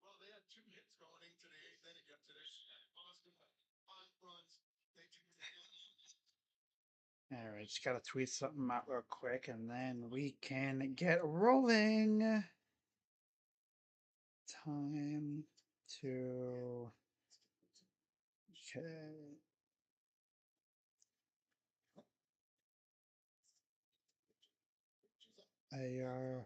Well, they had 2 hits going into the eighth inning yesterday. Boston had 5 runs. They took it. All right, just gotta tweet something out real quick, and then we can get rolling. Time to. Okay. AR.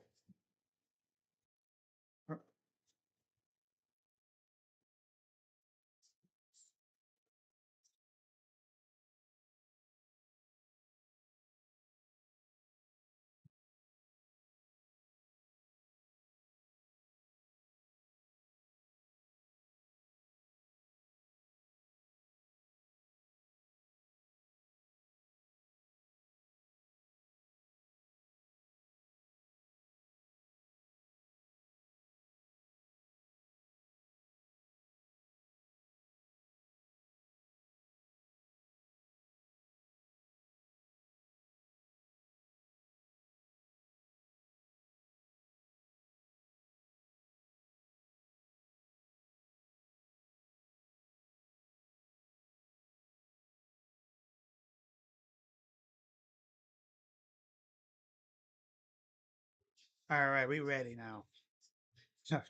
All right, we ready now.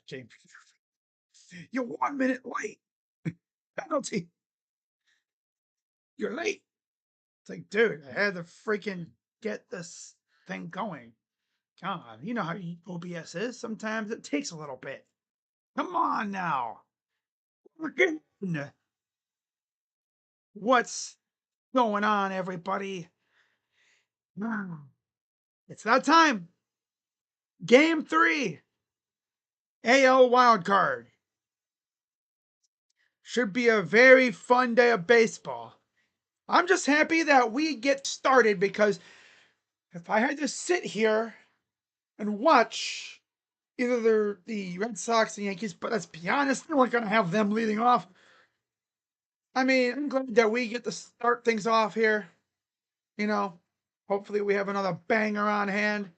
James, you're 1 minute late. Penalty. You're late. It's like, dude, I had to freaking get this thing going. God, you know how OBS is. Sometimes it takes a little bit. Come on now. Again. What's going on, everybody? It's that time. Game 3. AL wildcard. Should be a very fun day of baseball. I'm just happy that we get started, because if I had to sit here and watch either the Red Sox and Yankees, but let's be honest, we're going to have them leading off. I mean, I'm glad that we get to start things off here. You know, hopefully we have another banger on hand.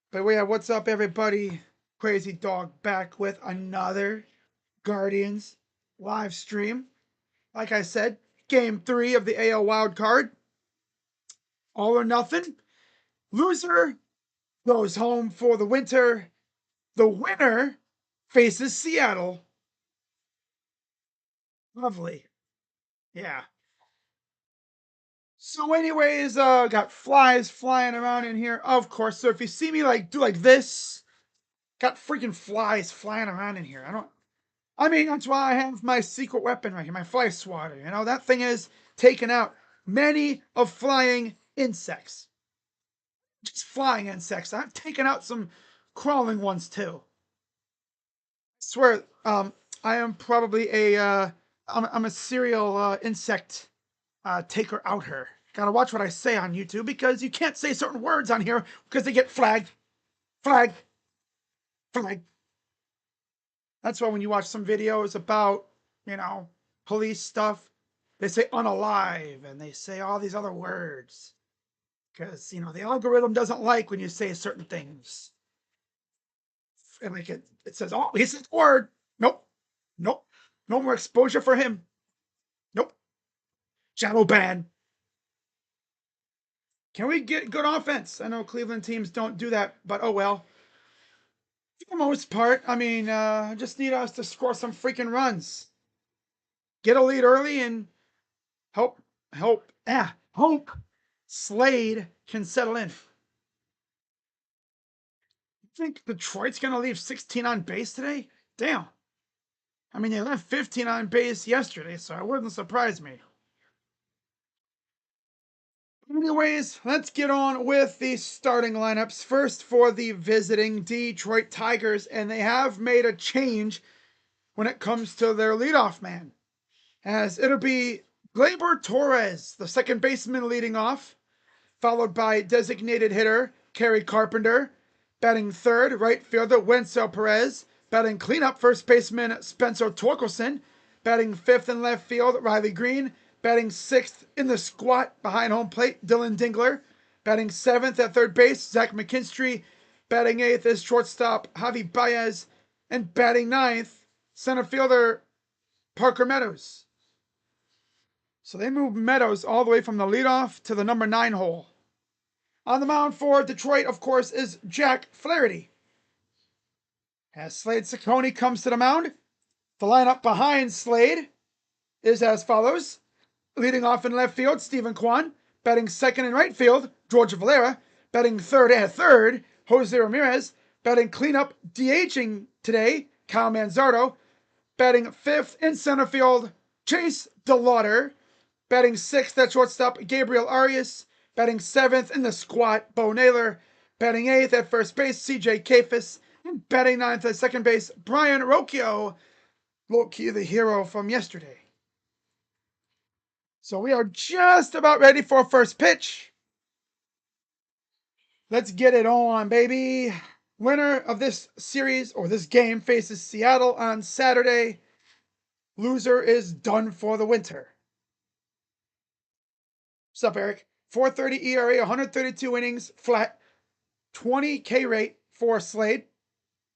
But yeah, what's up, everybody? Crazy Dog back with another Guardians live stream. Like I said, game 3 of the AL wild card. All or nothing. Loser goes home for the winter. The winner faces Seattle. Lovely. Yeah. So anyways, got flies flying around in here, of course. So if you see me do like this, got freaking flies flying around in here. I mean, that's why I have my secret weapon right here, my fly swatter. You know, that thing is taking out many of flying insects. Just flying insects. I've taken out some crawling ones too. I swear, I am probably I'm a serial insect taker outer. Gotta watch what I say on YouTube, because you can't say certain words on here because they get flagged. Flagged. Flagged. That's why when you watch some videos about, police stuff, they say unalive and they say all these other words. Because, the algorithm doesn't like when you say certain things. And it says, oh, he said the word. Nope. Nope. No more exposure for him. Nope. Shadow ban. Can we get good offense? I know Cleveland teams don't do that, but oh well. For the most part, I mean, just need us to score some freaking runs. Get a lead early and hope Slade can settle in. You think Detroit's going to leave 16 on base today? Damn. I mean, they left 15 on base yesterday, so it wouldn't surprise me. Anyways, let's get on with the starting lineups. First, for the visiting Detroit Tigers, and they have made a change when it comes to their leadoff man, as it'll be Gleyber Torres, the second baseman, leading off, followed by designated hitter Kerry Carpenter, batting third, right fielder Wenzel Perez, batting cleanup first baseman Spencer Torkelson, batting fifth in left field Riley Green, batting sixth in the squat behind home plate Dylan Dingler, batting seventh at third base Zach McKinstry, batting eighth is shortstop Javi Baez, And batting ninth, center fielder Parker Meadows. So they moved Meadows all the way from the leadoff to the number 9 hole. On the mound for Detroit, of course, is Jack Flaherty. As Slade Cecconi comes to the mound, the lineup behind Slade is as follows. Leading off in left field, Stephen Kwan. Batting second in right field, George Valera. Batting third at third, Jose Ramirez. Batting cleanup, DHing today, Kyle Manzardo. Batting fifth in center field, Chase DeLauder. Batting sixth at shortstop, Gabriel Arias. Batting seventh in the squat, Bo Naylor. Batting eighth at first base, CJ Kafis. And batting ninth at second base, Brian Rocchio. Low-key the hero from yesterday. So we are just about ready for first pitch. Let's get it on, baby. Winner of this series, or this game, faces Seattle on Saturday. Loser is done for the winter. What's up, Eric? 4.30 ERA, 132 innings, flat, 20 K rate for Slade.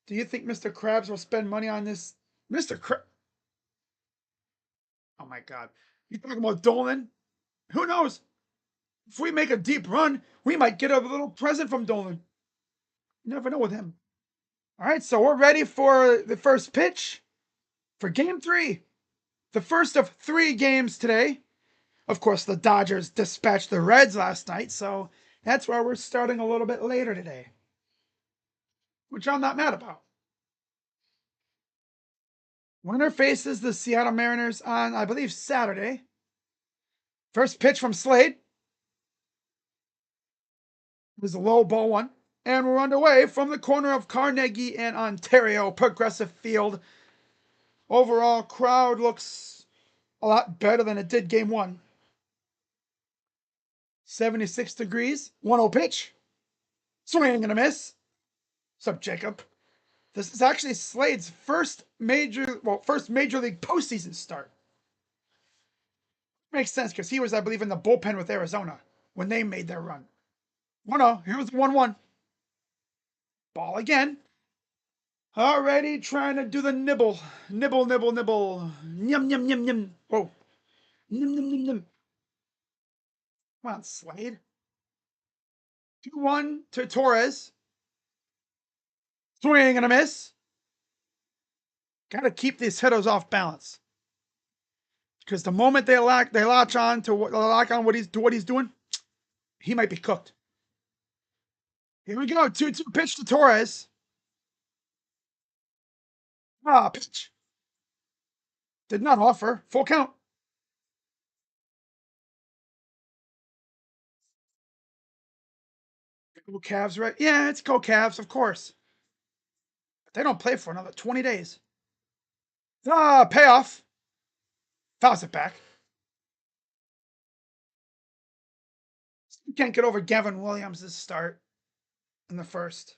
Do you think Mr. Krabs will spend money on this? Mr. Krabs? Oh my God. You talking about Dolan? Who knows? If we make a deep run, we might get a little present from Dolan. You never know with him. All right, so we're ready for the first pitch for game 3. The first of 3 games today. Of course, the Dodgers dispatched the Reds last night, so that's why we're starting a little bit later today, which I'm not mad about. Winner faces the Seattle Mariners on, I believe, Saturday. First pitch from Slade. It was a low ball one. And we're underway from the corner of Carnegie and Ontario Progressive Field. Overall, crowd looks a lot better than it did game 1. 76 degrees, 1-0 pitch. Swing and a miss. What's up, Jacob? This is actually Slade's first major league postseason start. Makes sense because he was, I believe, in the bullpen with Arizona when they made their run. 1-0. Here's the 1-1. Ball again. Already trying to do the nibble. Nibble, nibble, nibble. Yum, yum, yum, yum. Whoa. Yum, yum, yum, yum. Come on, Slade. 2-1 to Torres. Swing and a miss. Got to keep these hitters off balance. Because the moment they latch on to what he's doing, he might be cooked. Here we go. 2-2 pitch to Torres. Pitch. Did not offer. Full count. Go Cavs, right? Yeah, it's go Cavs, of course. But they don't play for another 20 days. Payoff. Fouls it back. You can't get over Gavin Williams' start in the first.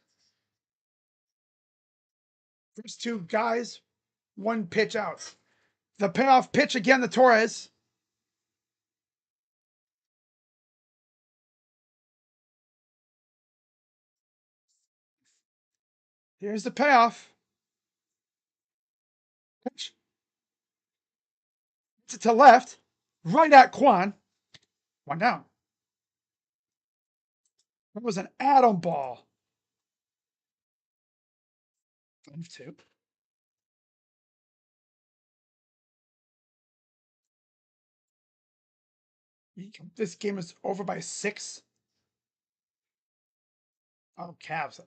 First 2 guys, 1 pitch out. The payoff pitch again to Torres. Here's the payoff. Pitch. To left, right at Kwan. 1 down. That was an atom ball. 5-2. This game is over by 6. Oh, Cavs.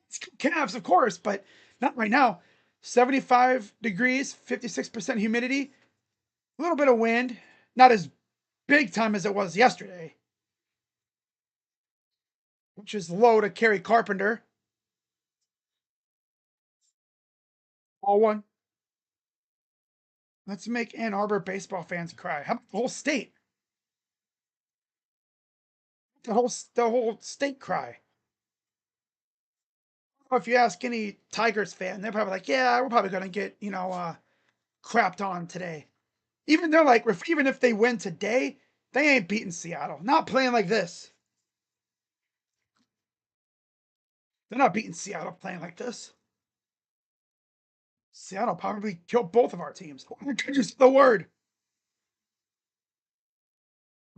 It's Cavs, of course, but not right now. 75 degrees, 56% humidity. A little bit of wind. Not as big time as it was yesterday, which is low to Kerry Carpenter. Ball 1. Let's make Ann Arbor baseball fans cry. How about the whole state? The whole state cry. If you ask any Tigers fan, they're probably like, yeah, we're probably gonna get, crapped on today. Even they're like, even if they win today, they ain't beating Seattle. Not playing like this. They're not beating Seattle playing like this. Seattle probably killed both of our teams. Just the word.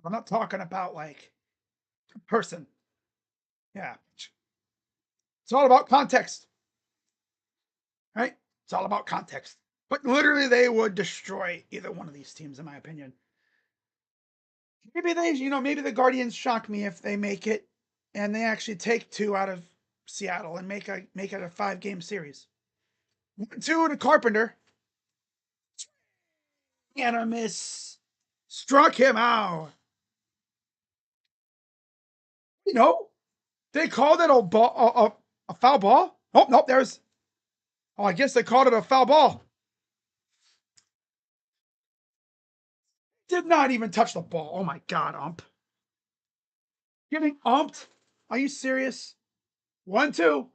I'm not talking about like person. Yeah. It's all about context, right? It's all about context. But literally, they would destroy either one of these teams, in my opinion. Maybe maybe the Guardians shock me if they make it and they actually take 2 out of Seattle and make it a 5-game series. 1-2 to Carpenter. And a miss. Struck him out. They called it a foul ball. Oh, nope, there's. Oh, I guess they called it a foul ball. Did not even touch the ball. Oh my God, ump. Getting umped? Are you serious? 1-2.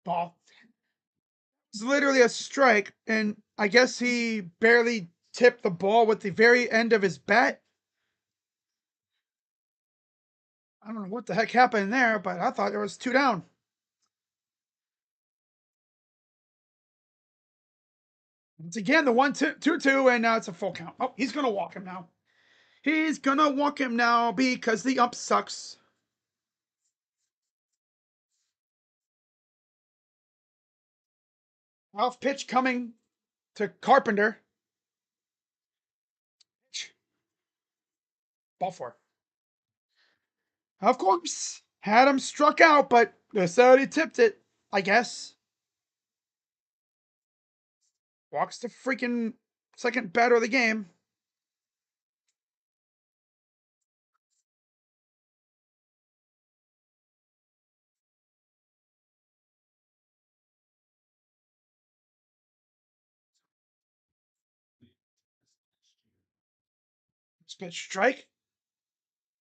Ball. It's literally a strike, and I guess he barely tipped the ball with the very end of his bat. I don't know what the heck happened there, but I thought there was 2 down. Once again, the 1-2, and now it's a full count. Oh, he's gonna walk him now. He's gonna walk him now because the ump sucks. Off pitch coming to Carpenter. Ball 4. Of course, had him struck out, but they said he tipped it, I guess. Walks the freaking second batter of the game. Pitch strike.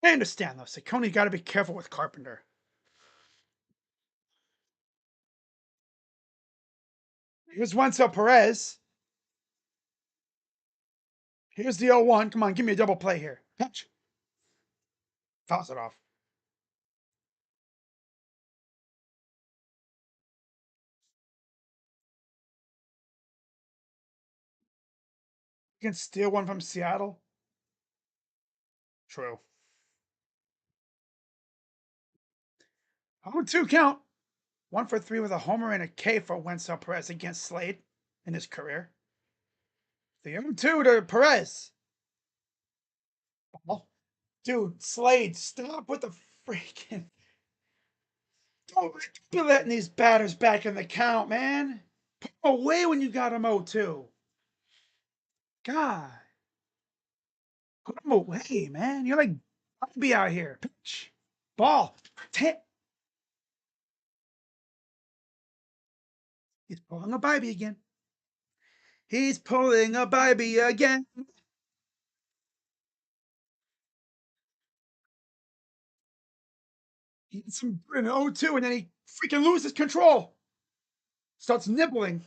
I understand though. Cecconi got to be careful with Carpenter. Here's Wenzel Perez. Here's the 0-1. Come on, give me a double play here. Pitch. Fouls it off. You can steal one from Seattle. True. 0-2 count. 1 for 3 with a homer and a K for Wenzel Perez against Slade in his career. The 0-2 to Perez. Ball. Dude, Slade, stop with the freaking. Don't be letting these batters back in the count, man. Put them away when you got them 0-2. God. Put them away, man. You're like Bobby out here. Pitch. Ball. He's pulling a Bobby again. He's pulling a Bobby again. He's an 0-2, and then he freaking loses control. Starts nibbling.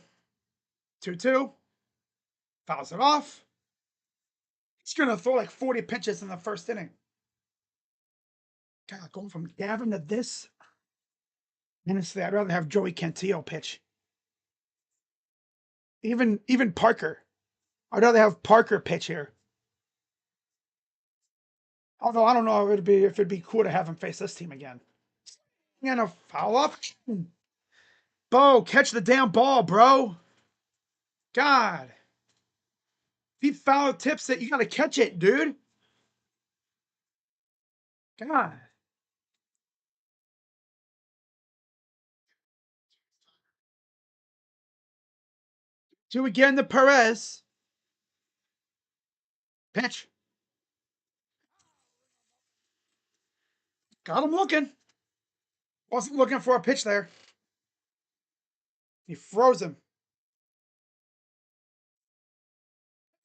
2-2. Fouls it off. He's going to throw like 40 pitches in the first inning. God, going from Gavin to this. Honestly, I'd rather have Joey Cantillo pitch. Even Parker. I'd rather have Parker pitch here. Although I don't know if it'd be cool to have him face this team again. And a foul up. Bo, catch the damn ball, bro. God. If he foul tips it, you gotta catch it, dude. God. 2 again to Perez. Pitch. Got him looking. Wasn't looking for a pitch there. He froze him.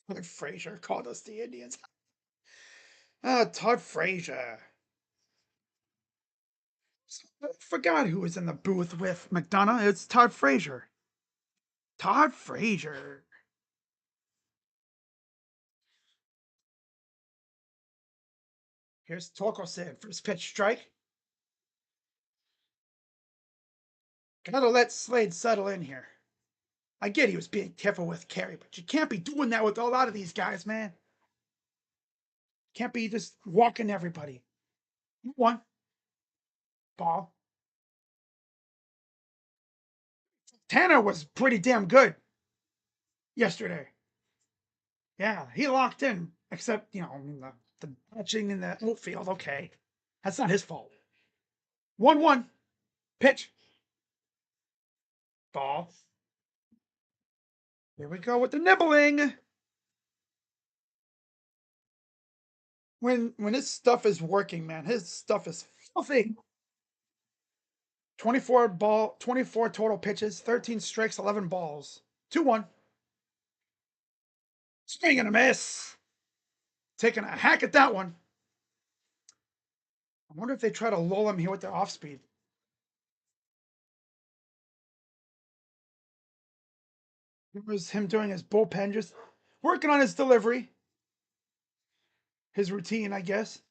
Todd Frazier called us the Indians. Todd Frazier. I forgot who was in the booth with McDonough. It's Todd Frazier. Todd Frazier. Here's Torkelson. First pitch strike. Gotta let Slade settle in here. I get he was being careful with carry, but you can't be doing that with a lot of these guys, man. Can't be just walking everybody. One ball. Tanner was pretty damn good yesterday. Yeah, he locked in, except, the catching in the outfield. Okay. That's not his fault. 1-1. Pitch. Ball. Here we go with the nibbling. When his stuff is working, man, his stuff is filthy. 24 total pitches, 13 strikes, 11 balls. 2-1. Swing and a miss. Taking a hack at that one. I wonder if they try to lull him here with their off speed. It was him doing his bullpen, just working on his delivery. His routine, I guess.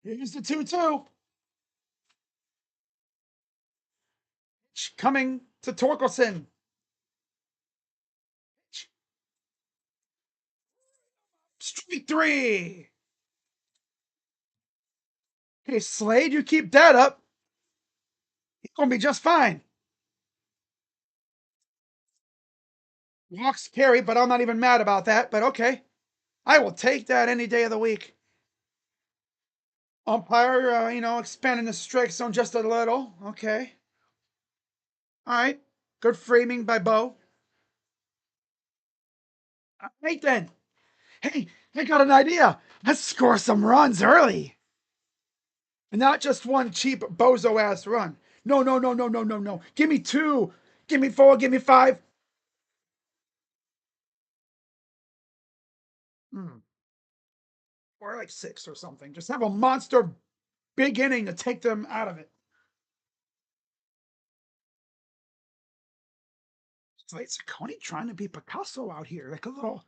Here's the 2-2. Coming to Torkelson. Strike 3. Hey, Slade, you keep that up. He's going to be just fine. Walks carry, but I'm not even mad about that. But okay. I will take that any day of the week. Umpire, expanding the strike zone just a little. Okay. All right. Good framing by Bo. All right, then. Hey, I got an idea. Let's score some runs early. And not just one cheap bozo ass run. No, no, no, no, no, no, no. Give me 2. Give me 4. Give me 5. Or like 6 or something. Just have a monster big inning to take them out of it. Slade Cecconi trying to be Picasso out here, like a little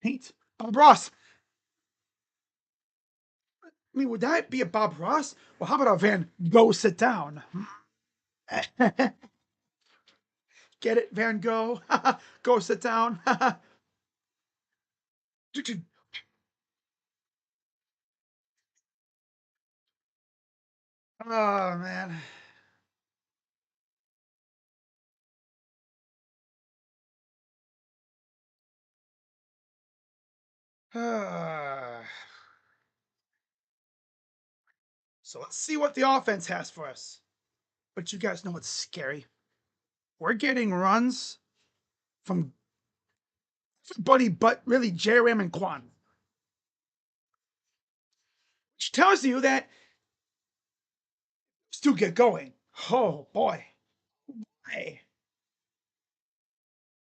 paint. Bob Ross. I mean, would that be a Bob Ross? Well, how about a Van Gogh sit down? Get it, Van Gogh? Go sit down. Oh, man. So let's see what the offense has for us. But you guys know what's scary? We're getting runs from everybody but really J-Ram and Quan. Which tells you that still get going. Oh boy. Hey.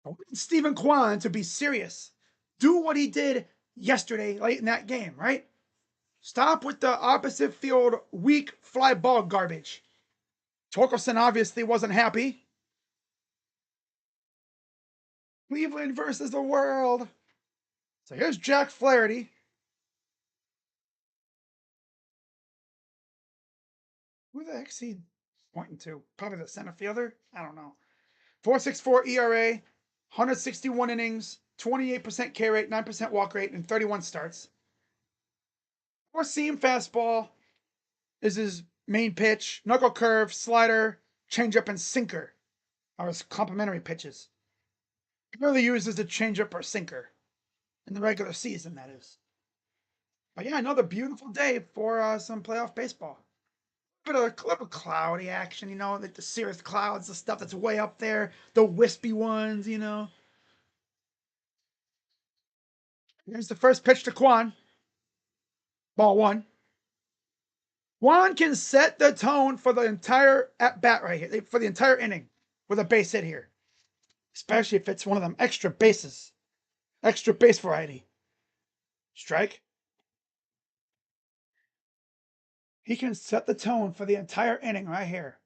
I want Stephen Kwan to be serious. Do what he did yesterday late in that game, right? Stop with the opposite field weak fly ball garbage. Torkelson obviously wasn't happy. Cleveland versus the world. So here's Jack Flaherty. Who the heck's he pointing to? Probably the center fielder? I don't know. 4.64 ERA, 161 innings, 28% K rate, 9% walk rate, and 31 starts. Four seam fastball is his main pitch. Knuckle curve, slider, changeup, and sinker are his complementary pitches. He really uses the changeup or sinker in the regular season, that is. But yeah, another beautiful day for some playoff baseball. Bit of a little cloudy action, like the cirrus clouds, the stuff that's way up there, the wispy ones. Here's the first pitch to Quan. Ball 1. Quan can set the tone for the entire at bat right here, for the entire inning with a base hit here, especially if it's one of them extra bases, extra base variety. Strike. He can set the tone for the entire inning right here.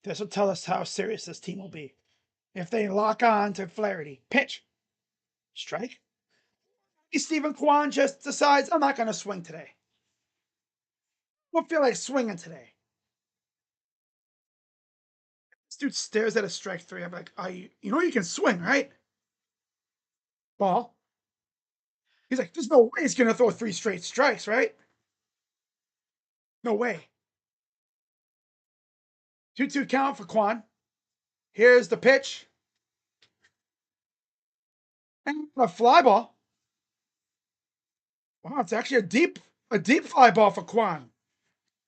This will tell us how serious this team will be if they lock on to Flaherty. Pitch. Strike. Stephen Kwan just decides, I'm not going to swing today. I don't feel like swinging today. This dude stares at a strike three. I'm like, you know you can swing, right? Ball. He's like, there's no way he's gonna throw 3 straight strikes, right? No way. 2-2 count for Quan. Here's the pitch. And a fly ball. Wow, it's actually a deep fly ball for Quan.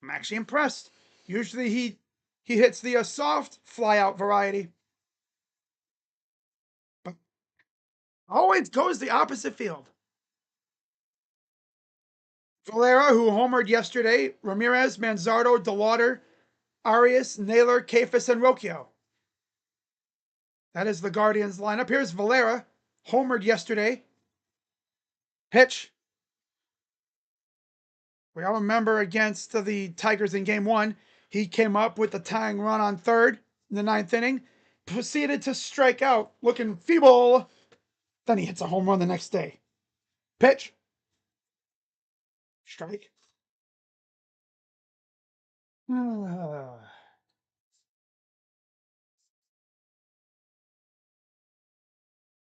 I'm actually impressed. Usually he hits the soft fly out variety, but always goes the opposite field. Valera, who homered yesterday, Ramirez, Manzardo, DeLauder, Arias, Naylor, Kafis, and Rocchio. That is the Guardians lineup. Here's Valera, homered yesterday. Pitch. We all remember against the Tigers in game 1, he came up with the tying run on third in the 9th inning, proceeded to strike out, looking feeble. Then he hits a home run the next day. Pitch. Strike.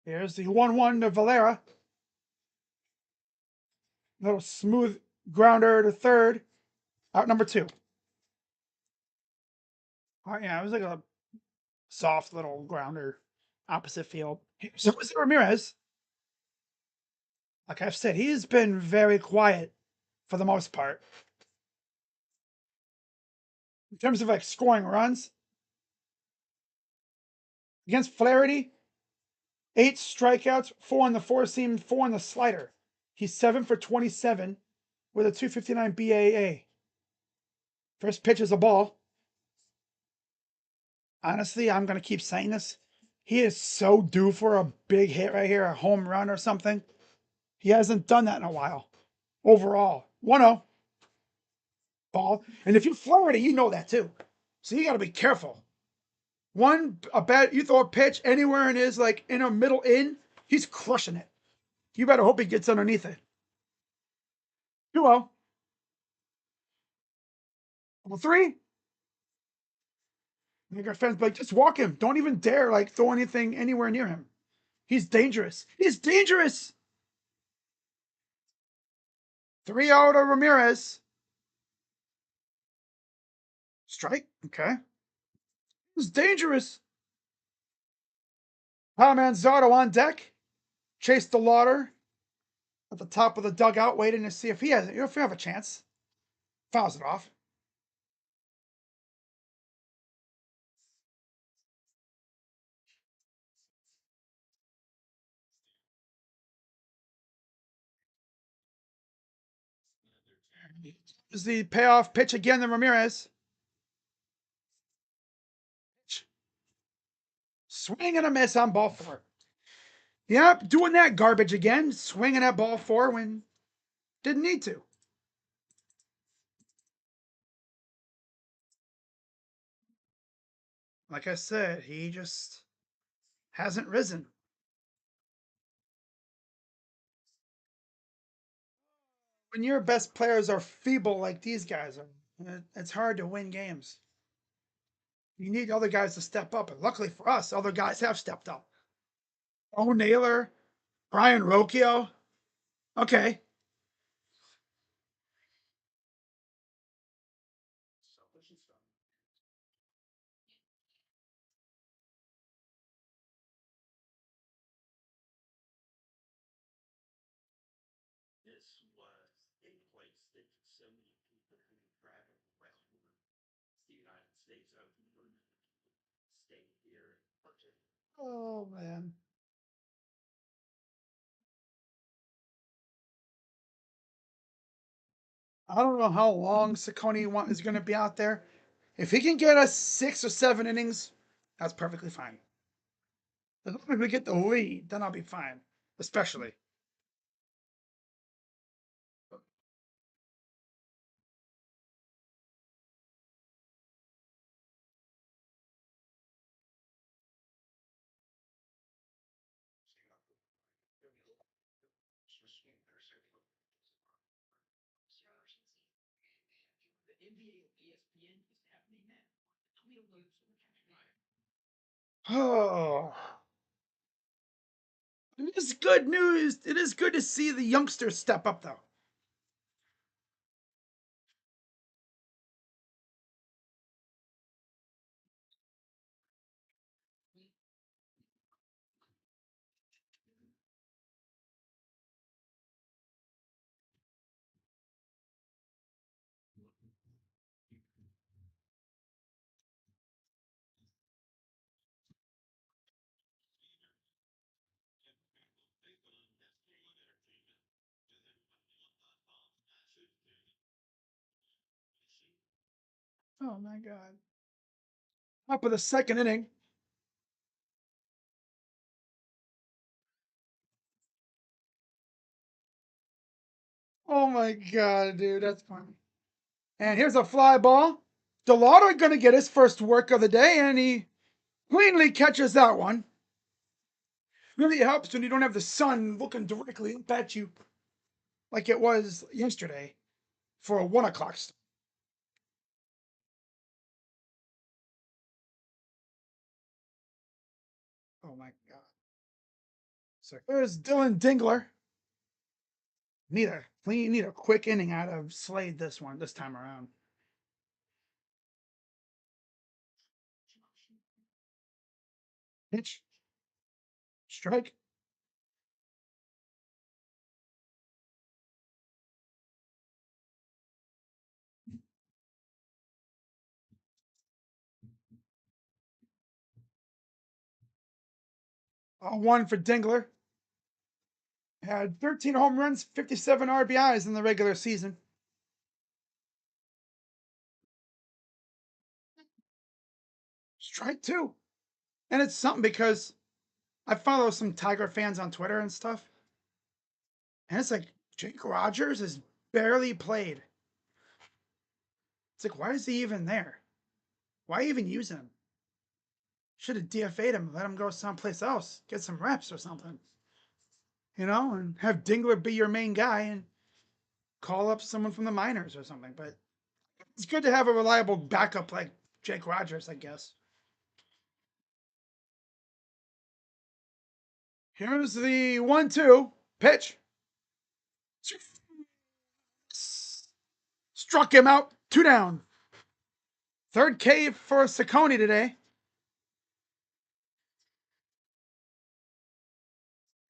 Here's the 1-1 to Valera. Little smooth grounder to third. Out number 2. Oh, yeah, it was like a soft little grounder, opposite field. So was Ramirez. Like I've said, he's been very quiet for the most part. In terms of like scoring runs, against Flaherty, 8 strikeouts, 4 on the four seam, 4 on the slider. He's 7 for 27 with a 259 BAA. First pitch is a ball. Honestly, I'm going to keep saying this. He is so due for a big hit right here, a home run or something. He hasn't done that in a while. Overall, 1-0. Ball. And if you Flaherty, you know that too. So you got to be careful. You throw a pitch anywhere in his like in a middle in, he's crushing it. You better hope he gets underneath it. 2-0. Number 3. You got fans like, just walk him. Don't even dare like throw anything anywhere near him. He's dangerous. He's dangerous. 3-0 to Ramirez. Strike. Okay. He's dangerous. Manzardo on deck. Chase DeLauder at the top of the dugout, waiting to see if he have a chance. Fouls it off. Is the payoff pitch again to Ramirez. Swing and a miss on ball 4. Yep, doing that garbage again. Swinging at ball 4 when didn't need to. Like I said, he just hasn't risen. When your best players are feeble like these guys are, it's hard to win games. You need other guys to step up. And luckily for us, other guys have stepped up. Oh, Naylor, Brian Rocchio. Okay. Oh, man. I don't know how long Cecconi is going to be out there. If he can get us 6 or 7 innings, that's perfectly fine. As long as we get the lead, then I'll be fine. Especially. Oh, it is good news. It is good to see the youngsters step up, though. Oh my God! Top of the second inning. Oh my God, dude, that's funny. And here's a fly ball. Delauder gonna get his first work of the day, and he cleanly catches that one. Really helps when you don't have the sun looking directly up at you like it was yesterday for a 1 o'clock start. Oh my God. So there's Dylan Dingler. Need a quick inning out of Slade this time around. Pitch, strike. One for Dingler. Had 13 home runs, 57 RBIs in the regular season. Strike two. And it's something because I follow some Tiger fans on Twitter and stuff. And it's like Jake Rogers is barely played. It's like, why is he even there? Why even use him? Should have DFA'd him, let him go someplace else, get some reps or something. And have Dingler be your main guy and call up someone from the minors or something. But it's good to have a reliable backup like Jake Rogers, I guess. Here's the 1-2 pitch. Struck him out, 2 down. Third K for Cecconi today.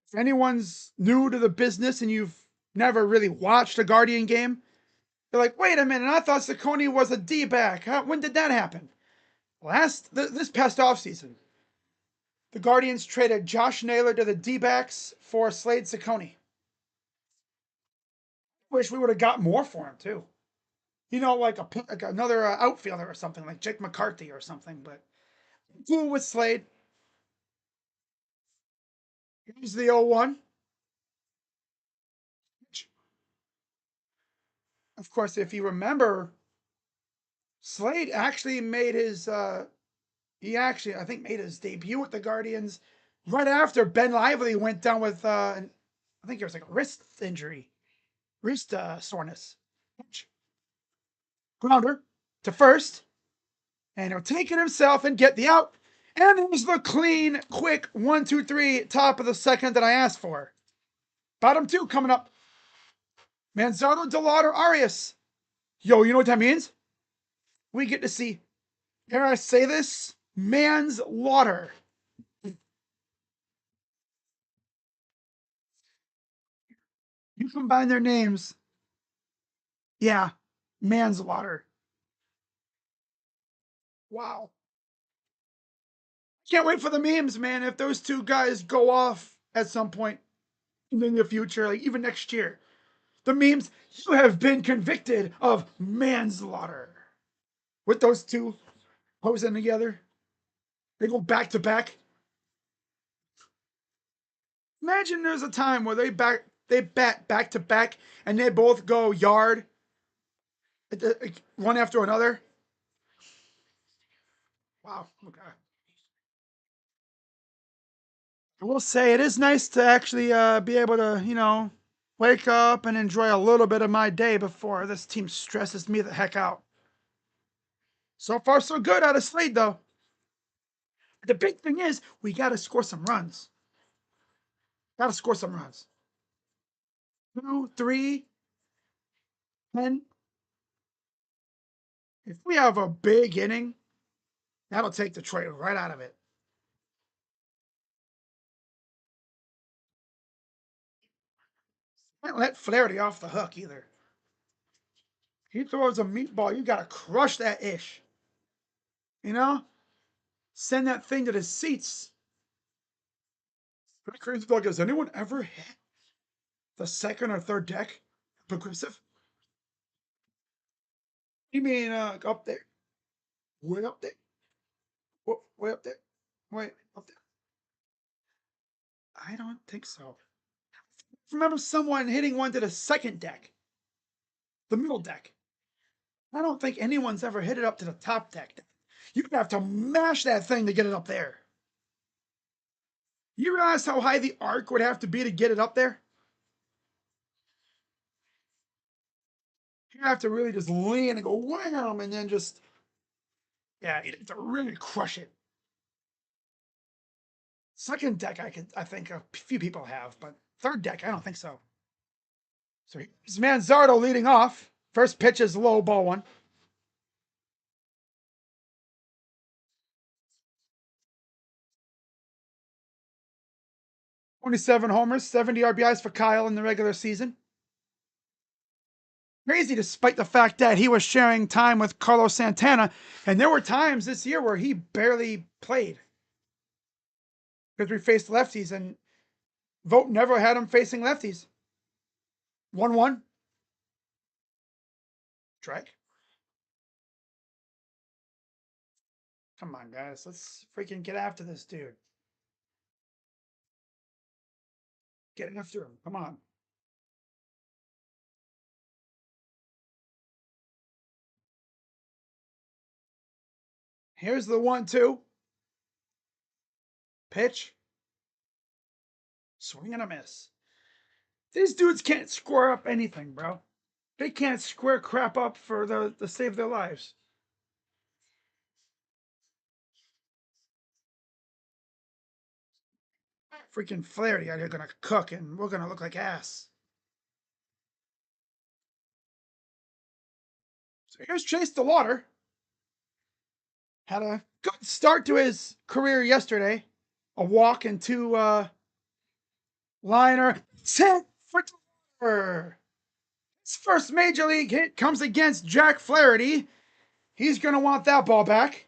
If anyone's new to the business and you've never really watched a Guardian game, you're like, wait a minute, I thought Cecconi was a D-back. When did that happen? This past offseason, the Guardians traded Josh Naylor to the D-backs for Slade Cecconi. Wish we would have got more for him too. Like another outfielder or something, like Jake McCarthy or something. But cool with Slade. Here's the 0-1. Of course, if you remember, Slade actually made his I think made his debut with the Guardians right after Ben Lively went down with I think it was like a wrist injury, wrist soreness. Grounder to first, and he'll take it himself and get the out. And there's the clean, quick 1-2-3 top of the second that I asked for. Bottom two coming up. Manzardo, Delauder, Arias. Yo, you know what that means? We get to see, dare I say this, man's lauder. You combine their names. Yeah, manslaughter. Wow. Can't wait for the memes, man. If those two guys go off at some point in the future, like even next year, the memes, you have been convicted of manslaughter. With those two posing together, they go back to back. Imagine there's a time where they bat back to back and they both go yard one after another. Wow. Okay. I will say it is nice to actually be able to, wake up and enjoy a little bit of my day before this team stresses me the heck out. So far, so good out of Slade, though. The big thing is we got to score some runs. Got to score some runs. 2, 3, 10. If we have a big inning, that'll take Detroit right out of it. Can't let Flaherty off the hook either. He throws a meatball, you got to crush that ish. You know? Send that thing to the seats. Crazy dog, has anyone ever hit the second or third deck? Progressive? You mean up there? Way up there? Way up there? Way up there? I don't think so. I remember someone hitting one to the second deck, the middle deck. I don't think anyone's ever hit it up to the top deck. You'd have to mash that thing to get it up there. You realize how high the arc would have to be to get it up there? You have to really just lean and go wham, and then just, yeah, you have to really crush it. Second deck, I think a few people have, but third deck, I don't think so. So here's Manzardo leading off. First pitch is low, ball one. 27 homers, 70 RBIs for Kyle in the regular season. Crazy, despite the fact that he was sharing time with Carlos Santana, and there were times this year where he barely played because we faced lefties, and Vogt never had him facing lefties. 1-1. Strike. Come on, guys. Let's freaking get after this dude. Get after him. Come on. Here's the 1-2. Pitch. Swing and a miss. These dudes can't square up anything, bro. They can't square crap up for to save their lives. Freaking Flaherty out here gonna cook, and we're gonna look like ass. So here's Chase DeLauder. Had a good start to his career yesterday. A walk and 2 liner. Hit for DeLauder. His first major league hit comes against Jack Flaherty. He's gonna want that ball back.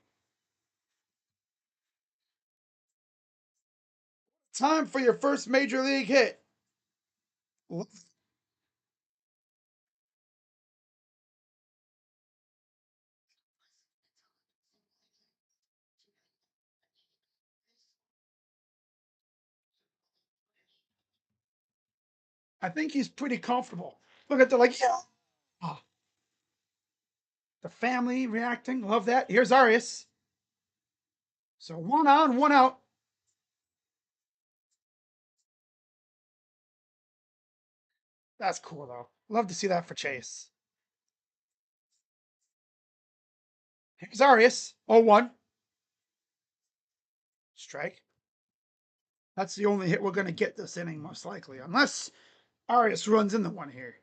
Time for your first major league hit. I think he's pretty comfortable. Look at the yeah. Oh. The family reacting. Love that. Here's Arias. So 1 on, 1 out. That's cool though. Love to see that for Chase. Here's Arias. 0-1. Strike. That's the only hit we're going to get this inning, most likely. Unless Arias runs into one here.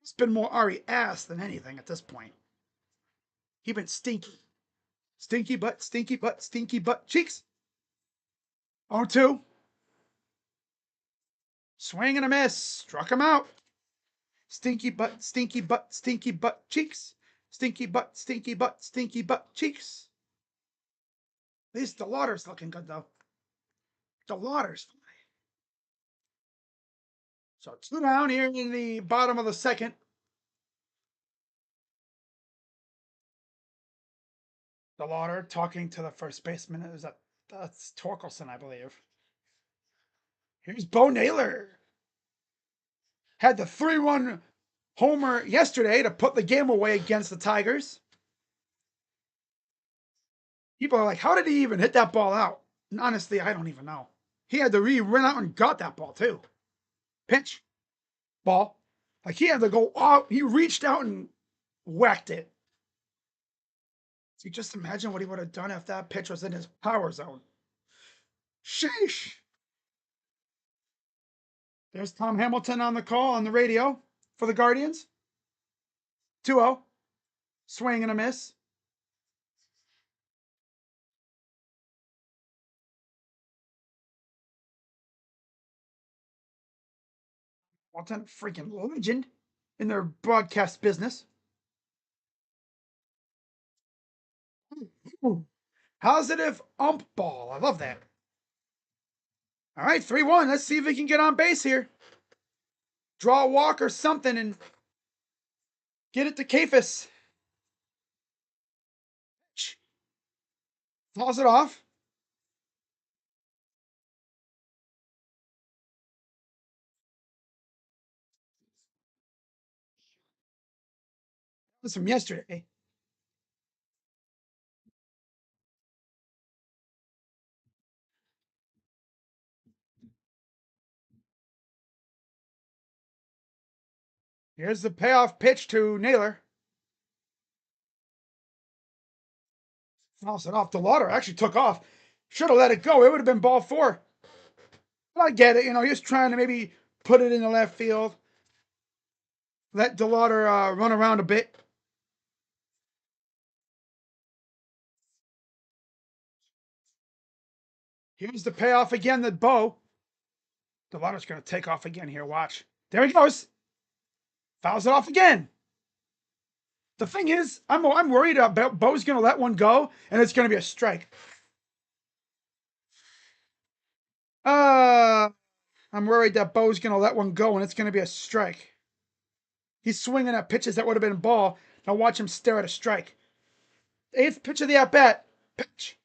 It's been more Ari ass than anything at this point. He been stinky. Stinky butt, stinky butt, stinky butt cheeks. 0-2. Swing and a miss. Struck him out. Stinky butt, stinky butt, stinky butt cheeks. Stinky butt, stinky butt, stinky butt cheeks. At least DeLauder's looking good though. DeLauder's fine. So 2 down here in the bottom of the second. DeLauder talking to the first baseman. That's Torkelson, I believe. Here's Bo Naylor. Had the 3-1 homer yesterday to put the game away against the Tigers. People are like, how did he even hit that ball out? And honestly, I don't even know. He had to run out and got that ball too. Pitch. Ball. Like he had to go out. He reached out and whacked it. You just imagine what he would have done if that pitch was in his power zone. Sheesh. There's Tom Hamilton on the call on the radio for the Guardians. 2-0. Swing and a miss. Hamilton, freaking legend in their broadcast business. Ooh. Positive ump ball. I love that. All right, 3-1. Let's see if we can get on base here. Draw a walk or something and get it to Kafis. Fouls it off. This is from yesterday. Here's the payoff pitch to Naylor. Fouls it off. DeLauder actually took off. Should have let it go. It would have been ball 4. But I get it. You know, he was trying to maybe put it in the left field. Let DeLauder run around a bit. Here's the payoff again, the Bo. DeLauder's going to take off again here. Watch. There he goes. Fouls it off again. The thing is, I'm worried about Bo's going to let one go, and it's going to be a strike. I'm worried that Bo's going to let one go, and it's going to be a strike. He's swinging at pitches that would have been a ball. Now watch him stare at a strike. 8th pitch of the at-bat. Pitch.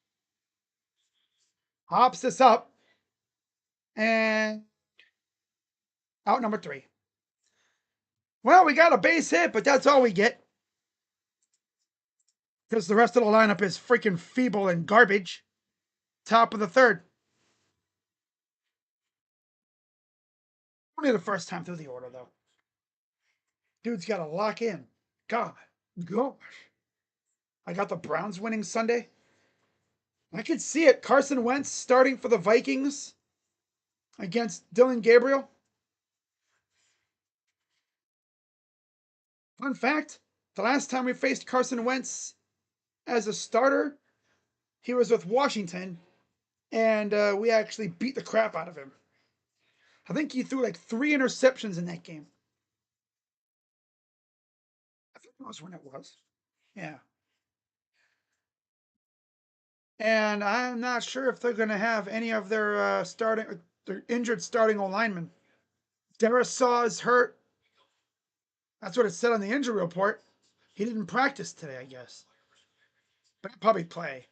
Hops this up. And out number 3. Well, we got a base hit, but that's all we get. Because the rest of the lineup is freaking feeble and garbage. Top of the 3rd. Only the first time through the order, though. Dude's got to lock in. God, gosh. I got the Browns winning Sunday. I could see it. Carson Wentz starting for the Vikings against Dylan Gabriel. Fun fact, the last time we faced Carson Wentz as a starter, he was with Washington, and we actually beat the crap out of him. I think he threw like 3 interceptions in that game. I think that was when it was. Yeah. And I'm not sure if they're going to have any of their their injured starting linemen. Darisaw is hurt. That's what it said on the injury report. He didn't practice today, I guess. But he'll probably play.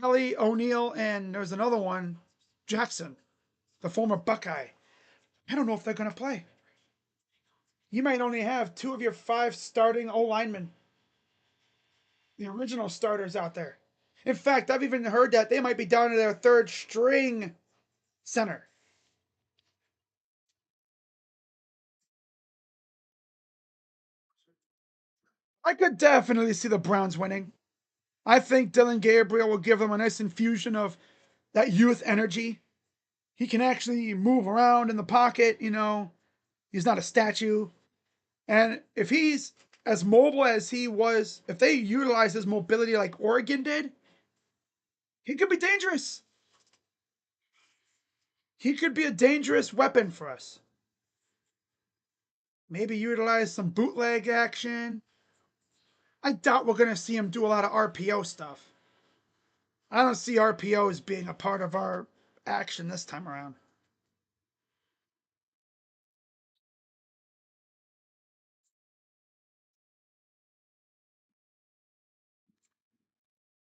Kelly, O'Neal, and there's another one, Jackson, the former Buckeye. I don't know if they're going to play. You might only have 2 of your 5 starting O-linemen, the original starters out there. In fact, I've even heard that they might be down to their 3rd string center. I could definitely see the Browns winning. I think Dylan Gabriel will give them a nice infusion of that youth energy. He can actually move around in the pocket, you know. He's not a statue. And if he's as mobile as he was, if they utilize his mobility like Oregon did, he could be dangerous. He could be a dangerous weapon for us. Maybe utilize some bootleg action. I doubt we're going to see him do a lot of RPO stuff. I don't see RPO as being a part of our action this time around.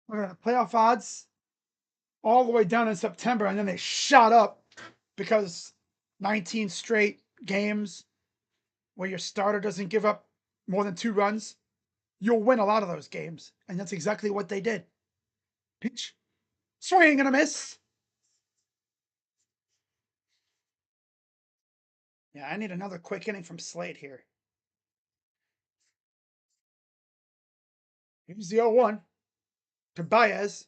Look at that. Playoff odds all the way down in September, and then they shot up because 19 straight games where your starter doesn't give up more than 2 runs. You'll win a lot of those games, and that's exactly what they did. Pitch. Swing and a miss. Yeah, I need another quick inning from Slade here. Here's the 0-1. to Baez.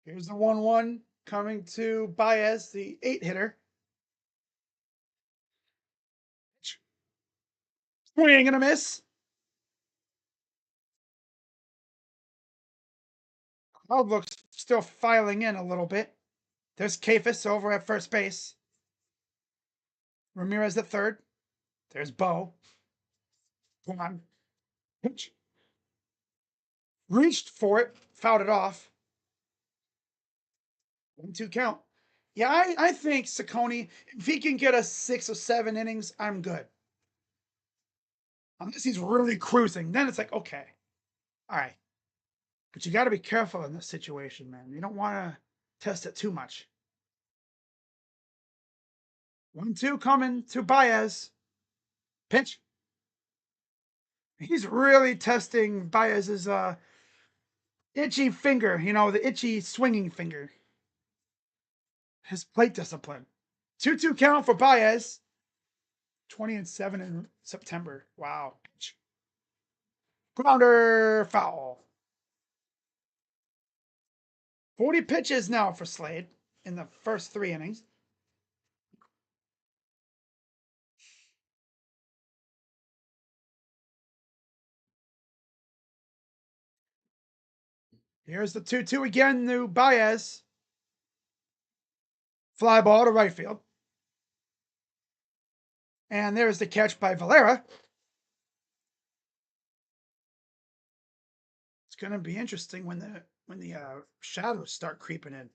Here's the 1-1 coming to Baez, the 8-hitter. Swing and a miss. Crowd looks still filing in a little bit. There's Kafis over at first base. Ramirez at third. There's Bo. Come on. Pitch. Reached for it, fouled it off. 1-2 count. Yeah, I think Cecconi, if he can get us 6 or 7 innings, I'm good. Unless he's really cruising, then it's like, okay, all right. But you got to be careful in this situation, man. You don't want to test it too much. 1-2 coming to Baez. Pitch. He's really testing Baez's itchy finger, the itchy swinging finger. His plate discipline. 2-2 count for Baez. 20-7 in September. Wow. Grounder, foul. 40 pitches now for Slade in the first 3 innings. Here's the 2-2 again to Baez. Fly ball to right field. And there's the catch by Valera. It's going to be interesting when the shadows start creeping in.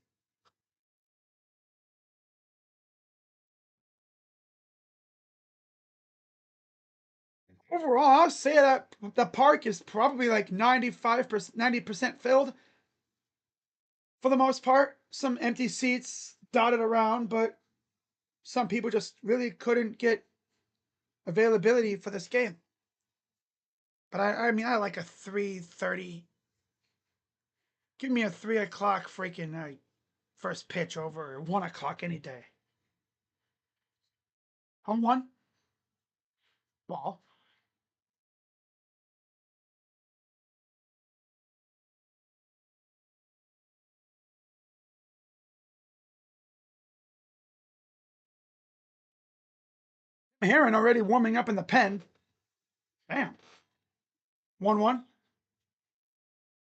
Overall, I'll say that the park is probably like 95%, 90% filled for the most part. Some empty seats dotted around, but some people just really couldn't get availability for this game. But I mean, I like a 3:30. Give me a 3 o'clock freaking first pitch over 1 o'clock any day. Home one. Ball. Heron already warming up in the pen. Bam. 1-1.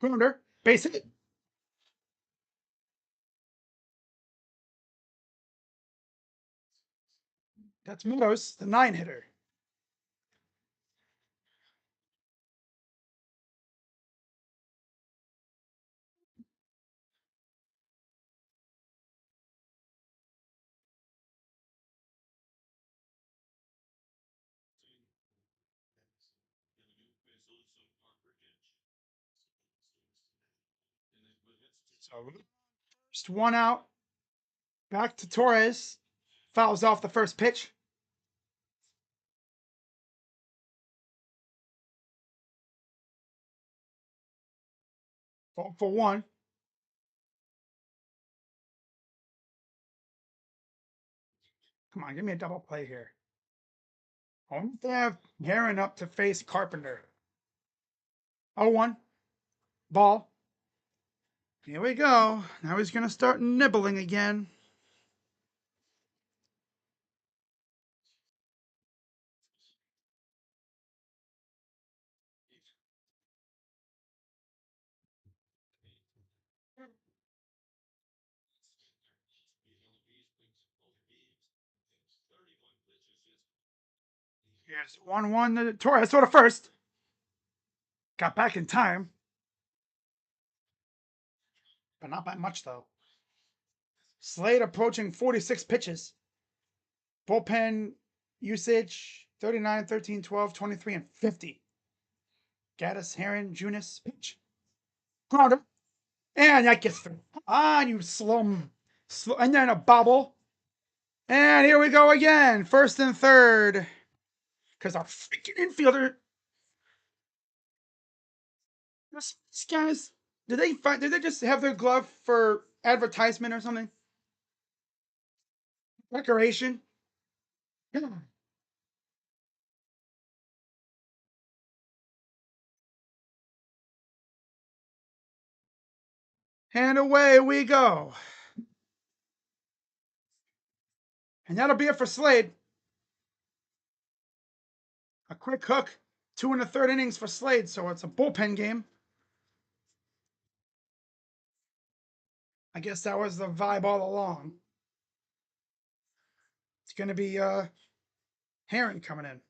Grounder. Base hit. That's Meadows, the 9-hitter. So just 1 out. Back to Torres. Fouls off the first pitch. Ball for 1. Come on, give me a double play here. I want to have Heron up to face Carpenter. 0-1. Ball. Here we go. Now he's going to start nibbling again. Here's 1-1 to Torres. So to first. Got back in time. But not by much, though. Slade approaching 46 pitches. Bullpen usage 39, 13, 12, 23, and 50. Gaddis, Heron, Junis, pitch. Grounder. And that gets through. Come on, you slow. And then a bobble. And here we go again. First and third. Because our freaking infielder. These guys. Did they just have their glove for advertisement or something? Decoration. Yeah. And away we go. And that'll be it for Slade. A quick hook. 2 1/3 innings for Slade, so it's a bullpen game. I guess that was the vibe all along. It's going to be Heron coming in.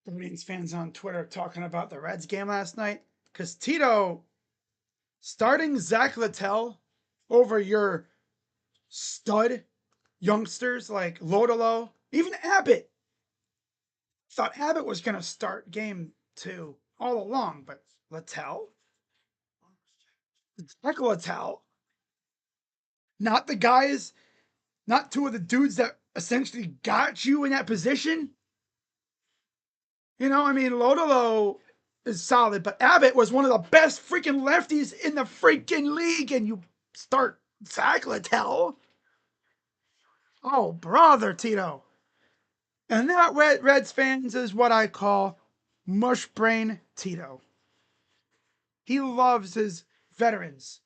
Guardians fans on Twitter talking about the Reds game last night because Tito starting Zach Littell over your stud youngsters like Lodolo, even Abbott. Thought Abbott was going to start game 2 all along, but Littell? Zach Littell? Not the guys, not two of the dudes that essentially got you in that position? You know, I mean, Lodolo is solid, but Abbott was one of the best freaking lefties in the freaking league, and you start Zach Littell? Oh, brother, Tito. And that Reds fans is what I call mush brain Tito. He loves his veterans.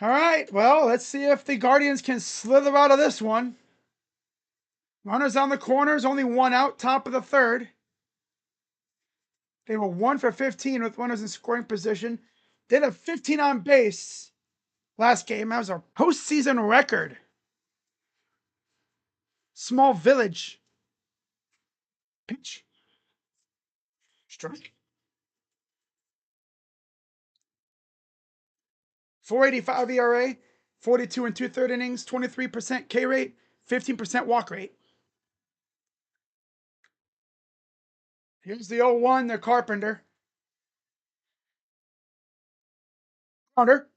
All right, well, let's see if the Guardians can slither out of this one. Runners on the corners, only one out, top of the third. They were 1 for 15 with runners in scoring position. They had 15 on base last game. That was a postseason record. Small village. Pitch. Strike. 4.85 ERA, 42 and 2/3 innings, 23% K rate, 15% walk rate. Here's the 0-1, the Carpenter. Grounder.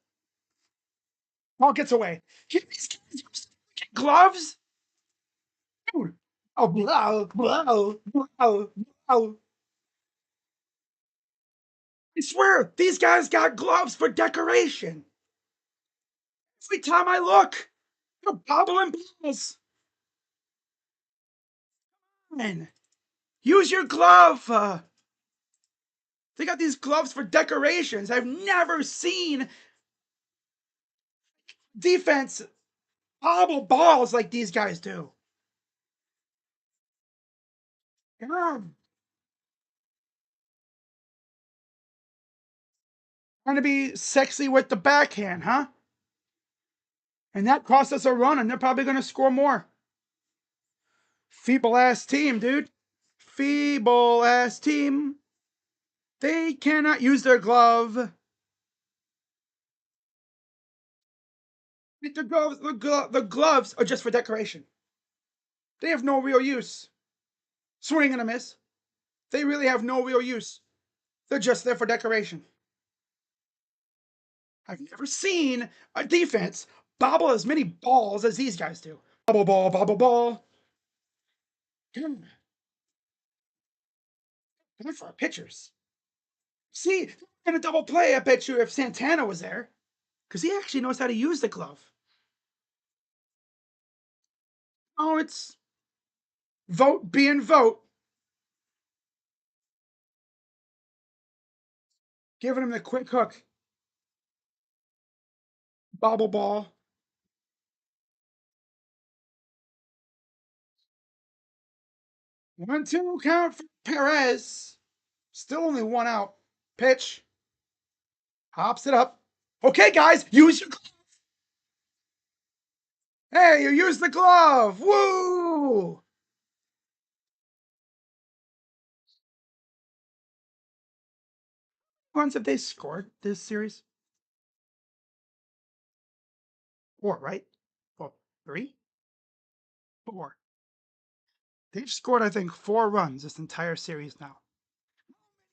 Ball gets away. Give these guys gloves. Dude. Oh, blow, blow, blow, blow. I swear, these guys got gloves for decoration. Every time I look, they're bobbling balls. Man, use your glove. They got these gloves for decorations. I've never seen defense bobble balls like these guys do. God. Trying to be sexy with the backhand, huh? And that cost us a run, and they're probably going to score more. Feeble ass team, dude. Feeble ass team. They cannot use their glove. The gloves are just for decoration. They have no real use. Swing and a miss. They really have no real use. They're just there for decoration. I've never seen a defense bobble as many balls as these guys do. Bobble ball, bobble ball. Good for our pitchers. See, they're gonna double play, I bet you, if Santana was there. Because he actually knows how to use the glove. Oh, it's vote being vote. Giving him the quick hook. Bobble ball. 1-2 count for Perez. Still only one out. Pitch. Hops it up. Okay, guys, use your glove. Hey, you used the glove. Woo! Runs have they scored this series? 4, right? Well, 3? 4. They've scored, I think, 4 runs this entire series now.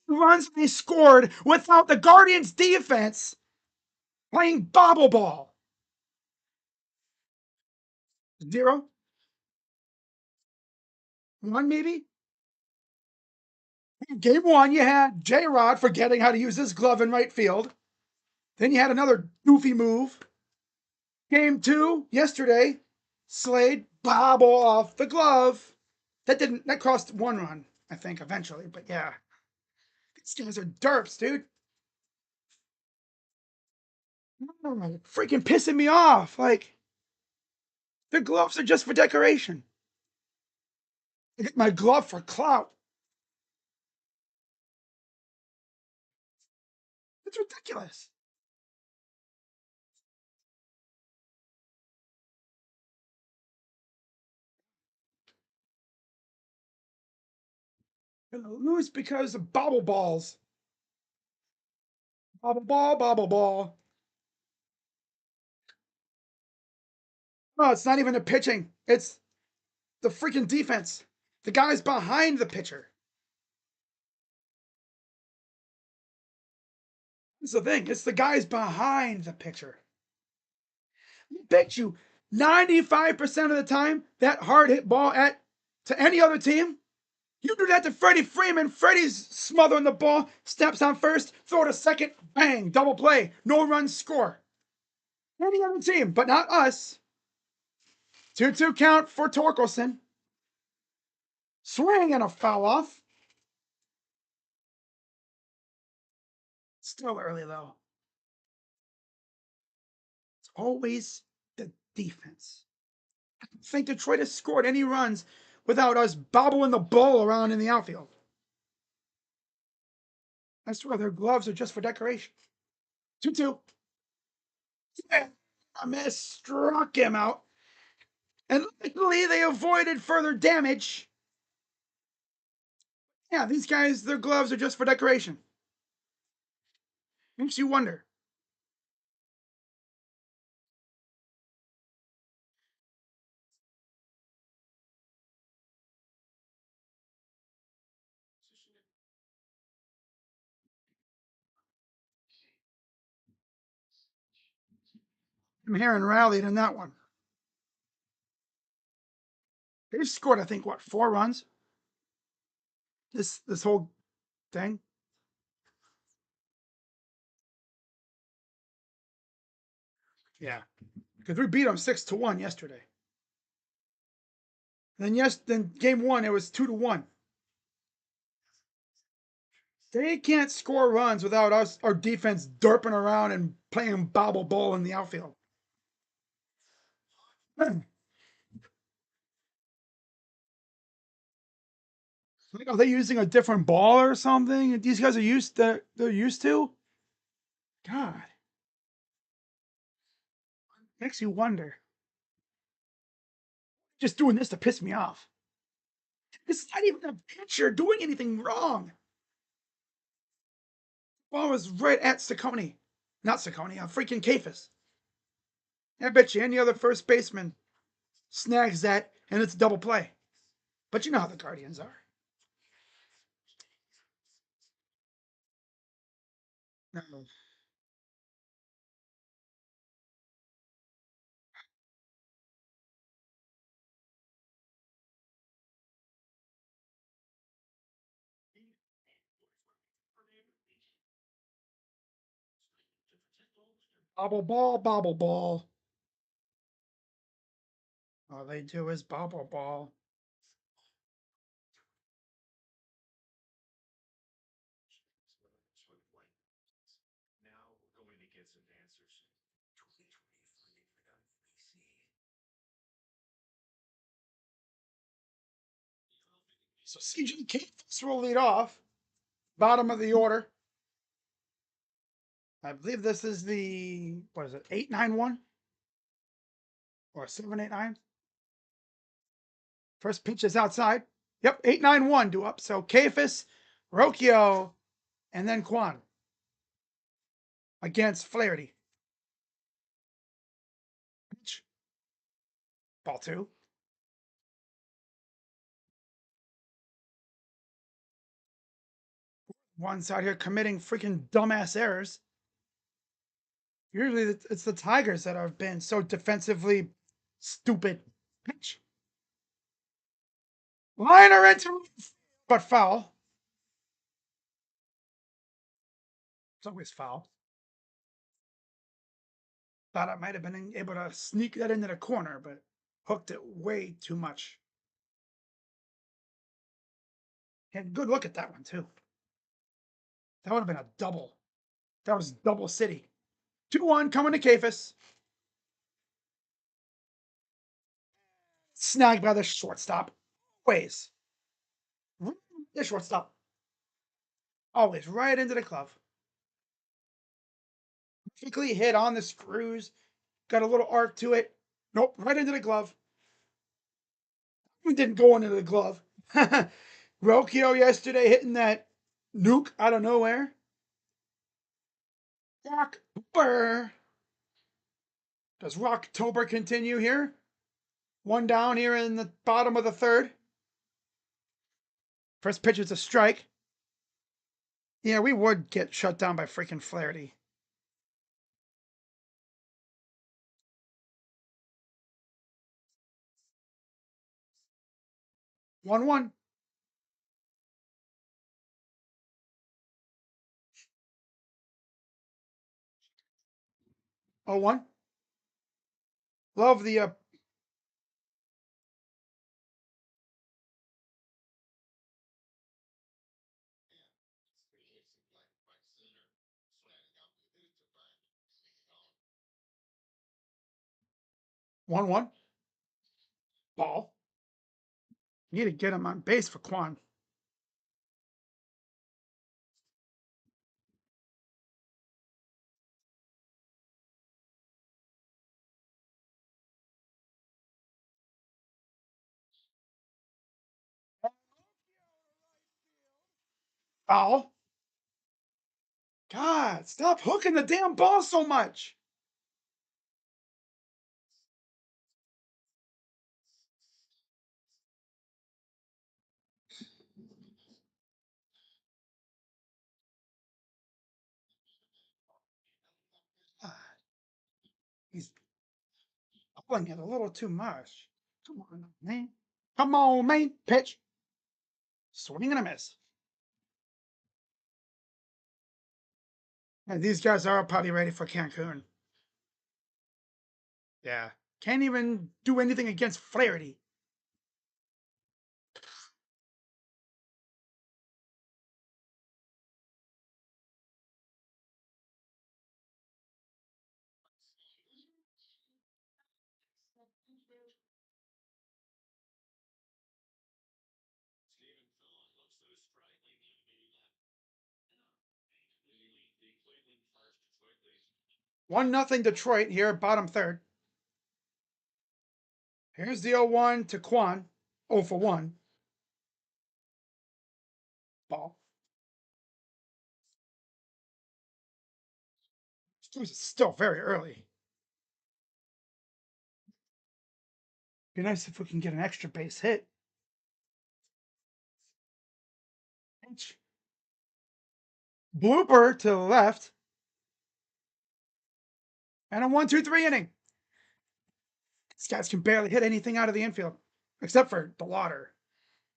Runs they scored without the Guardians' defense playing bobble ball. 0? 1 maybe? Game 1, you had J-Rod forgetting how to use his glove in right field. Then you had another goofy move. Game 2, yesterday, Slade bobble off the glove. That cost 1 run, I think, eventually. But yeah, these guys are derps, dude. Freaking pissing me off. Like, their gloves are just for decoration. I get my glove for clout. It's ridiculous. Gonna lose because of bobble balls. Bobble ball, bobble ball. No, it's not even the pitching. It's the freaking defense. The guys behind the pitcher. That's the thing. It's the guys behind the pitcher. I bet you 95% of the time that hard hit ball to any other team, you do that to Freddie Freeman. Freddie's smothering the ball, steps on first, throw to second, bang, double play, no runs score. Any other team, but not us. 2-2 count for Torkelson. Swing and a foul off. Still early though. It's always the defense. I don't think Detroit has scored any runs without us bobbling the ball around in the outfield. I swear their gloves are just for decoration. 2-2. A miss struck him out. And luckily they avoided further damage. Yeah, these guys, their gloves are just for decoration. Makes you wonder. I'm hearing rallied in that one. They've scored, I think, what, 4 runs? This whole thing. Yeah, because we beat them 6-1 yesterday. Then game 1 it was 2-1. They can't score runs without us, our defense derping around and playing bobble ball in the outfield. Like, are they using a different ball or something? These guys they're used to. God, makes you wonder. Just doing this to piss me off. It's not even a pitcher doing anything wrong. Ball was right at Cecconi. Not Cecconi, freaking Kafis. I bet you any other first baseman snags that and it's a double play. But you know how the Guardians are. No. Bobble ball, bobble ball. All they do is bobble ball. So CJ Kafis will lead off. Bottom of the order. I believe this is the, what is it, 891 or 789? First pitch is outside. Yep, 891 due up. So Kafis, Rocchio, and then Kwan against Flaherty. Pitch. Ball two. One's out here committing freaking dumbass errors. Usually it's the Tigers that have been so defensively stupid. Pitch. Liner into, but foul. It's always foul. Thought I might have been able to sneak that into the corner, but hooked it way too much. Had a good look at that one, too. That would have been a double. That was double city. 2-1 coming to Kafis. Snagged by the shortstop. Always. The shortstop. Always right into the glove. Perfectly hit on the screws. Got a little arc to it. Nope, right into the glove. It didn't go into the glove. Rocchio yesterday hitting that nuke out of nowhere. Rocktober. Does Rocktober continue here? One down here in the bottom of the third. First pitch is a strike. Yeah, we would get shut down by freaking Flaherty. One. 0-1. Love the 1-1. Ball. Need to get him on base for Kwan. Foul. God, stop hooking the damn ball so much. He's pulling it a little too much. Come on, man. Come on, man. Pitch. Swing and a miss. And these guys are probably ready for Cancun. Yeah. Can't even do anything against Flaherty. One nothing Detroit here, bottom third. Here's the 0-1 to Kwan. 0 for 1. Ball. It's still very early. Be nice if we can get an extra base hit. Blooper to the left. And a 1-2-3 inning. These guys can barely hit anything out of the infield, except for the water.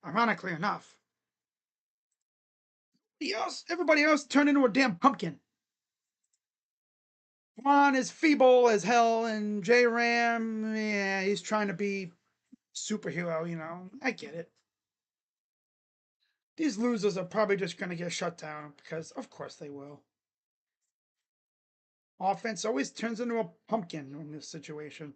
Ironically enough. Everybody else turned into a damn pumpkin. Juan is feeble as hell, and J Ram, yeah, he's trying to be superhero, you know. I get it. These losers are probably just going to get shut down because, of course, they will. Offense always turns into a pumpkin in this situation.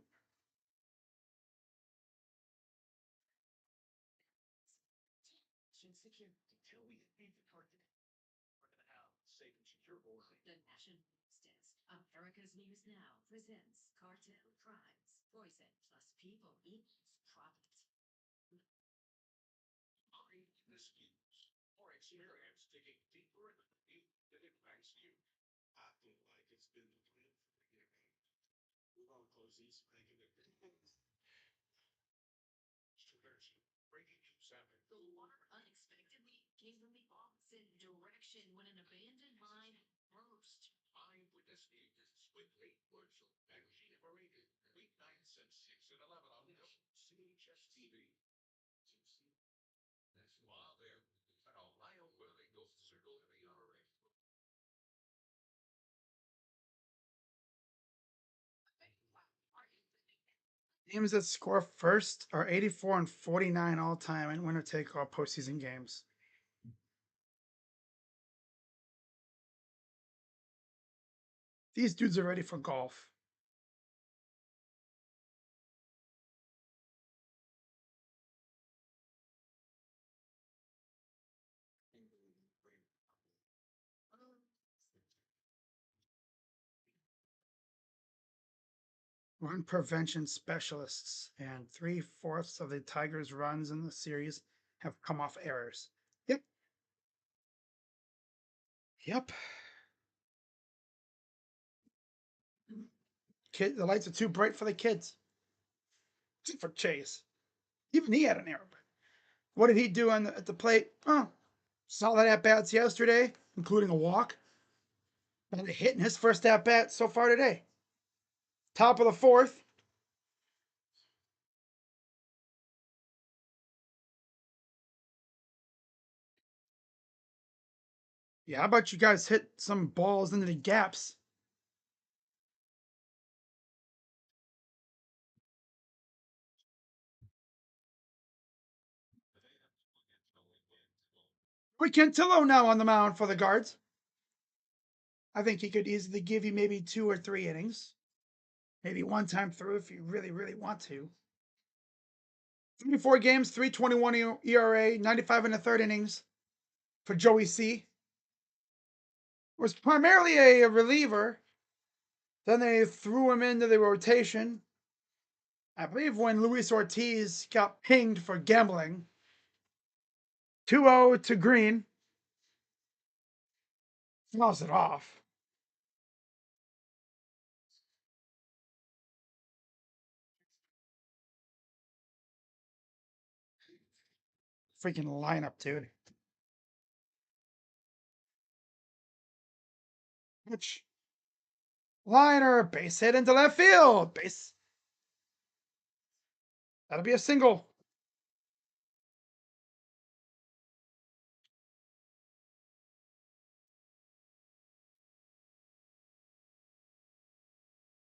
Teams that score first are 84 and 49 all time in winner take all postseason games. These dudes are ready for golf. Run prevention specialists, and 3/4 of the Tigers' runs in the series have come off errors. Yep. Yep. Kid, the lights are too bright for the kids. Except for Chase. Even he had an error. What did he do at the plate? Oh, solid at bats yesterday, including a walk. And a hit in his first at bat so far today. Top of the fourth. Yeah, how about you guys hit some balls into the gaps? We Cantillo now on the mound for the Guards. I think he could easily give you maybe 2 or 3 innings. Maybe one time through if you really, really want to. 34 games, 3.21 ERA, 95 in the third innings for Joey C. Was primarily a reliever. Then they threw him into the rotation. I believe when Luis Ortiz got pinged for gambling. 2-0 to Green. Fouls it off. Freaking lineup, dude. Which liner, base hit into left field. Base. That'll be a single.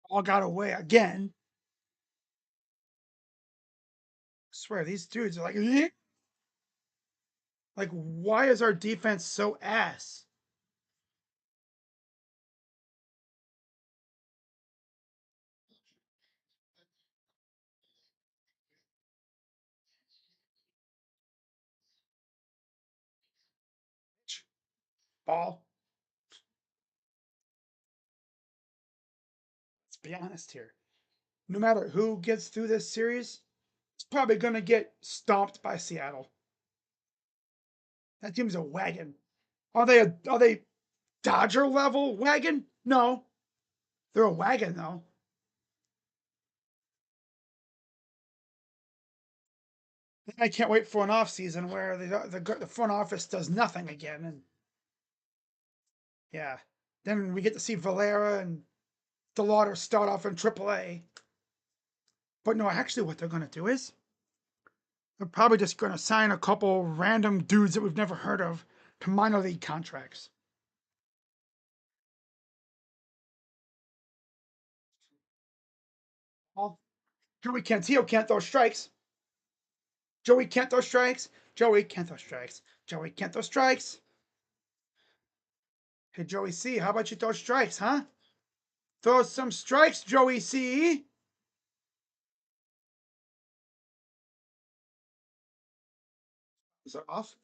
All got away again. I swear, these dudes are like, "Eh?" Like, why is our defense so ass? Ball. Let's be honest here. No matter who gets through this series, it's probably going to get stomped by Seattle. That team's a wagon. Are they Dodger level wagon? No. They're a wagon though. I can't wait for an off season where the front office does nothing again, and yeah, then we get to see Valera and DeLauder start off in AAA. But no, actually, what they're gonna do is they're probably just gonna sign a couple random dudes that we've never heard of to minor league contracts. Well, Joey Cantillo can't throw strikes. Joey can't throw strikes. Joey can't throw strikes. Joey can't throw strikes. Hey, Joey C, how about you throw strikes, huh? Throw some strikes, Joey C. Is it off?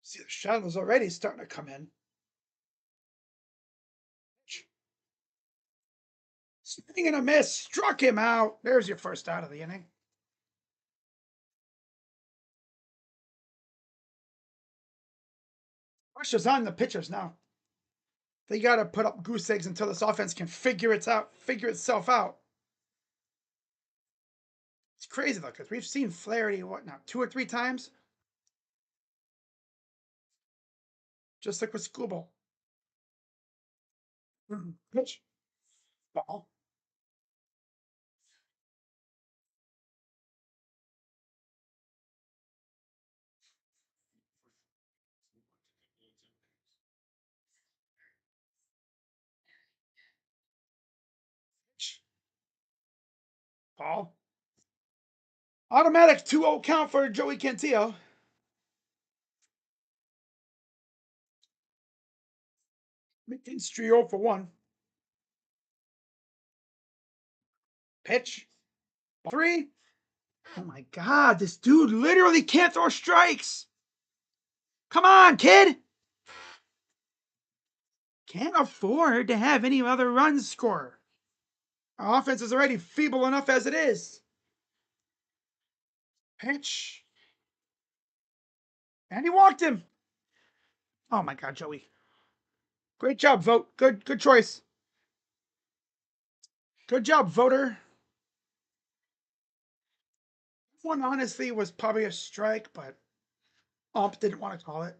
See, the shadow's already starting to come in. Swing and a miss, struck him out. There's your first out of the inning. Pressure's on the pitchers now. They got to put up goose eggs until this offense can figure itself out. It's crazy though, because we've seen Flaherty, what now, 2 or 3 times? Just like with Schoolball. Pitch. Ball. Pitch. Ball. Automatic 2-0 count for Joey Cantillo. McKinstry 0 for 1. Pitch. 3. Oh my God, this dude literally can't throw strikes. Come on, kid. Can't afford to have any other runs score. Our offense is already feeble enough as it is. Pitch. And he walked him. Oh my God, Joey. Great job, vote. Good choice. Good job, voter. One honestly was probably a strike, but Ump didn't want to call it.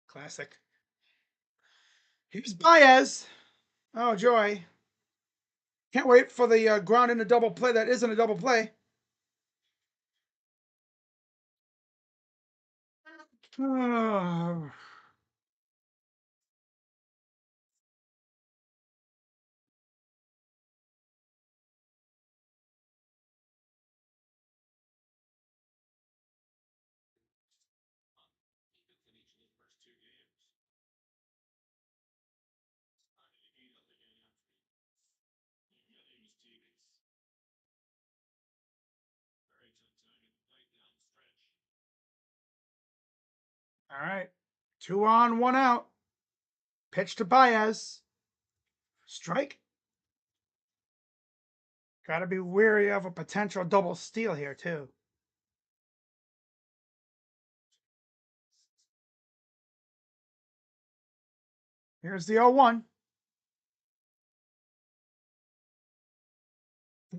Classic. Here's Baez. Oh, joy. Can't wait for the ground in a double play that isn't a double play. Oh. All right. 2 on, 1 out. Pitch to Baez. Strike. Got to be wary of a potential double steal here, too. Here's the 0-1.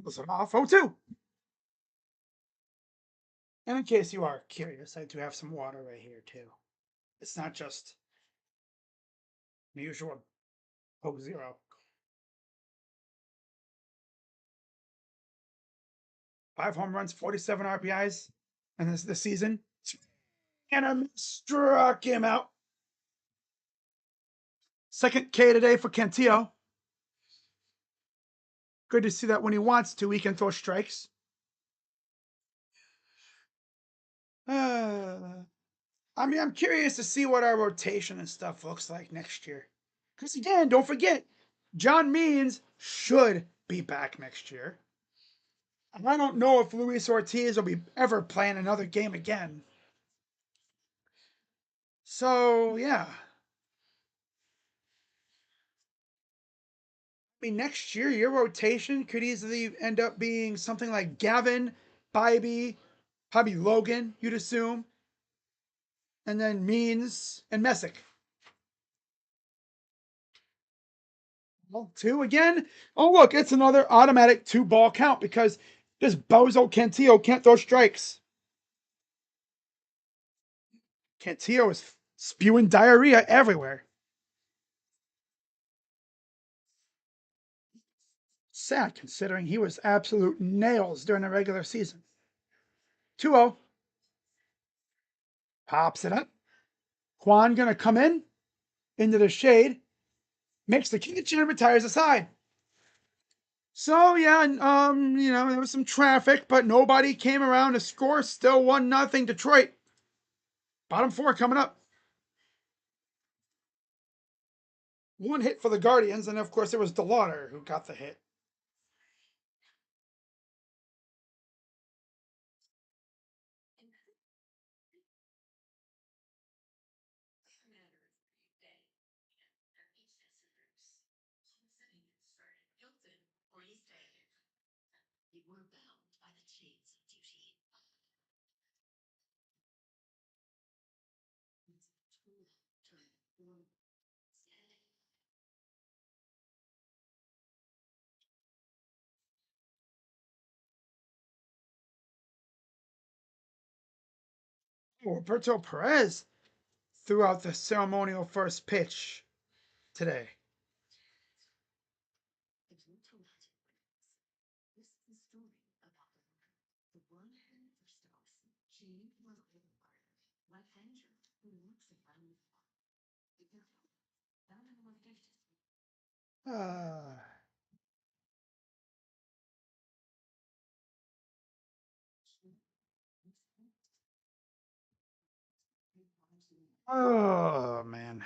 Pulls it off. 0-2. And in case you are curious, I do have some water right here, too. It's not just the usual Coke Zero. 5 home runs, 47 RBIs, and this season. And I struck him out. Second K today for Cantillo. Good to see that when he wants to, he can throw strikes. I mean, I'm curious to see what our rotation and stuff looks like next year. Because again, don't forget, John Means should be back next year. And I don't know if Luis Ortiz will be ever playing another game again. So, yeah. I mean, next year, your rotation could easily end up being something like Gavin, Bybee, probably Logan, you'd assume. And then Means and Messick. Well, 2 again. Oh, look, it's another automatic 2-ball count because this bozo Cantillo can't throw strikes. Cantillo is spewing diarrhea everywhere. Sad considering he was absolute nails during the regular season. 2-0. Pops it up. Juan gonna come into the shade, makes the catch and retires aside. So yeah, there was some traffic, but nobody came around to score. Still 1-0 Detroit. Bottom 4 coming up. 1 hit for the Guardians, and of course it was DeLauder who got the hit. Roberto Perez threw out the ceremonial first pitch today. Oh man.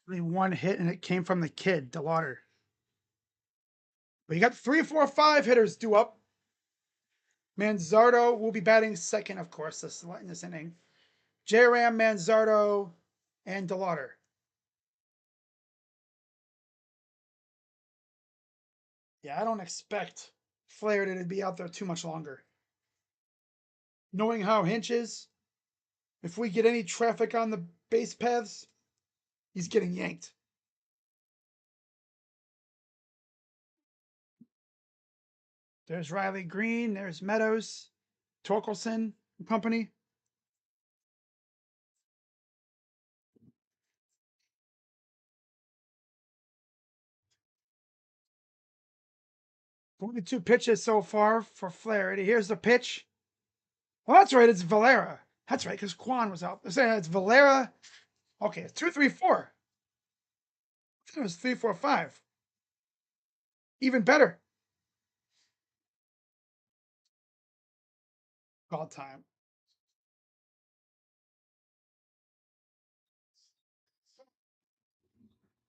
Only one hit, and it came from the kid, DeLauder. But you got 3, 4, 5 hitters due up. Manzardo will be batting second, of course, in this inning. J-Ram, Manzardo, and DeLauder. Yeah, I don't expect Flaherty to be out there too much longer. Knowing how Hinch is, if we get any traffic on the base paths, he's getting yanked. There's Riley Green. There's Meadows, Torkelson and company. Only 2 pitches so far for Flaherty. Here's the pitch. Well, that's right. It's Valera. That's right, because Quan was out. They're saying it's Valera. Okay, it's 2, 3, 4. I thought it was 3, 4, 5. Even better. Call time.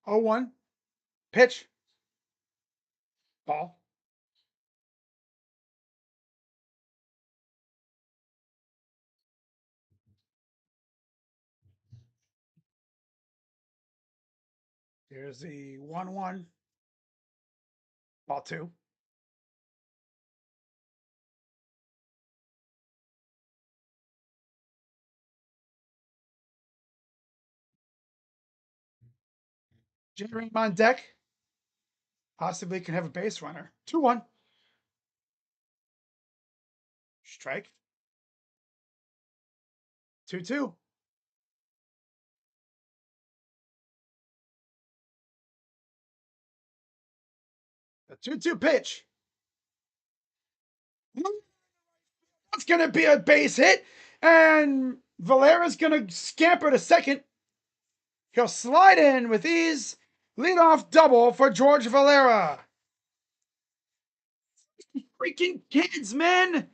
0-1. Pitch. Ball. Here's the 1-1. Ball 2. J-Ram on deck. Possibly can have a base runner. 2-1. Strike. 2-2. A 2-2 pitch. That's going to be a base hit. And Valera's going to scamper to second. He'll slide in with ease. Leadoff double for George Valera. Freaking kids, man.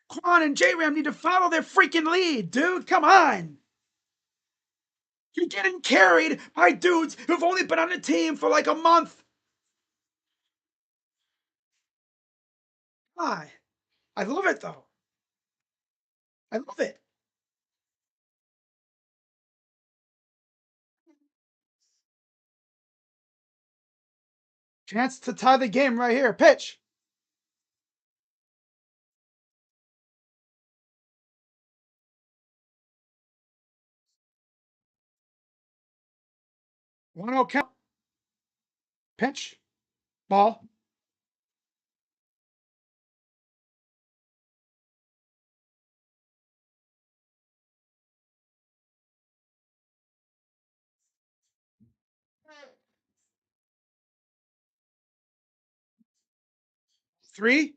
Quan and J-Ram need to follow their freaking lead, dude. Come on. You're getting carried by dudes who've only been on the team for like a month. Why? I love it, though. I love it. Chance to tie the game right here. Pitch. One 0 count. Pitch. Ball. Three.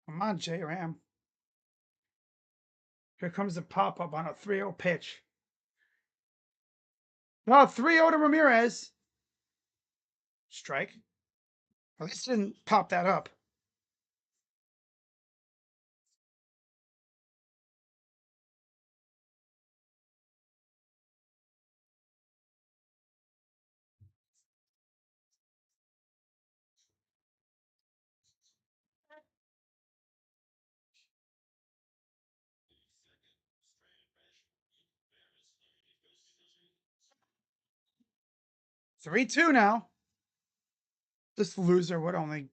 Come on, J-Ram. Here comes the pop-up on a 3-0 pitch. No, 3-0 to Ramirez. Strike. At least didn't pop that up. 3-2 now. This loser would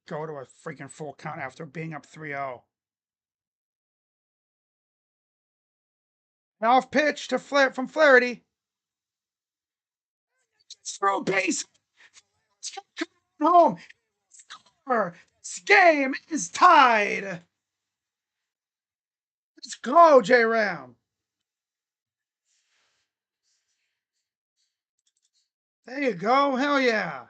go to a freaking full count after being up 3-0. Off pitch to from Flaherty. Throw base. Home. This game is tied. Let's go, J Ram. There you go. Hell yeah.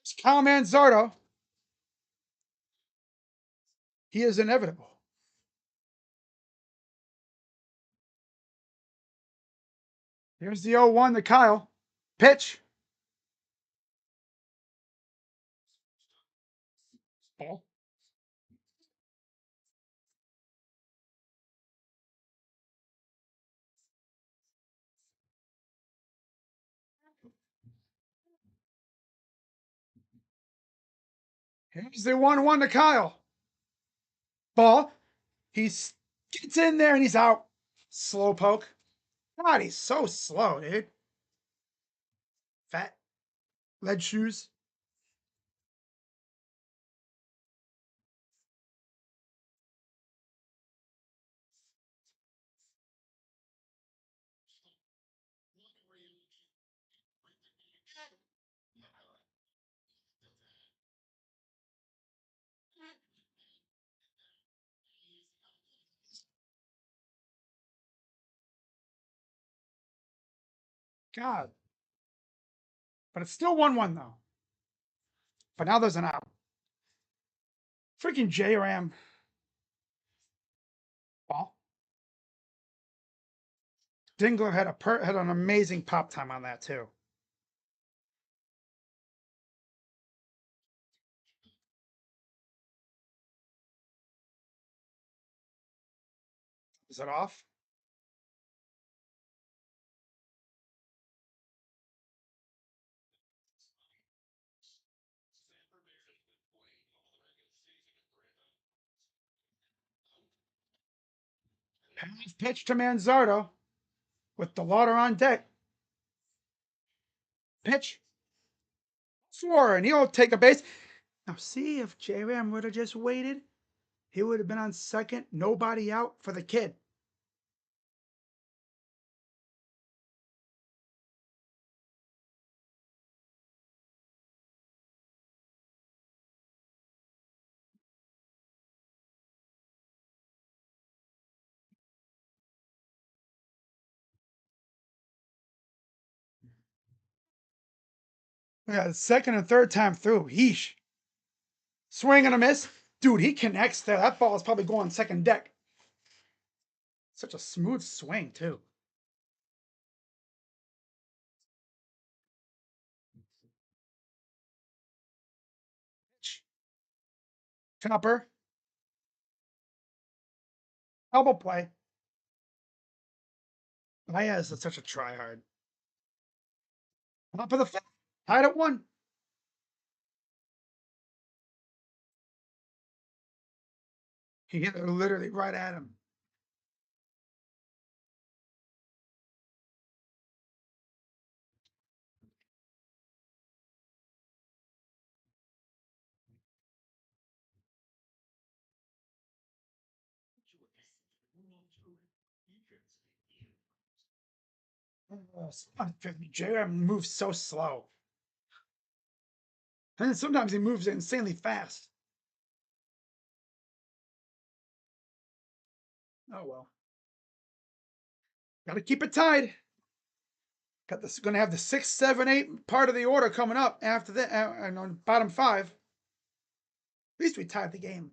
It's Kyle Manzardo. He is inevitable. Here's the 0-1 to Kyle. Pitch. Ball. Here's the 1-1 to Kyle. Ball. He gets in there and he's out. Slow poke. God, he's so slow, dude. Fat lead shoes. God. But it's still 1-1 though. But now there's an out. Freaking J Ram. Ball. Dingler had an amazing pop time on that too. Is it off? Half pitch to Manzardo with the water on deck. Pitch. 4, and he'll take a base. Now, see if J Ram would have just waited, he would have been on second, nobody out for the kid. Yeah, second and third time through. Heesh. Swing and a miss. Dude, he connects there. That ball is probably going second deck. Such a smooth swing, too. Chopper. Elbow play. Baez is such a tryhard. Top of the fifth. Tied at 1. He hit it literally right at him. JR moves so slow. And then sometimes he moves insanely fast. Oh well. Gotta keep it tied. Got this. Gonna have the 6, 7, 8 part of the order coming up after that. And on bottom 5. At least we tied the game.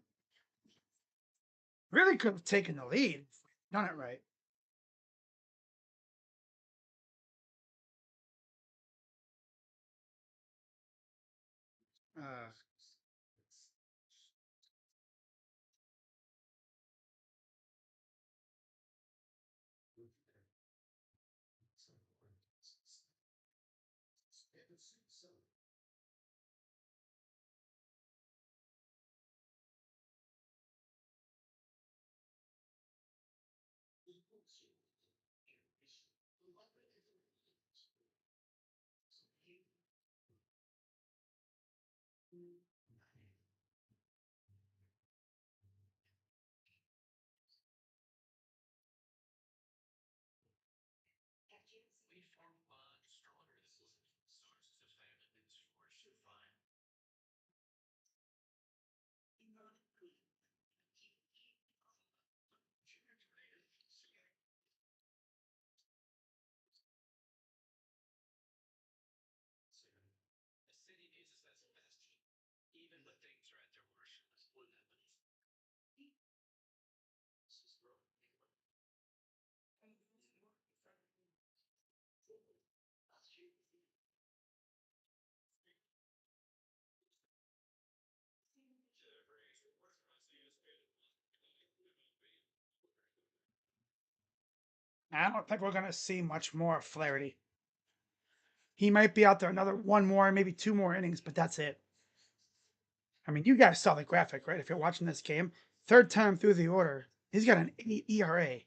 Really could have taken the lead. Done it right. Uh, I don't think we're going to see much more of Flaherty. He might be out there another one more, maybe two more innings, but that's it. I mean, you guys saw the graphic, right? If you're watching this game, third time through the order, he's got an 8 ERA.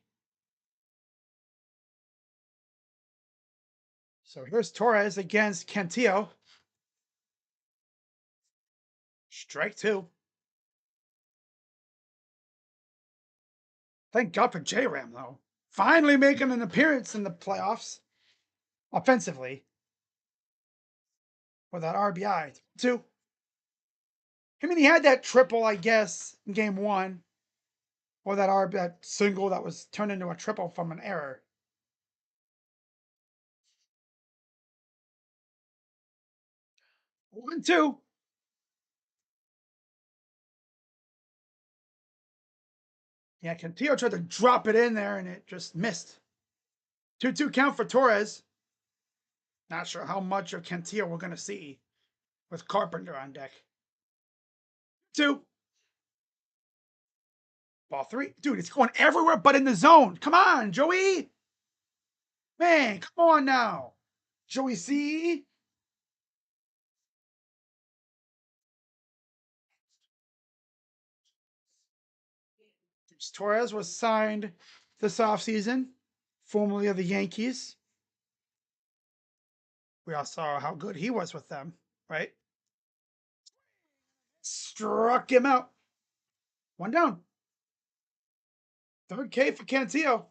So here's Torres against Cantillo. Strike two. Thank God for J-Ram, though. Finally making an appearance in the playoffs. Offensively. With that RBI. Two. I mean, he had that triple, I guess, in game one. Or that single that was turned into a triple from an error. 1-2. Yeah, Cantillo tried to drop it in there and it just missed. 2-2 count for Torres. Not sure how much of Cantillo we're going to see with Carpenter on deck. 2. Ball 3. Dude, it's going everywhere but in the zone. Come on, Joey. Man, come on now. Joey C. Torres was signed this offseason, formerly of the Yankees. We all saw how good he was with them, right? Struck him out. One down. Third K for Cantillo.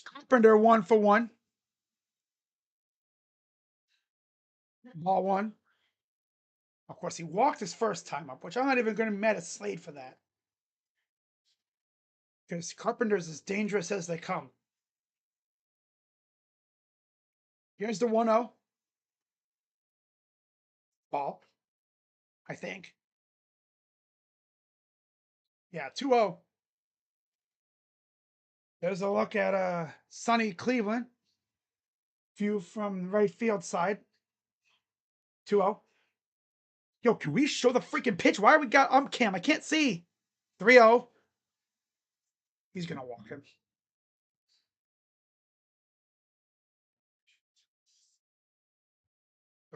Carpenter 1-for-1. Ball 1. Of course, he walked his first time up, which I'm not even going to be mad at Slade for that. Because Carpenter's as dangerous as they come. Here's the 1-0. Ball. I think. Yeah, 2-0. There's a look at sunny Cleveland. View from the right field side. 2-0. Yo, can we show the freaking pitch? Why are we got cam? I can't see. 3-0. He's going to walk him.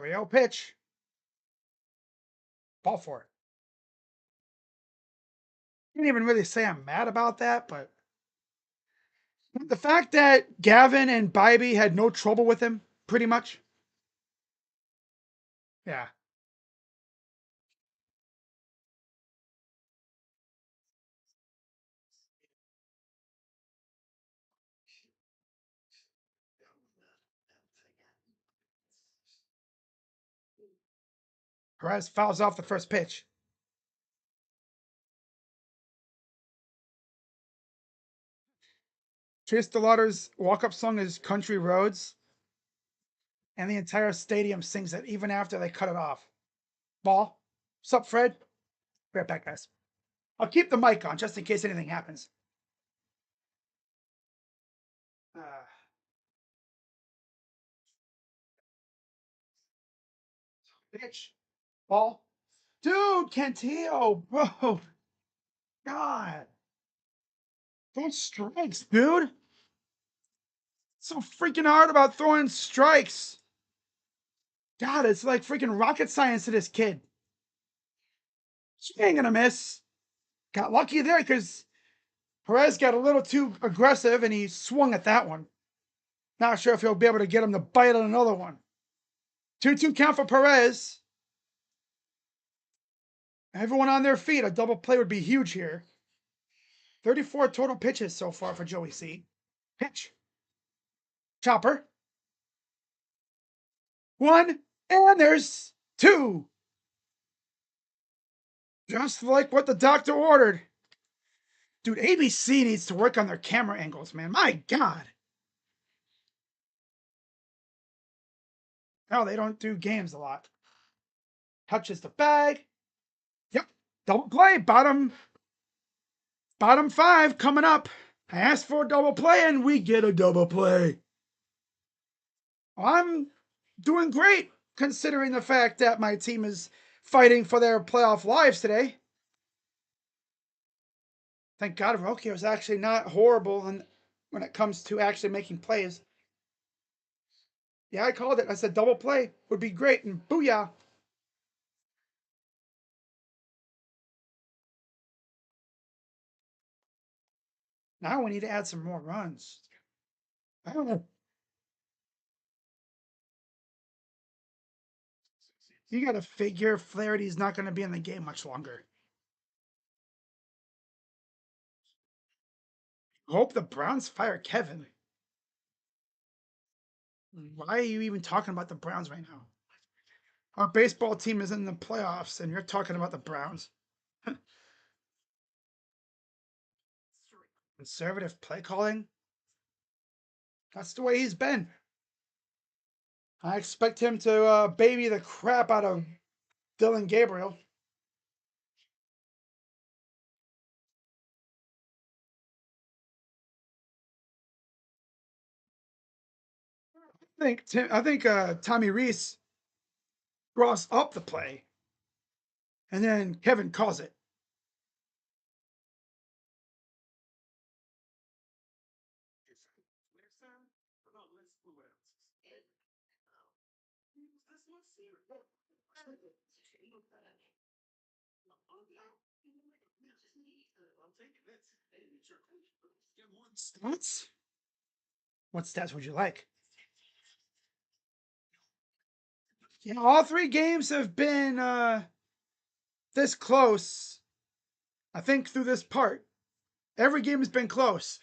3-0 pitch. Ball 4. I didn't even really say I'm mad about that, but the fact that Gavin and Bybee had no trouble with him, pretty much. Yeah. Perez fouls off the first pitch. Chase DeLauder's walk-up song is Country Roads, and the entire stadium sings it even after they cut it off. Ball. What's up, Fred? Be right back, guys. I'll keep the mic on just in case anything happens. Pitch. Ball. Dude, Cantillo, bro. God. Those strikes, dude. So freaking hard about throwing strikes. God, it's like freaking rocket science to this kid. She ain't gonna miss. Got lucky there because Perez got a little too aggressive and he swung at that one. Not sure if he'll be able to get him to bite on another one. 2-2 count for Perez. Everyone on their feet. A double play would be huge here. 34 total pitches so far for Joey C. Pitch. Chopper. 1, and there's 2. Just like what the doctor ordered. Dude, ABC needs to work on their camera angles, man. My God. No, they don't do games a lot. Touches the bag. Yep. Double play. Bottom Bottom 5 coming up. I asked for a double play, and we get a double play. I'm doing great, considering the fact that my team is fighting for their playoff lives today. Thank God Rokio is actually not horrible when it comes to actually making plays. Yeah, I called it. I said double play would be great, and booyah. Now we need to add some more runs. I don't know. You got to figure Flaherty's not going to be in the game much longer. Hope the Browns fire Kevin. Why are you even talking about the Browns right now? Our baseball team is in the playoffs, and you're talking about the Browns. Conservative play calling? That's the way he's been. I expect him to baby the crap out of Dylan Gabriel. I think Tommy Reese draws up the play, and then Kevin calls it. Stats? What stats would you like? Yeah, all 3 games have been this close. I think through this part, every game has been close.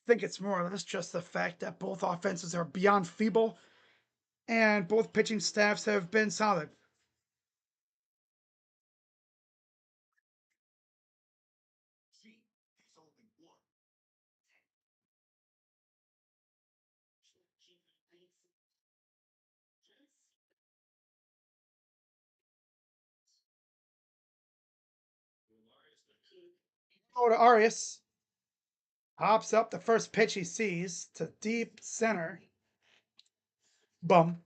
I think it's more or less just the fact that both offenses are beyond feeble and both pitching staffs have been solid. Go to Arias. Hops up the first pitch he sees to deep center. Bum.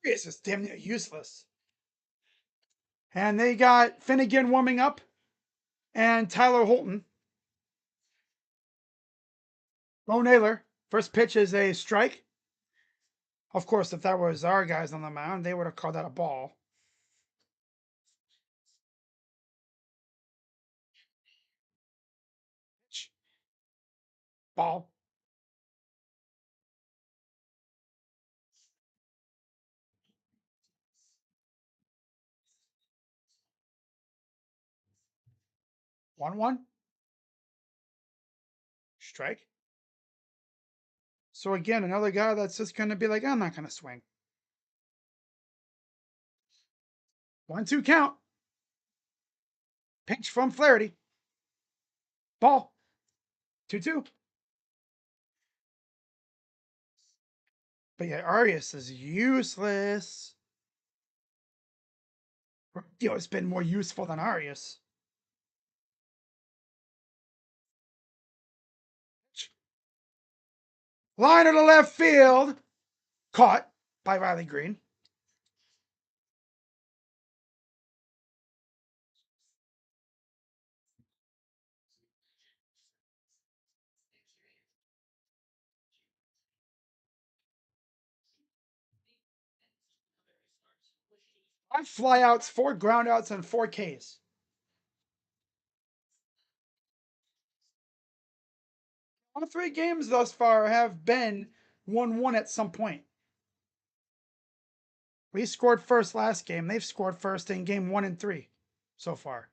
Arias is damn near useless. And they got Finnegan warming up and Tyler Holton. Bo Naylor. First pitch is a strike. Of course, if that was our guys on the mound, they would have called that a ball. Ball. One. Strike. So again, another guy that's just going to be like, I'm not going to swing. 1-2 count. Pinch from Flaherty. Ball. 2-2. But yeah, Arias is useless. It's been more useful than Arias. Line of the left field. Caught by Riley Green. Five flyouts, 4 groundouts, and 4 Ks. All 3 games thus far have been 1-1 at some point. We scored first last game. They've scored first in game 1 and 3 so far.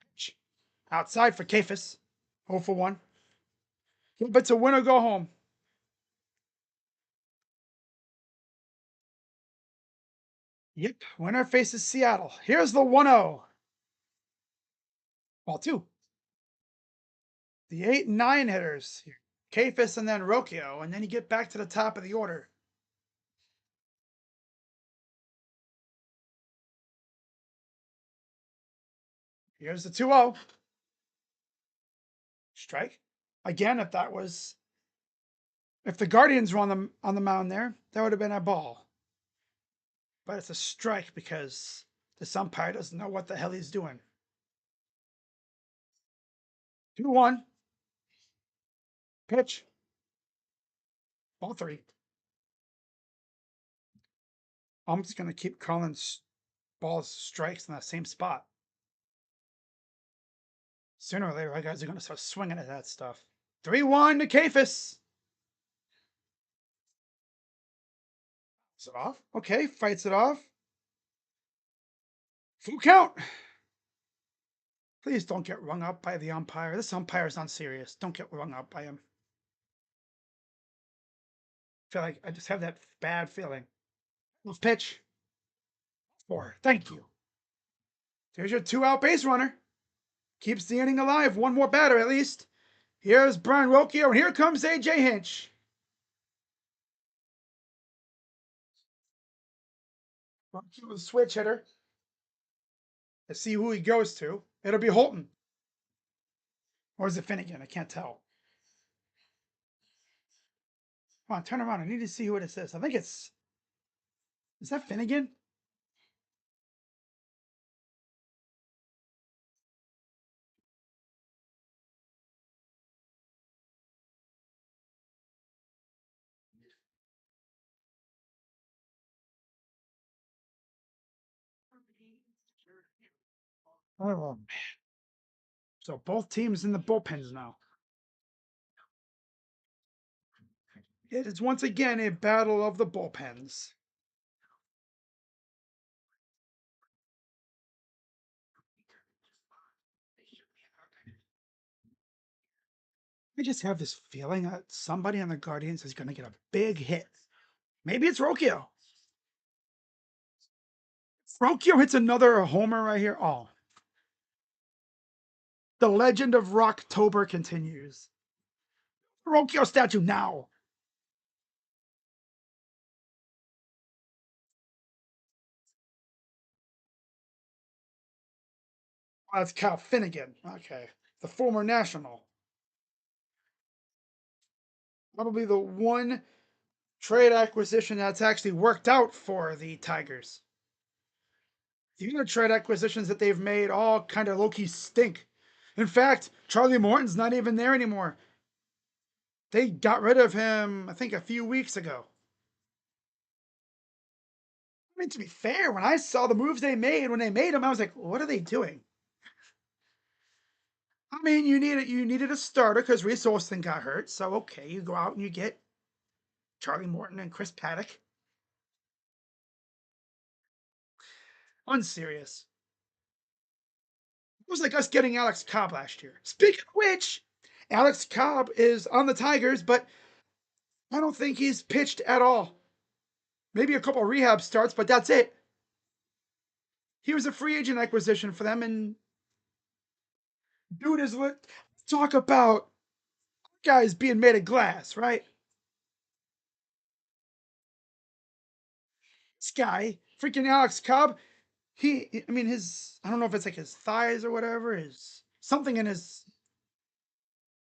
Outside for Kafis. 0 for 1. But it's a win or go home. Yep, winner faces Seattle. Here's the 1-0. Ball 2. The 8 and 9 hitters. Kafis and then Rocchio, and then you get back to the top of the order. Here's the 2-0. Strike. Again, if the Guardians were on the mound there, that would have been a ball. But it's a strike because this umpire doesn't know what the hell he's doing. 2-1. Pitch. Ball 3. I'm just going to keep calling balls strikes in that same spot. Sooner or later, our guys are going to start swinging at that stuff. 3-1 to Kafis. Is it off? Okay, fights it off. Full count. Please don't get rung up by the umpire. This umpire is unserious. Don't get rung up by him. I feel like I just have that bad feeling. Let's pitch. 4. Thank you. There's your 2-out base runner. Keeps the inning alive. One more batter at least. Here's Brian Rocchio, and here comes AJ Hinch. Rocchio is a switch hitter. Let's see who he goes to. It'll be Holton. Or is it Finnegan? I can't tell. Come on, turn around. I need to see who it is. I think it's... Is that Finnegan? Oh, man. So both teams in the bullpens now. It is once again a battle of the bullpens. I just have this feeling that somebody on the Guardians is going to get a big hit. Maybe it's Rocchio. Rocchio hits another homer right here. Oh. The legend of Rocktober continues. Rocchio statue now. Oh, that's Cal Finnegan. Okay. The former National. Probably the one trade acquisition that's actually worked out for the Tigers. The other trade acquisitions that they've made all kind of low-key stink. In fact, Charlie Morton's not even there anymore. They got rid of him, I think, a few weeks ago. I mean, to be fair, when I saw the moves they made when they made him, I was like, what are they doing? I mean, you needed a starter because Reese Olson got hurt. So okay, you go out and you get Charlie Morton and Chris Paddock. Unserious. It was like us getting Alex Cobb last year. Speaking of which, Alex Cobb is on the Tigers, but I don't think he's pitched at all. Maybe a couple rehab starts, but that's it. He was a free agent acquisition for them, and dude is talk about guys being made of glass, right? This guy, freaking Alex Cobb, I mean, I don't know if it's like his thighs or whatever, his something in his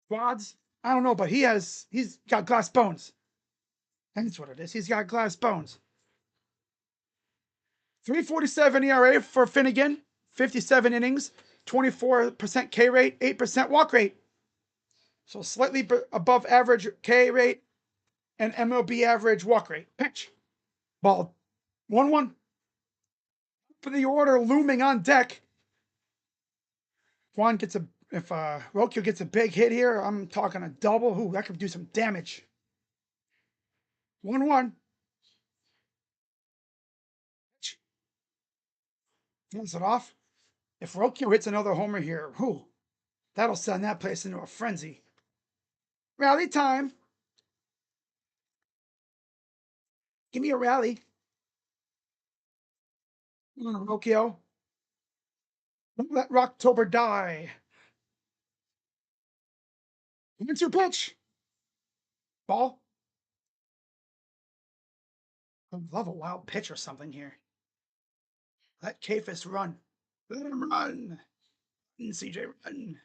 quads. I don't know, but he's got glass bones. That's what it is. He's got glass bones. 3.47 ERA for Finnegan, 57 innings, 24% K rate, 8% walk rate. So slightly above average K rate and MLB average walk rate. Pitch. Ball. 1-1. For the order looming on deck. If Rocchio gets a big hit here, I'm talking a double. Ooh, that could do some damage. 1-1. Fence it off. If Rocchio hits another homer here, whoo, that'll send that place into a frenzy. Rally time. Give me a rally. Rocchio. Don't let Rocktober die. 1-2 pitch. Ball. I love a wild pitch or something here. Let Kafis run. Let him run. CJ run.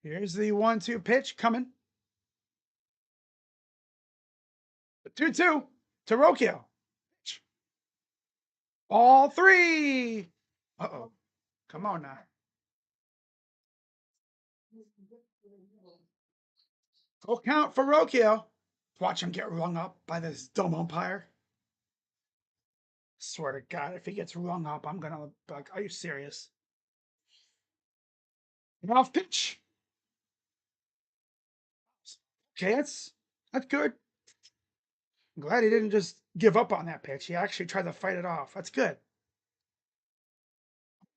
Here's the 1-2 pitch coming. 2-2 to Rocchio. All three. Uh-oh. Come on now. Full count for Rocchio. Watch him get rung up by this dumb umpire. Swear to God, if he gets rung up, I'm gonna like, are you serious? Off pitch. Okay, that's good. I'm glad he didn't just give up on that pitch. He actually tried to fight it off. That's good.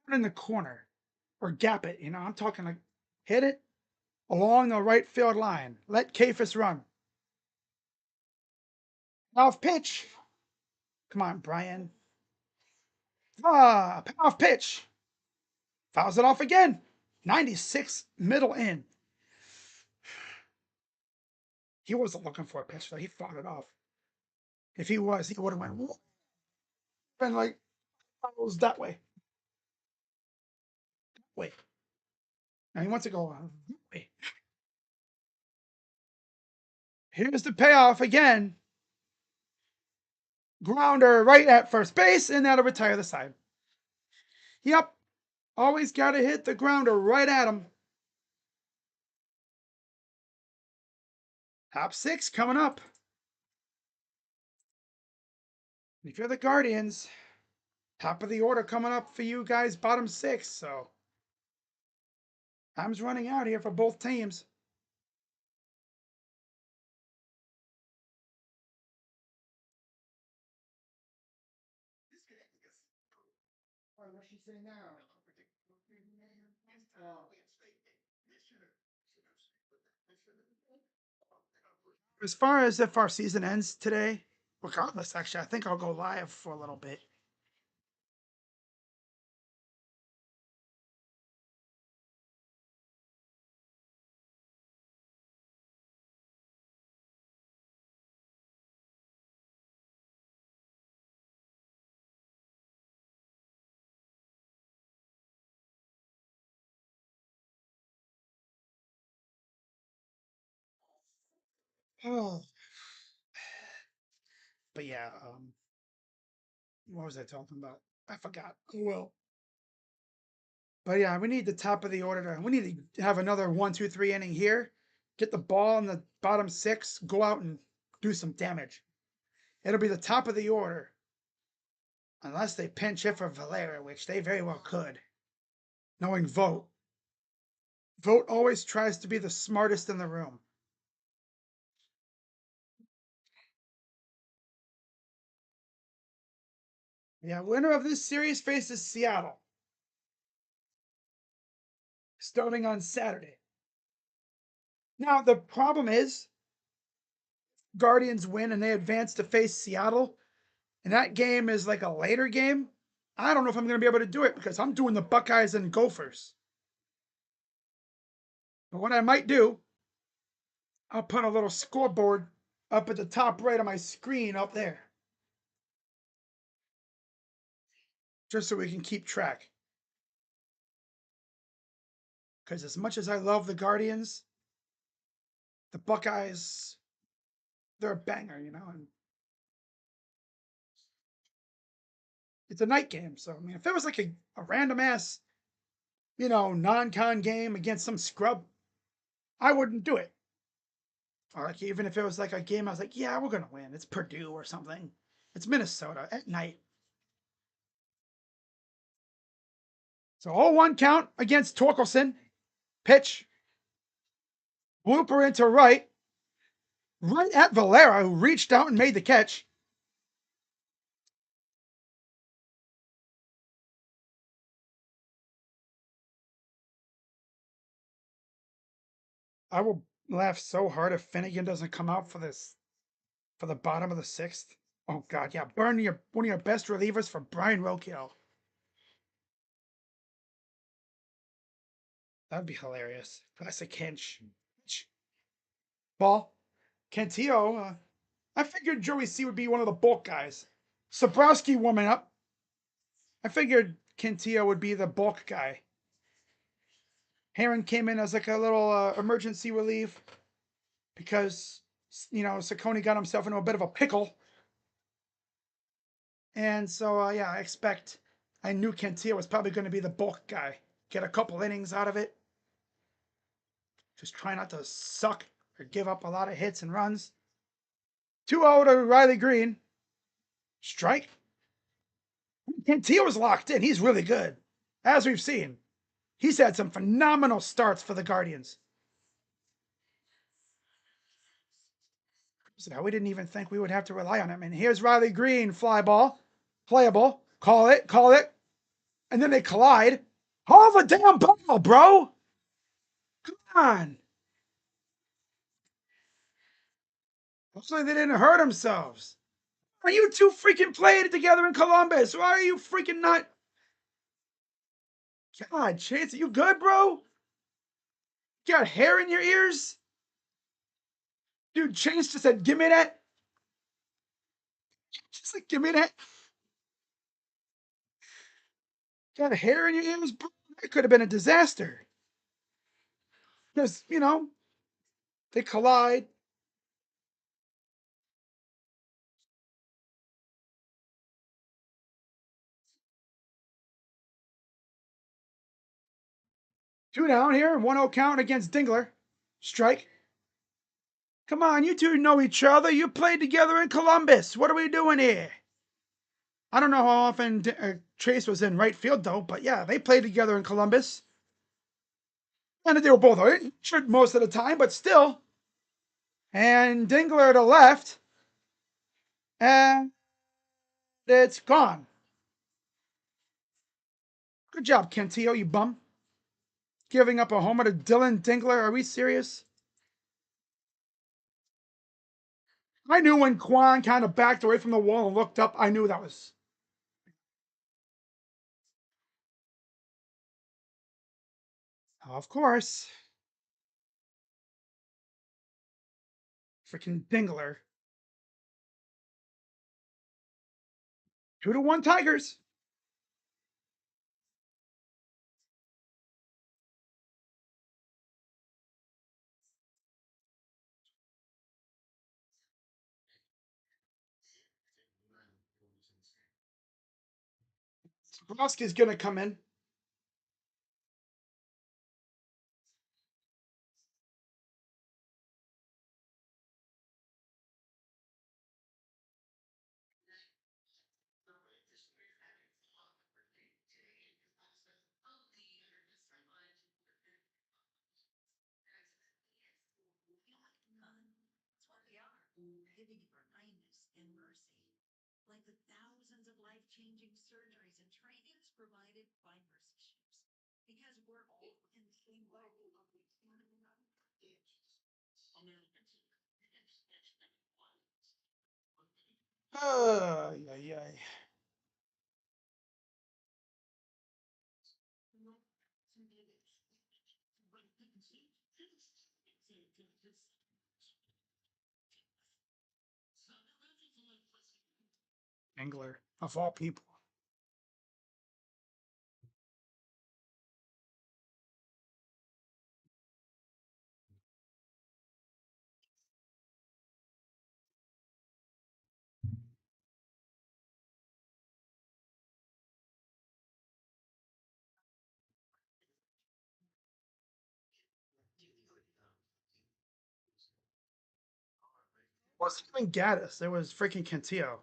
Put it in the corner or gap it. You know, I'm talking like hit it along the right field line. Let Kafis run. Off pitch. Come on, Brian. Off pitch. Fouls it off again. 96 middle in. He wasn't looking for a pitch, though. He fought it off. If he was, he would have went been like fouls that way. Wait. Now he wants to go wait. Here's the payoff again. Grounder right at first base, and that'll retire the side. Yep. Always got to hit the grounder right at him. Top 6 coming up. If you're the Guardians, top of the order coming up for you guys, bottom 6. So time's running out here for both teams. What's she saying now? As far as if our season ends today, regardless, actually, I think I'll go live for a little bit. Oh, but yeah, what was I talking about? I forgot. Oh, well, but yeah, we need the top of the order. We need to have another 1, 2, 3 inning here. Get the ball in the bottom 6. Go out and do some damage. It'll be the top of the order, unless they pinch hit for Valera, which they very well could. Knowing Vogt, Vogt always tries to be the smartest in the room. Yeah, winner of this series faces Seattle, starting on Saturday. Now, the problem is Guardians win and they advance to face Seattle, and that game is like a later game. I don't know if I'm going to be able to do it because I'm doing the Buckeyes and Gophers. But what I might do, I'll put a little scoreboard up at the top right of my screen up there, just so we can keep track. Because as much as I love the Guardians, the Buckeyes, they're a banger, you know. And it's a night game, so I mean, if it was like a random ass, you know, non-con game against some scrub, I wouldn't do it. Or like even if it was like a game, I was like, yeah, we're gonna win. It's Purdue or something. It's Minnesota at night. So 0-1 count against Torkelson. Pitch. Blooper into right. Right at Valera, who reached out and made the catch. I will laugh so hard if Finnegan doesn't come out for this for the bottom of the 6th. Oh God, yeah, burn one of your best relievers for Brian Rokiel. That'd be hilarious. Classic Hinch. Ball. Cantillo. I figured Joey C would be one of the bulk guys. Sobrowski warming up. I figured Cantillo would be the bulk guy. Heron came in as like a little emergency relief because, Cecconi got himself into a bit of a pickle. And so, yeah, I knew Cantillo was probably going to be the bulk guy. Get a couple innings out of it. Just try not to suck or give up a lot of hits and runs. 2-0 to Riley Green. Strike. Cantillo's locked in. He's really good. As we've seen, he's had some phenomenal starts for the Guardians. So we didn't even think we would have to rely on him. And here's Riley Green, fly ball, playable. Call it. And then they collide. Haul the damn ball, bro. Come on. Hopefully they didn't hurt themselves. Are you two freaking played together in Columbus? Why are you freaking not? God, Chance, are you good, bro? You got hair in your ears? Dude, Chance just said, give me that. Just like, give me that. Got hair in your ears, bro? That could have been a disaster. Because, they collide. Two down here, 1-0 count against Dingler. Strike. Come on, you two know each other. You played together in Columbus. What are we doing here? I don't know how often Chase was in right field, though, but yeah, they played together in Columbus. And they were both injured most of the time, but still. And Dingler to left. And it's gone. Good job, Cantillo, you bum. Giving up a homer to Dylan Dingler. Are we serious? I knew when Kwan kind of backed away from the wall and looked up, I knew that was. Of course. Freaking Dingler. 2-1 Tigers. Broski's going to come in. Yeah. Angler, of all people. Wasn't even Gaddis. It was freaking Cantillo.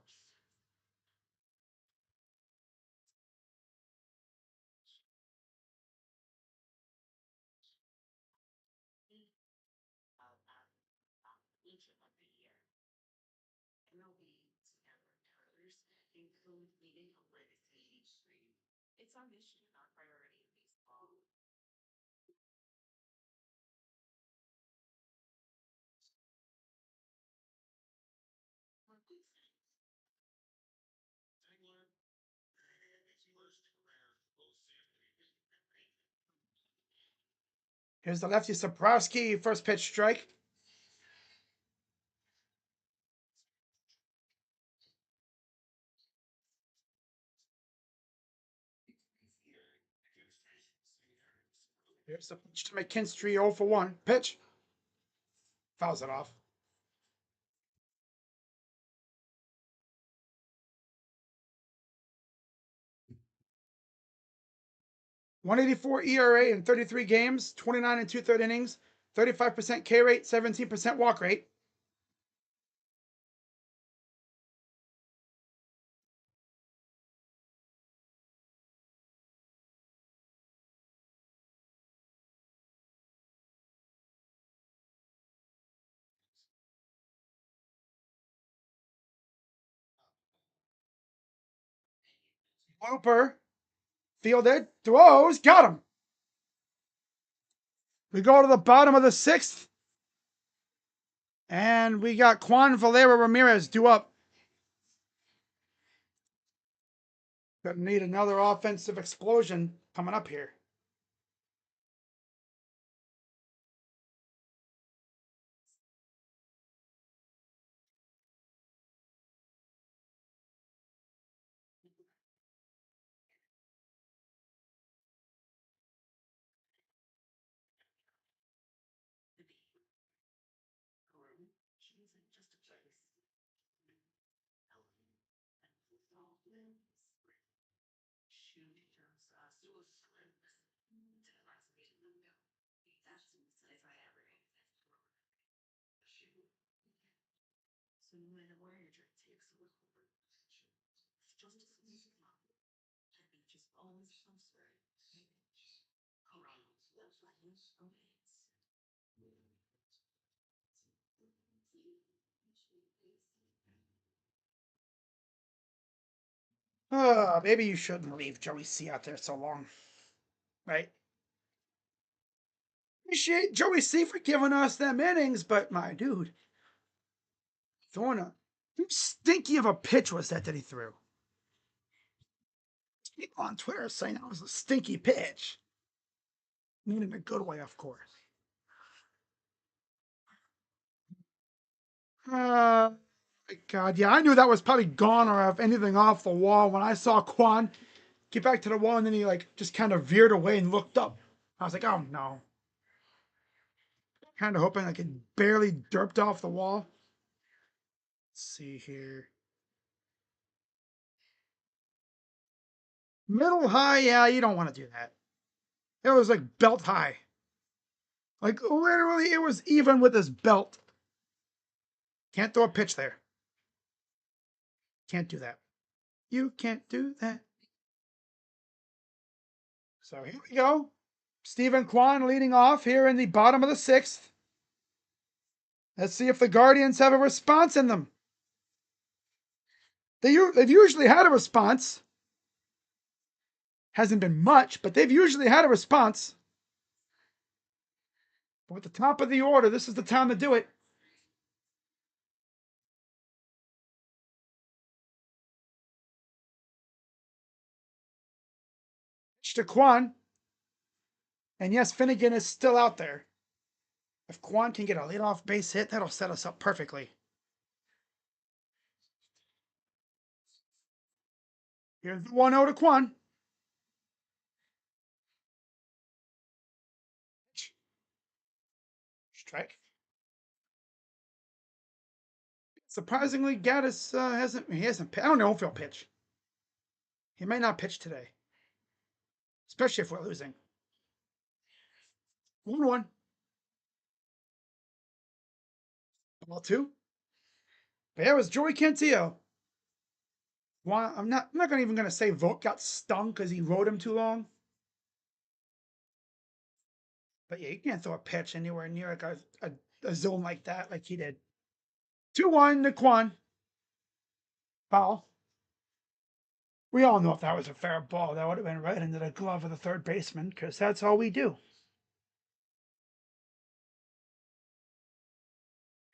Here's the lefty Saprowski, first pitch strike. Here's the pitch to McKinstry, 0 for 1. Pitch. Fouls it off. .184 ERA in 33 games, 29 and 2/3 innings, 35% K rate, 17% walk rate. Looper, fielded, throws, got him. We go to the bottom of the 6th, and we got Juan Valera Ramirez due up. Gonna need another offensive explosion coming up here. Maybe you shouldn't leave Joey C out there so long, right? Appreciate Joey C for giving us them innings, but my dude, throwing a how stinky of a pitch was that he threw? People on Twitter saying that was a stinky pitch. Meaning a good way, of course. God, yeah, I knew that was probably gone or if anything off the wall when I saw Quan get back to the wall and then he like just kind of veered away and looked up. I was like, oh no. Kind of hoping like it barely derped off the wall. Let's see here. Middle high, yeah, you don't want to do that. It was like belt high. Like literally, it was even with his belt. Can't throw a pitch there. Can't do that. You can't do that. So here we go. Stephen Kwan leading off here in the bottom of the 6th. Let's see if the Guardians have a response in them. They've usually had a response. Hasn't been much, but they've usually had a response. But with the top of the order, this is the time to do it. Pitch to Kwan. And yes, Finnegan is still out there. If Kwan can get a leadoff base hit, that'll set us up perfectly. Here's the 1-0 to Kwan. Strike. Surprisingly, Gaddis hasn't. I don't know if he'll pitch. He may not pitch today, especially if we're losing. 1-1. Ball 2. But yeah, it was Joey Cantillo. I'm not even gonna say Vogt got stung because he rode him too long. But yeah, you can't throw a pitch anywhere near like a zone like that, like he did. 2-1 to Kwan. Foul. We all know if that was a fair ball, that would have been right into the glove of the third baseman, because that's all we do.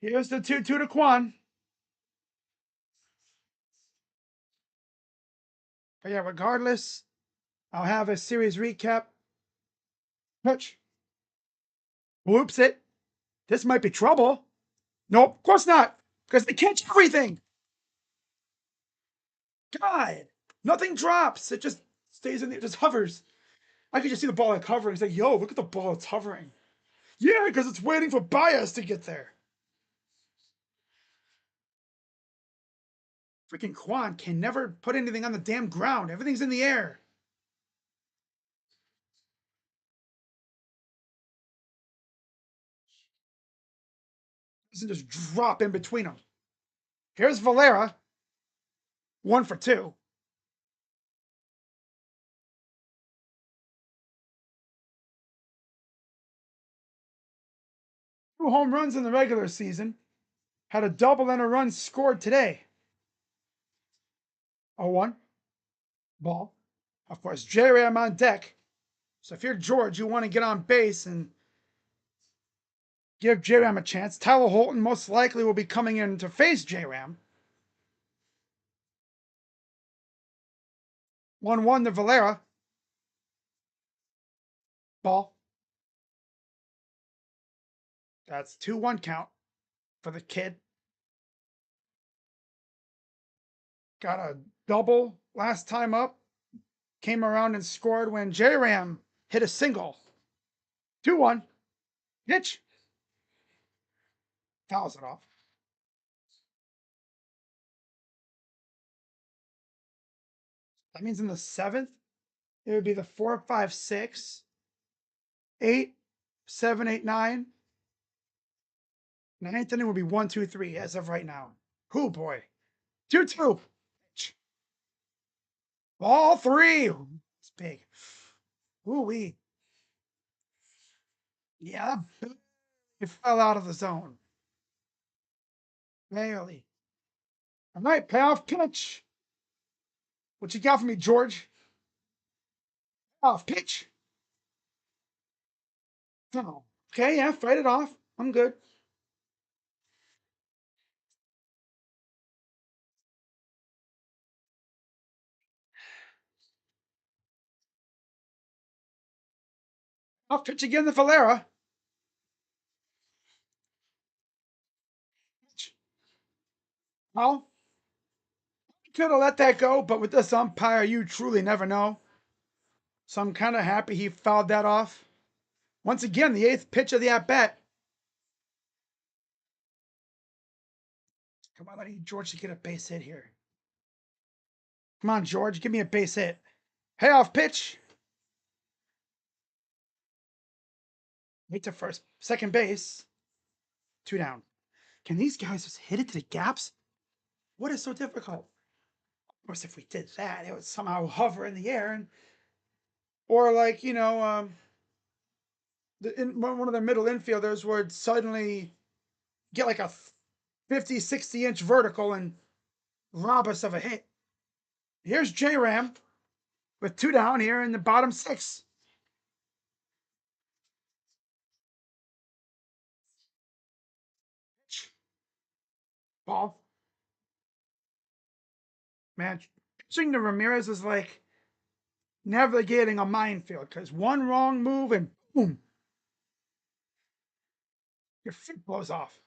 Here's the 2-2 to Kwan. But yeah, regardless, I'll have a series recap. Pitch. Whoops it. This might be trouble. Nope, of course not. Because they catch everything. God. Nothing drops. It just stays in there. It just hovers. I could just see the ball like hovering. It's like, yo, look at the ball. It's hovering. Yeah, because it's waiting for Bias to get there. Freaking Quan can never put anything on the damn ground. Everything's in the air. Doesn't just drop in between them. Here's Valera. 1 for 2. 2 home runs in the regular season. Had a double and a run scored today. 0-1. Ball. Of course, J-Ram on deck. So if you're George, you want to get on base and give J-Ram a chance. Tyler Holton most likely will be coming in to face J-Ram. 1-1 to Valera. Ball. That's 2-1 count for the kid. Got a double last time up. Came around and scored when J-Ram hit a single. 2-1. Pitch. Fouls it off. That means in the 7th, it would be the 4, 5, 6, 8, 7, 8, 9. 9th inning would be 1, 2, 3 as of right now. Oh boy. 2-2. Ball 3. It's big. Ooh wee. Yeah, it fell out of the zone. Barely. All right, payoff pitch. What you got for me, George? Payoff pitch. Oh, okay, yeah, fight it off. I'm good. Off pitch again to Valera. Well, could have let that go, but with this umpire, you truly never know. So I'm kind of happy he fouled that off. Once again, the 8th pitch of the at-bat. Come on, I need George to get a base hit here. Come on, George, give me a base hit. Payoff pitch. Hit to first, second base. 2 down. Can these guys just hit it to the gaps? What is so difficult? Of course, if we did that, it would somehow hover in the air, and or like one of the middle infielders would suddenly get like a 50, 60-inch vertical and rob us of a hit. Here's J-Ram with 2 down here in the bottom 6. Ball. Man, pitching to Ramirez is like navigating a minefield because one wrong move and boom, your feet blows off.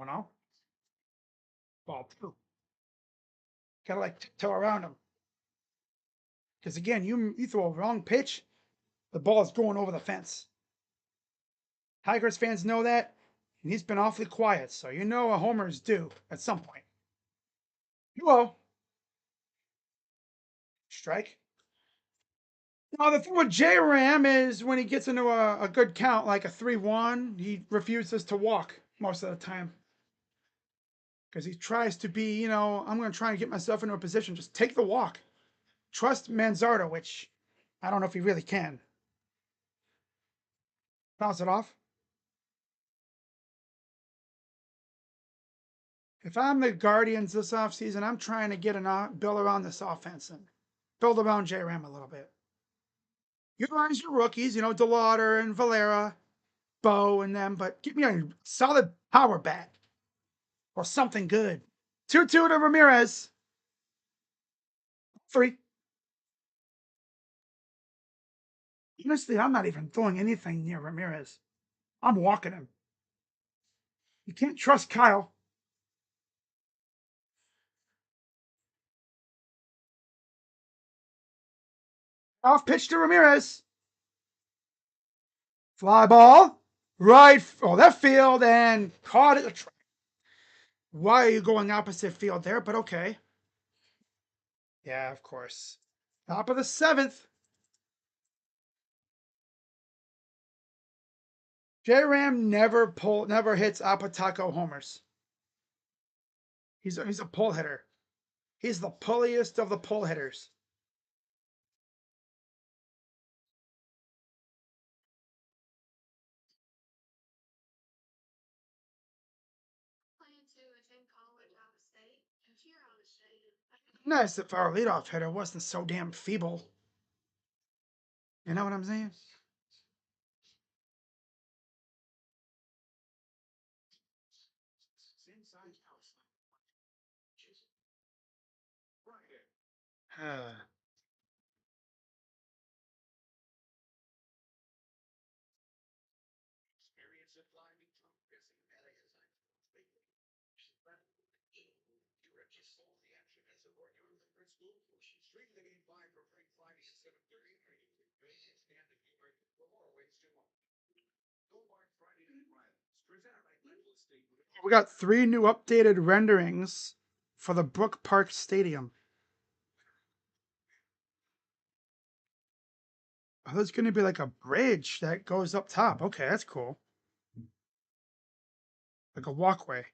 1-0. Ball 2. Gotta like tiptoe around him. Because again, you throw a wrong pitch, the ball is going over the fence. Tigers fans know that, and he's been awfully quiet, so you know a homer is due at some point. Hello. Strike. Now, the thing with J-Ram is when he gets into a good count, like a 3-1, he refuses to walk most of the time. Because he tries to be, I'm going to try and get myself into a position. Just take the walk. Trust Manzardo, which I don't know if he really can. Bounce it off. If I'm the Guardians this offseason, I'm trying to get build around this offense and build around J-Ram a little bit. Utilize your rookies, DeLauder and Valera, Bo and them, but give me a solid power bat or something good. 2-2 to Ramirez. 3. Honestly, I'm not even throwing anything near Ramirez. I'm walking him. You can't trust Kyle. Off pitch to Ramirez. Fly ball. Right. Oh, that field and caught it. Why are you going opposite field there? But okay. Yeah, of course. Top of the seventh. J Ram never hits Apataco homers. He's a pull hitter. He's the pulliest of the pull hitters. Nice if our leadoff hitter wasn't so damn feeble. You know what I'm saying? We got 3 new updated renderings for the Brook Park Stadium. Oh, there's going to be like a bridge that goes up top. Okay, that's cool. Like a walkway.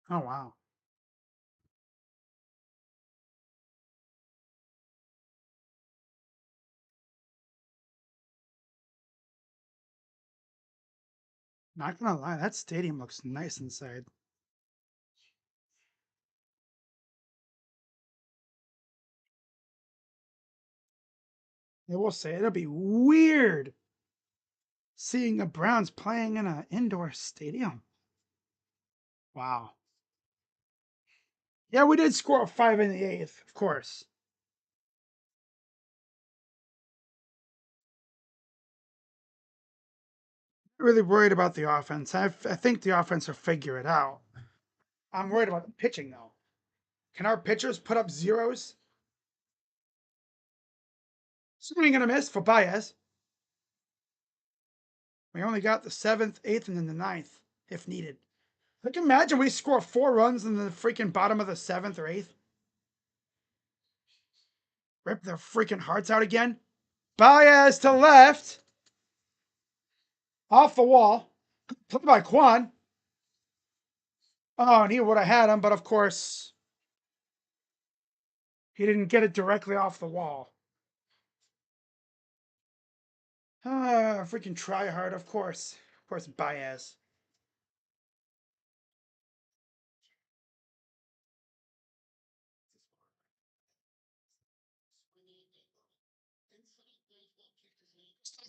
Oh, wow. Not gonna lie, that stadium looks nice inside. I will say it'll be weird seeing the Browns playing in an indoor stadium. Wow. Yeah, we did score a 5 in the 8th, of course. Really worried about the offense. I think the offense will figure it out. I'm worried about the pitching, though. Can our pitchers put up zeros? Swing and a miss for Baez. We only got the 7th, 8th, and then the 9th, if needed. Like, imagine we score 4 runs in the freaking bottom of the 7th or 8th. Rip their freaking hearts out again. Baez to left. Off the wall. Played by Quan. Oh, and he would have had him, but of course, he didn't get it directly off the wall. Freaking try hard, of course. Of course, Baez.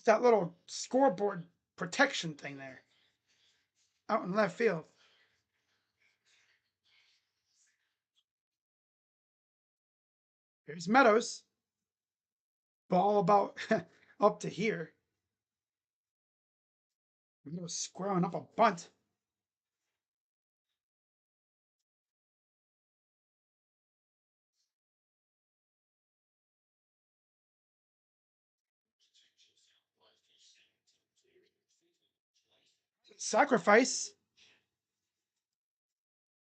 That little scoreboard protection thing there. Out in left field. Here's Meadows. Ball about up to here. Meadows squaring up a bunt. Sacrifice.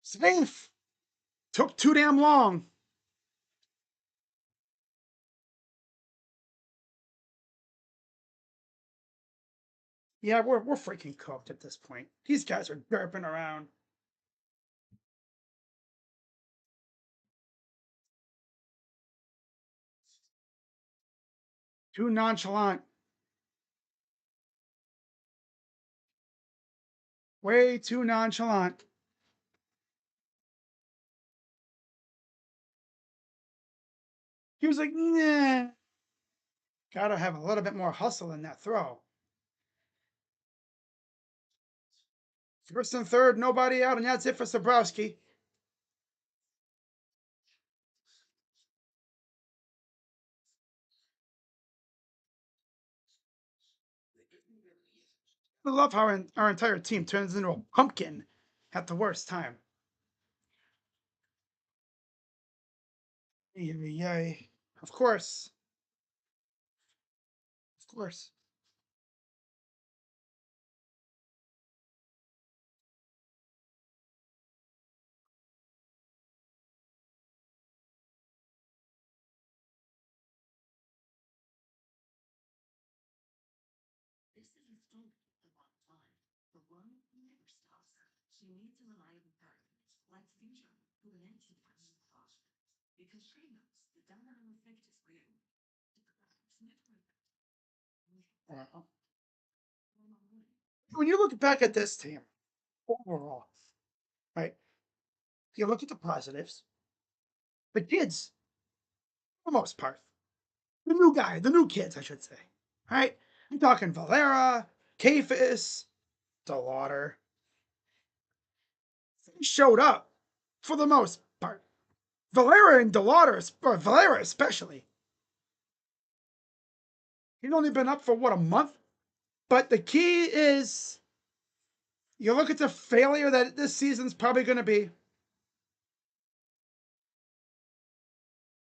Safe. Took too damn long. Yeah, we're freaking cooked at this point. These guys are derping around. Too nonchalant. Way too nonchalant. He was like, nah. Gotta have a little bit more hustle in that throw. First and third, nobody out, and that's it for Sobrowski. I love how our entire team turns into a pumpkin at the worst time. Yay. Of course. Of course. Wow. When you look back at this team overall, right? You look at the positives, the kids, for the most part, the new kids, I should say, right? I'm talking Valera, Kafis, DeLauder. They showed up for the most part. Valera and DeLauder, or Valera especially. He's only been up for what, a month? But the key is you look at the failure that this season's probably going to be.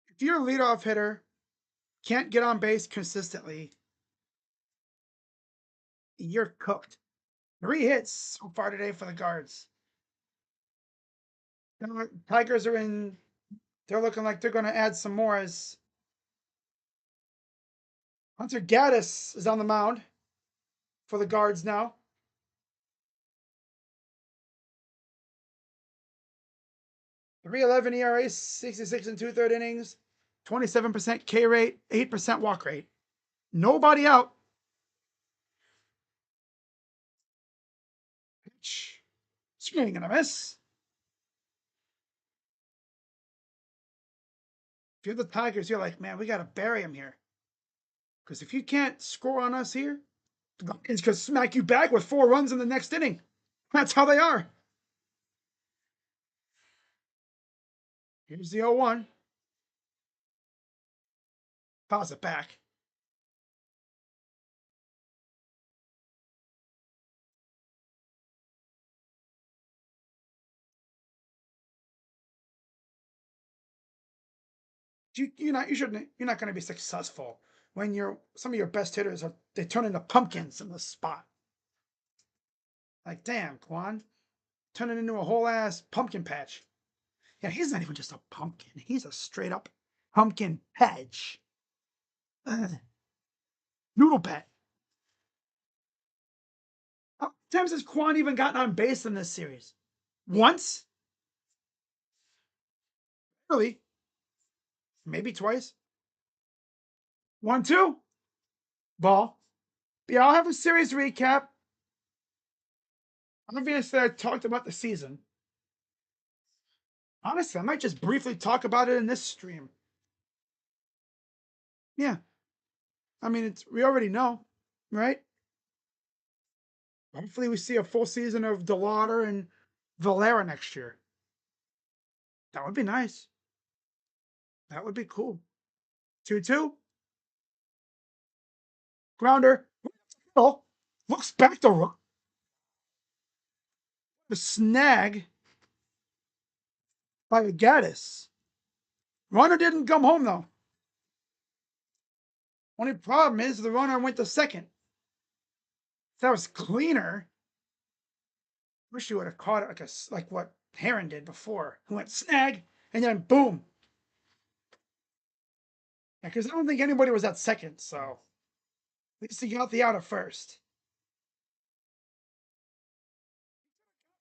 If you're a leadoff hitter, can't get on base consistently, you're cooked. 3 hits so far today for the Guards. Tigers are in. They're looking like they're going to add some more as Hunter Gaddis is on the mound for the Guards now. 3.11 ERA, 66 and 2/3 innings, 27% K rate, 8% walk rate. Nobody out. Pitch. Swing and a miss. If you're the Tigers, you're like, man, we got to bury him here. Because if you can't score on us here, the Guardians could smack you back with 4 runs in the next inning. That's how they are. Here's the 0-1. Pause it back. You're not going to be successful when some of your best hitters they turn into pumpkins in the spot. Like, damn, Kwan, turning into a whole ass pumpkin patch. Yeah, he's not even just a pumpkin. He's a straight up pumpkin patch. Noodle pet. How many times has Kwan even gotten on base in this series? Once? Really? Maybe twice? 1-2? Ball. Yeah, I'll have a series recap. Obviously, I talked about the season. Honestly, I might just briefly talk about it in this stream. Yeah. I mean, we already know, right? Hopefully, we see a full season of DeLauder and Valera next year. That would be nice. That would be cool. 2-2. Grounder. Looks back to the snag by Gaddis. Runner didn't come home, though. Only problem is the runner went to second. If that was cleaner. Wish you would have caught it like what Heron did before. Who went snag and then boom. Yeah, because I don't think anybody was at second, so at least he got the out at first.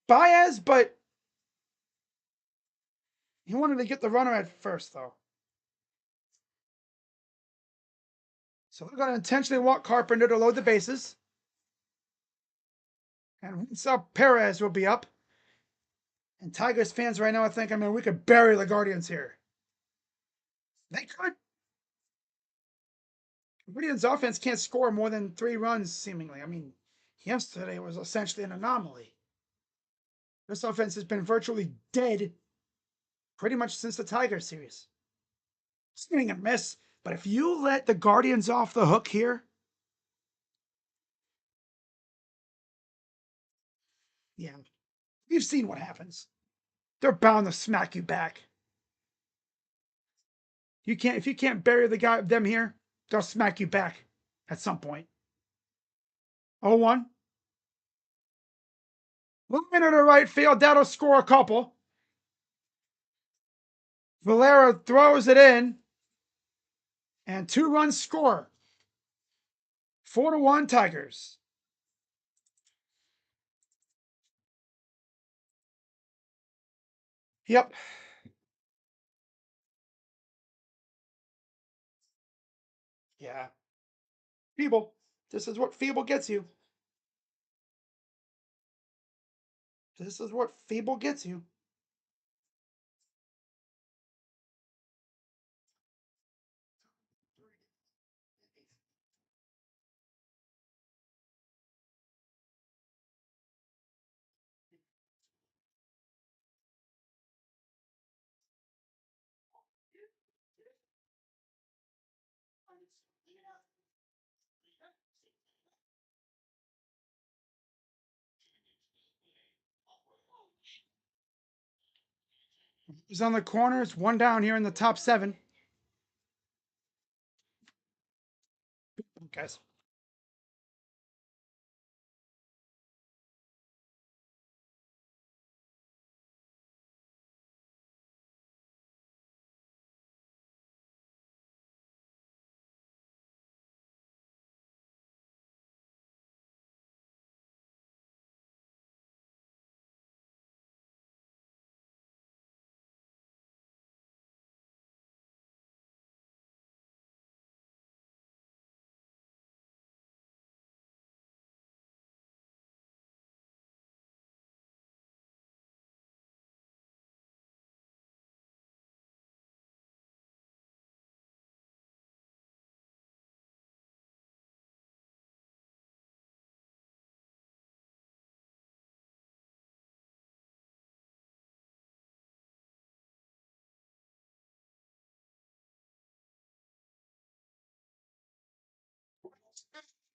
Baez, but he wanted to get the runner at first, though. So they're going to intentionally walk Carpenter to load the bases. And once up, Perez will be up. And Tigers fans right now are thinking, man, we could bury the Guardians here. They could. Guardians offense can't score more than 3 runs, seemingly. I mean, yesterday was essentially an anomaly. This offense has been virtually dead pretty much since the Tiger series. Swing and miss, but if you let the Guardians off the hook here, yeah, you've seen what happens. They're bound to smack you back. You can't if you can't bury them here, they'll smack you back at some point. 0-1. Line to the right field, that'll score a couple. Valera throws it in, and 2 runs score. 4-1 Tigers. Yep. Yeah. Feeble. This is what feeble gets you. This is what feeble gets you. He's on the corners, one down here in the top 7. Guys.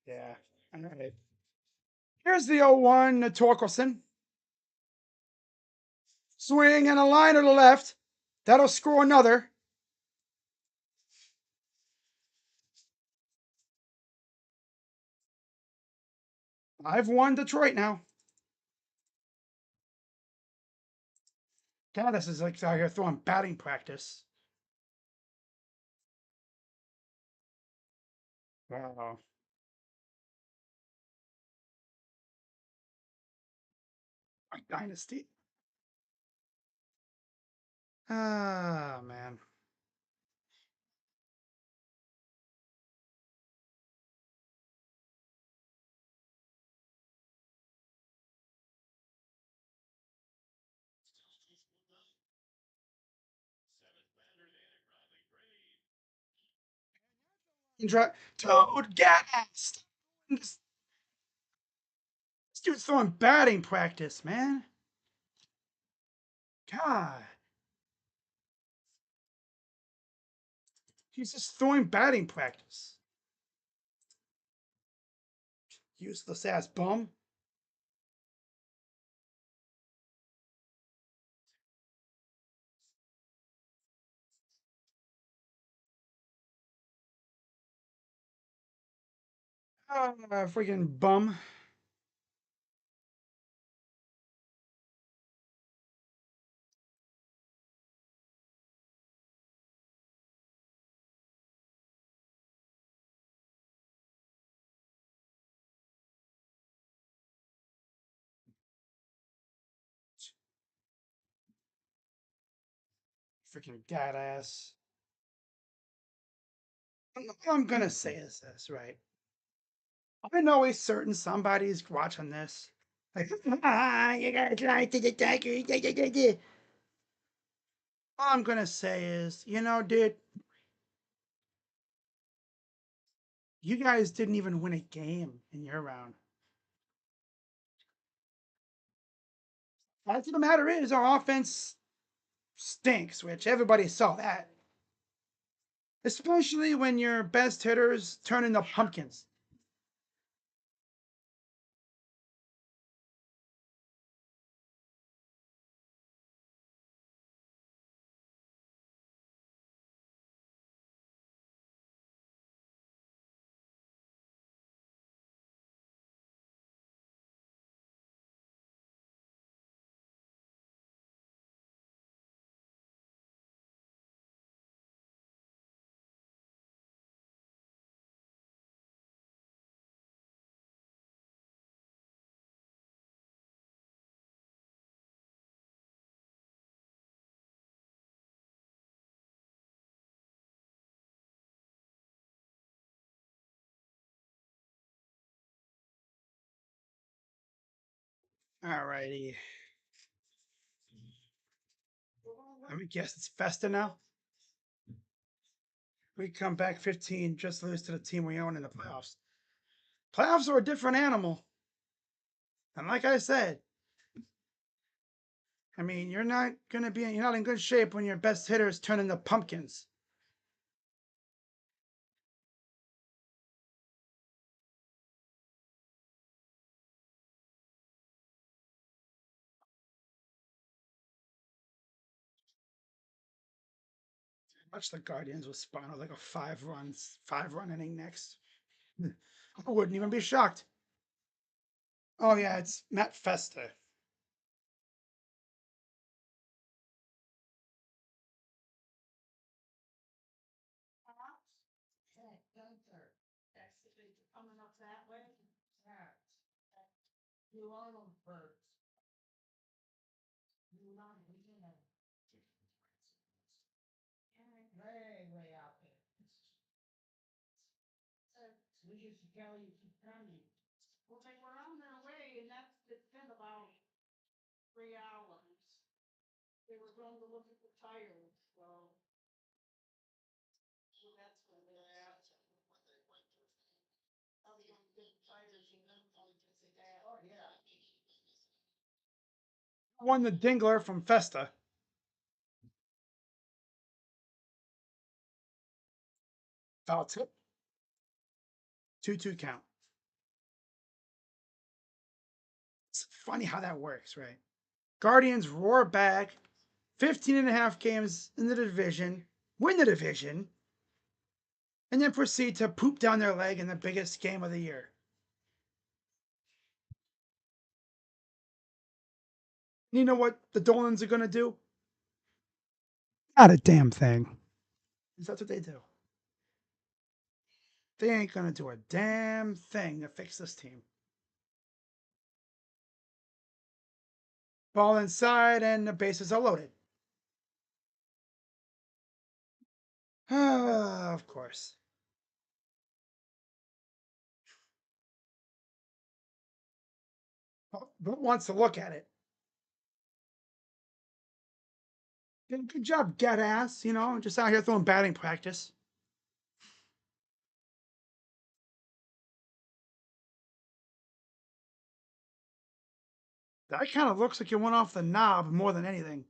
Yeah. All right. Here's the 0-1 to Torkelson. Swing and a line to the left. That'll score another. I've won Detroit now. God, this is like out here throwing batting practice. Wow. Dynasty. Ah, man. Dude, gas. This dude's throwing batting practice, man. God. He's just throwing batting practice. Useless ass bum. Ah, freaking bum. Freaking god ass. I'm gonna say this, right? I know he's certain somebody's watching this. Like, you guys like to the Tigers. All I'm gonna say is, dude, you guys didn't even win a game in your round. Fact of the matter is, our offense stinks, which everybody saw that. Especially when your best hitters turn into pumpkins. Alrighty. Let me guess, it's Festa now. We come back 15, just lose to the team we own in the playoffs. Playoffs are a different animal. And like I said, I mean, you're not in good shape when your best hitters turn into pumpkins. Watch the Guardians with Spino like a 5 run inning next. I wouldn't even be shocked. Oh yeah, it's Matt Festa. Won the Dingler from Festa. Foul tip. 2-2 count. It's funny how that works, right? Guardians roar back, 15 and a half games in the division, win the division, and then proceed to poop down their leg in the biggest game of the year. You know what the Dolans are going to do? Not a damn thing. That's what they do. They ain't going to do a damn thing to fix this team. Ball inside, and the bases are loaded. Of course. But wants to look at it. Good job, get ass. Just out here throwing batting practice. That kind of looks like you went off the knob more than anything.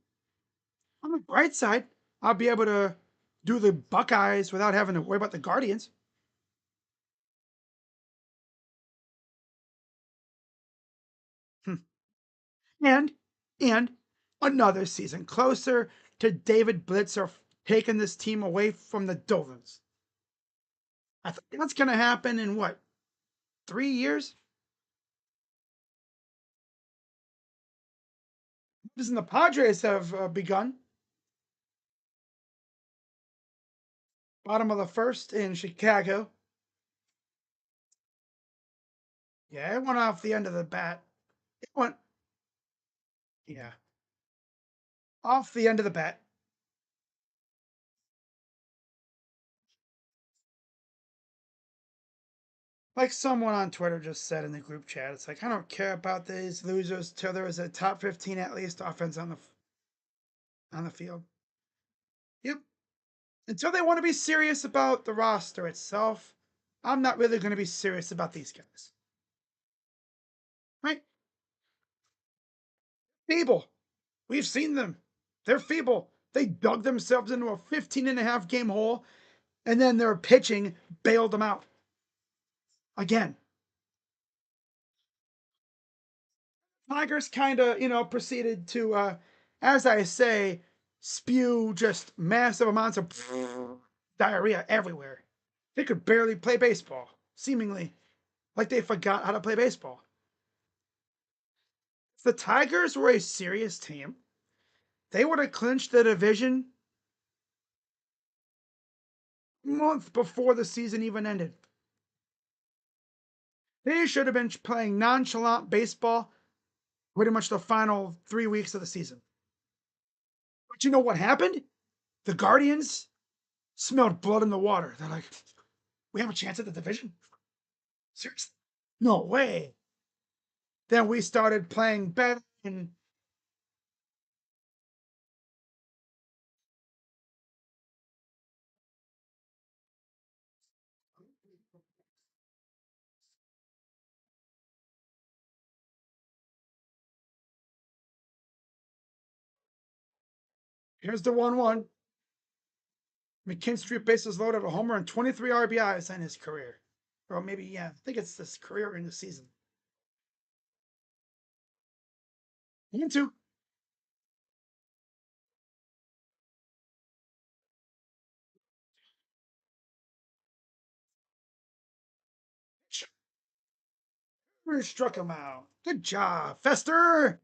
On the bright side, I'll be able to do the Buckeyes without having to worry about the Guardians. And and another season closer to David Blitzer taking this team away from the Dolphins. I think that's going to happen in what, 3 years? Listen, the Padres have begun. Bottom of the first in Chicago. Yeah, it went off the end of the bat. It went, yeah, off the end of the bat. Like someone on Twitter just said in the group chat, it's like, I don't care about these losers till there is a top 15 at least offense on the field. Yep. Until they want to be serious about the roster itself, I'm not really going to be serious about these guys. Right? feeble. We've seen them. They're feeble. They dug themselves into a 15.5 game hole, and then their pitching bailed them out. Again, Tigers kind of, proceeded to, as I say, spew just massive amounts of diarrhea everywhere. They could barely play baseball, seemingly like they forgot how to play baseball. If the Tigers were a serious team, they would have clinched the division a month before the season even ended. They should have been playing nonchalant baseball pretty much the final 3 weeks of the season. But you know what happened? The Guardians smelled blood in the water. They're like, we have a chance at the division? Seriously? No way. Then we started playing better, and here's the 1-1. McKinstry bases loaded, a homer and 23 RBIs in his career. Or maybe, yeah, I think it's this career in the season. 1-2. Struck him out. Good job, Fester.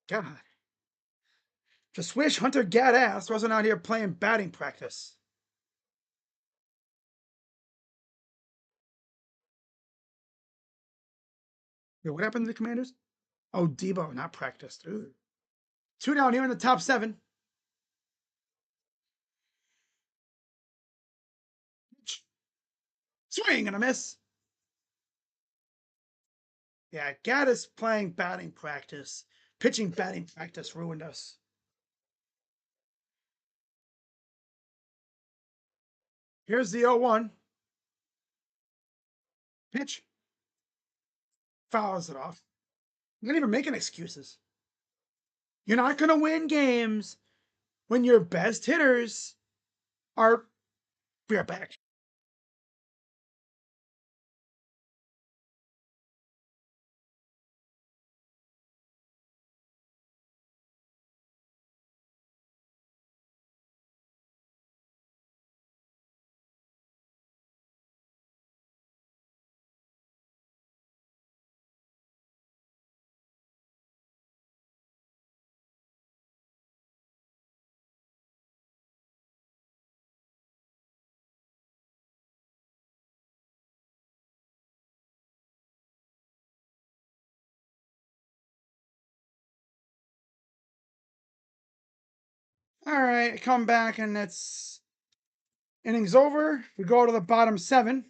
God. Just wish Hunter Gadass wasn't out here playing batting practice. Wait, what happened to the Commanders? Oh, Debo, not practiced. Ooh. 2 down here in the top 7. Swing and a miss. Yeah, Gaddis playing batting practice. Pitching batting practice ruined us. Here's the 0-1. Pitch. Fouls it off. You're not even making excuses. You're not going to win games when your best hitters are. We are back. All right, come back and it's innings over. We go to the bottom 7.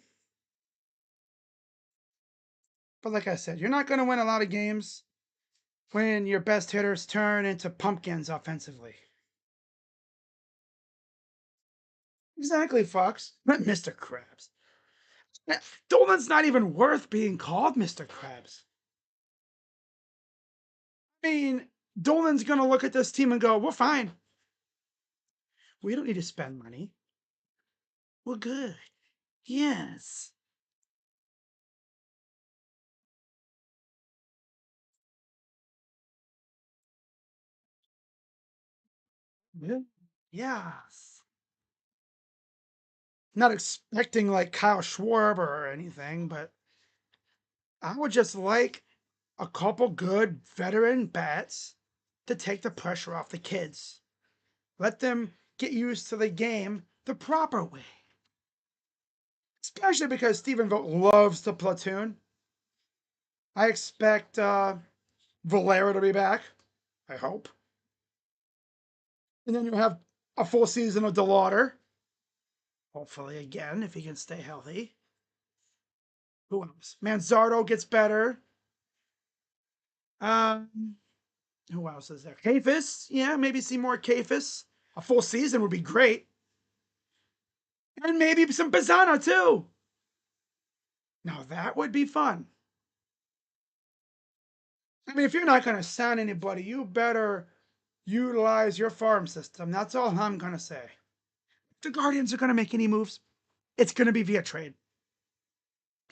But like I said, you're not going to win a lot of games when your best hitters turn into pumpkins offensively. Exactly, Fox. Not Mr. Krabs. Dolan's not even worth being called Mr. Krabs. I mean, Dolan's going to look at this team and go, we're fine. We don't need to spend money. We're good. Yes. Yeah. Yes. Not expecting like Kyle Schwarber or anything, but I would just like a couple good veteran bats to take the pressure off the kids. Let them get used to the game the proper way. Especially because Stephen Vogt loves the platoon. I expect Valera to be back. I hope. And then you have a full season of DeLauder. Hopefully, again, if he can stay healthy. Who else? Manzardo gets better. Um, who else is there? Kafis. Yeah, maybe see more Kafis. A full season would be great. And maybe some Bazzana too. Now that would be fun. I mean, if you're not going to sign anybody, you better utilize your farm system. That's all I'm going to say. If the Guardians are going to make any moves, it's going to be via trade.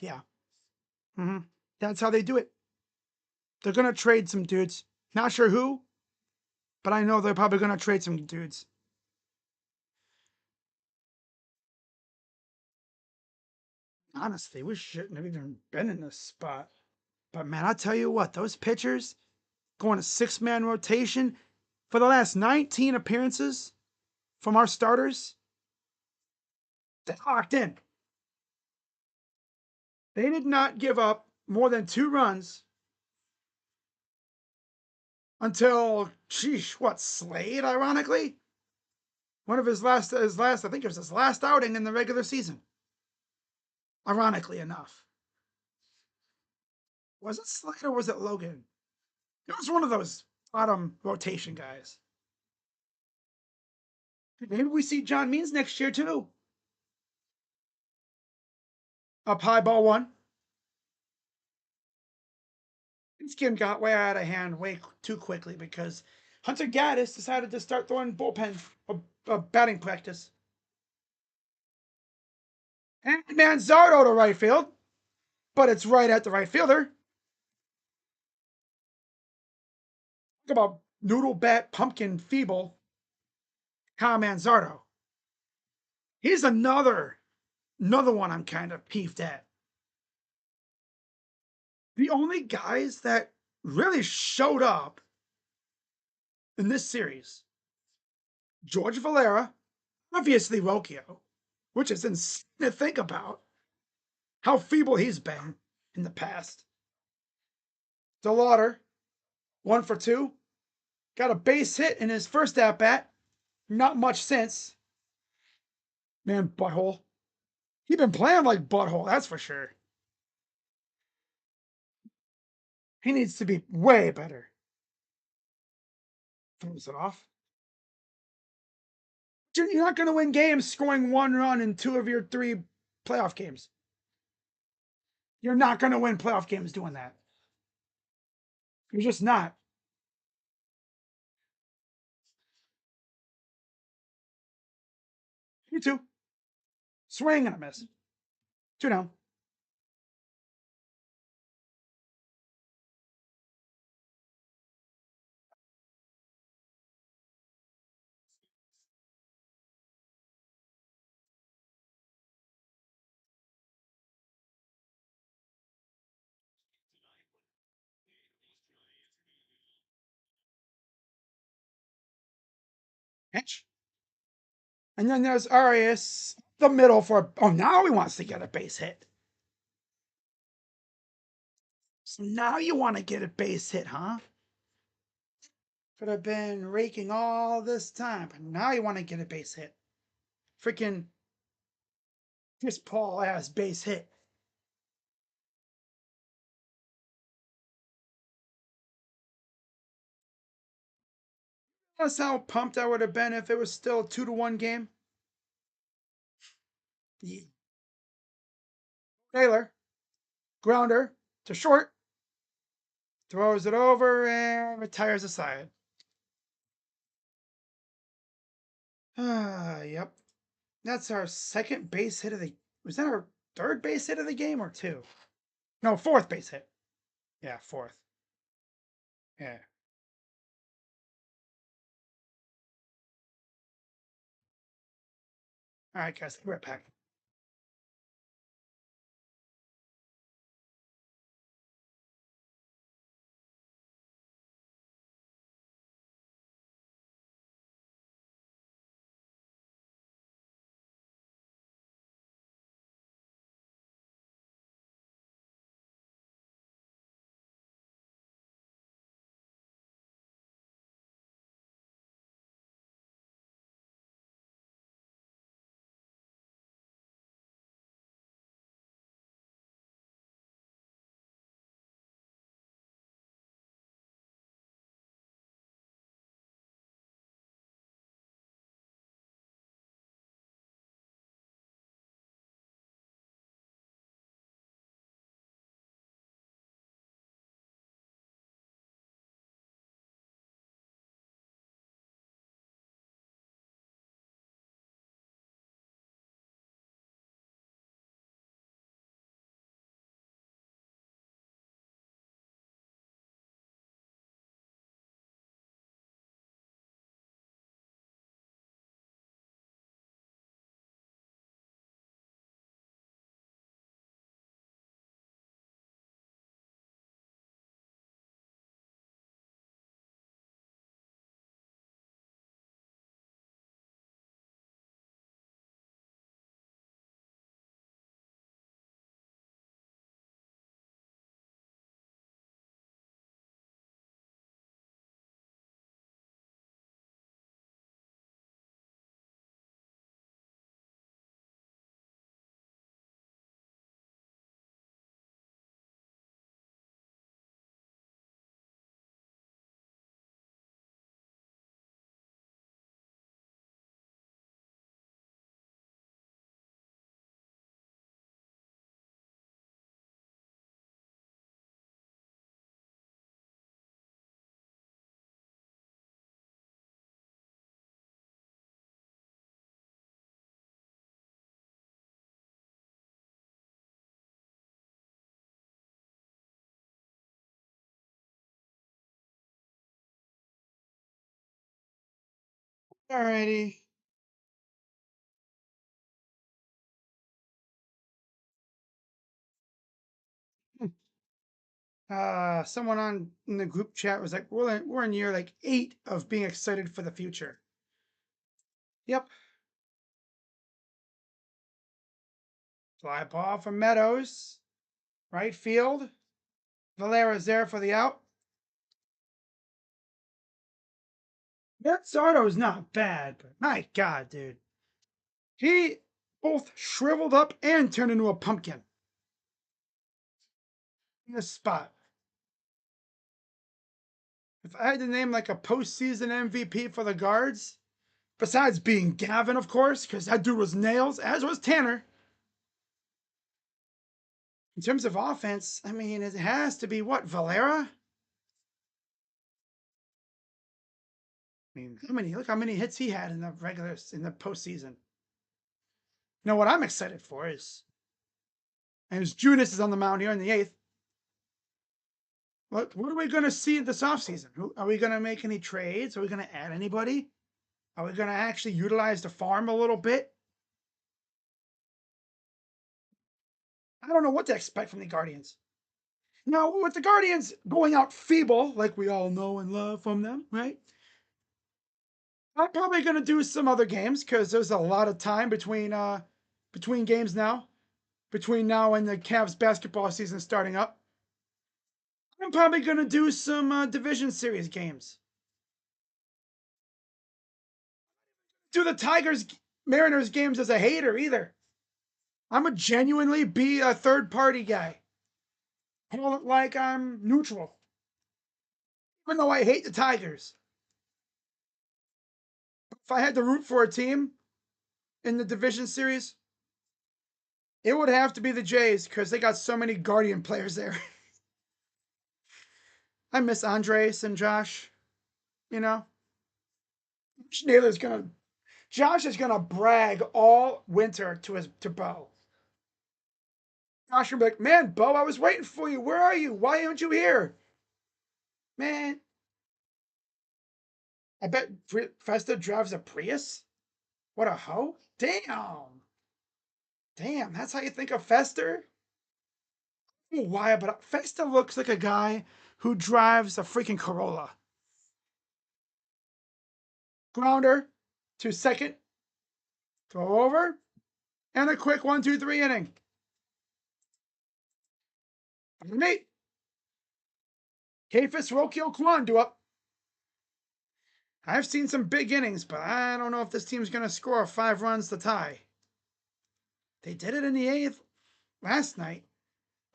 Yeah. Mm-hmm. That's how they do it. They're going to trade some dudes. Not sure who, but I know they're probably going to trade some dudes. Honestly, we shouldn't have even been in this spot. But man, I'll tell you what, those pitchers going to 6-man rotation for the last 19 appearances from our starters, they locked in. They did not give up more than 2 runs until, sheesh, what, Slade, ironically? One of I think it was his last outing in the regular season. Ironically enough. Was it Slade or was it Logan? It was one of those bottom rotation guys. Maybe we see John Means next year too. Up high, ball 1. This game got way out of hand way too quickly because Hunter Gaddis decided to start throwing bullpen or batting practice. And Manzardo to right field, but it's right at the right fielder. Talk about noodle bat pumpkin feeble. Kyle Manzardo. He's another one I'm kind of peeved at. The only guys that really showed up in this series, George Valera, obviously Rocchio, which is insane to think about how feeble he's been in the past. DeLauder, 1 for 2, got a base hit in his first at bat. Not much since. Man, butthole. He been playing like butthole, that's for sure. He needs to be way better. Throws it off. You're not going to win games scoring 1 run in 2 of your 3 playoff games. You're not going to win playoff games doing that. You're just not. You too. Swing and a miss. 2 down. Pitch. And then there's Arias, the middle for. Oh, now he wants to get a base hit. So now you want to get a base hit, huh? Could have been raking all this time, but now you want to get a base hit. Freaking Chris Paul has base hit. That's how pumped I would have been if it was still a 2-1 game. Yeah. Taylor, grounder to short, throws it over and retires aside. Yep. That's our second base hit of the. Was that our third base hit of the game or 2? No, 4th base hit. Yeah, 4th. Yeah. All right, guys, we're back. Alrighty. Someone on in the group chat was like, we're in year like 8 of being excited for the future. Yep. Fly ball from Meadows. Right field. Valera's there for the out. Mazzardo's not bad, but my God, dude. He both shriveled up and turned into a pumpkin in this spot. If I had to name like a postseason MVP for the guards, besides being Gavin, of course, because that dude was nails, as was Tanner. In terms of offense, I mean, it has to be what, Valera? I mean, look how many hits he had in the postseason. You know what I'm excited for is, and as Junis is on the mound here in the 8th, what are we going to see this offseason? Are we going to make any trades? Are we going to add anybody? Are we going to actually utilize the farm a little bit? I don't know what to expect from the Guardians. Now, with the Guardians going out feeble, like we all know and love from them, right? I'm probably going to do some other games because there's a lot of time between games now, between now and the Cavs basketball season starting up. I'm probably going to do some division series games. Do the Tigers Mariners games as a hater either. I'm a genuinely be a third party guy. Call it like I'm neutral. Even though I hate the Tigers. If I had to root for a team in the division series, it would have to be the Jays because they got so many Guardian players there. I miss Andres and Josh. You know, Josh is gonna brag all winter to Bo. Josh will be like, man, Bo, I was waiting for you. Where are you? Why aren't you here? Man, I bet Festa drives a Prius. What a hoe. Damn. Damn, that's how you think of Fester? I don't know why, but Festa looks like a guy who drives a freaking Corolla. Grounder to second. Throw over. And a quick 1-2-3 inning. Mate. Kafis Rokio Kwandu up. I've seen some big innings, but I don't know if this team's going to score 5 runs to tie. They did it in the 8th last night,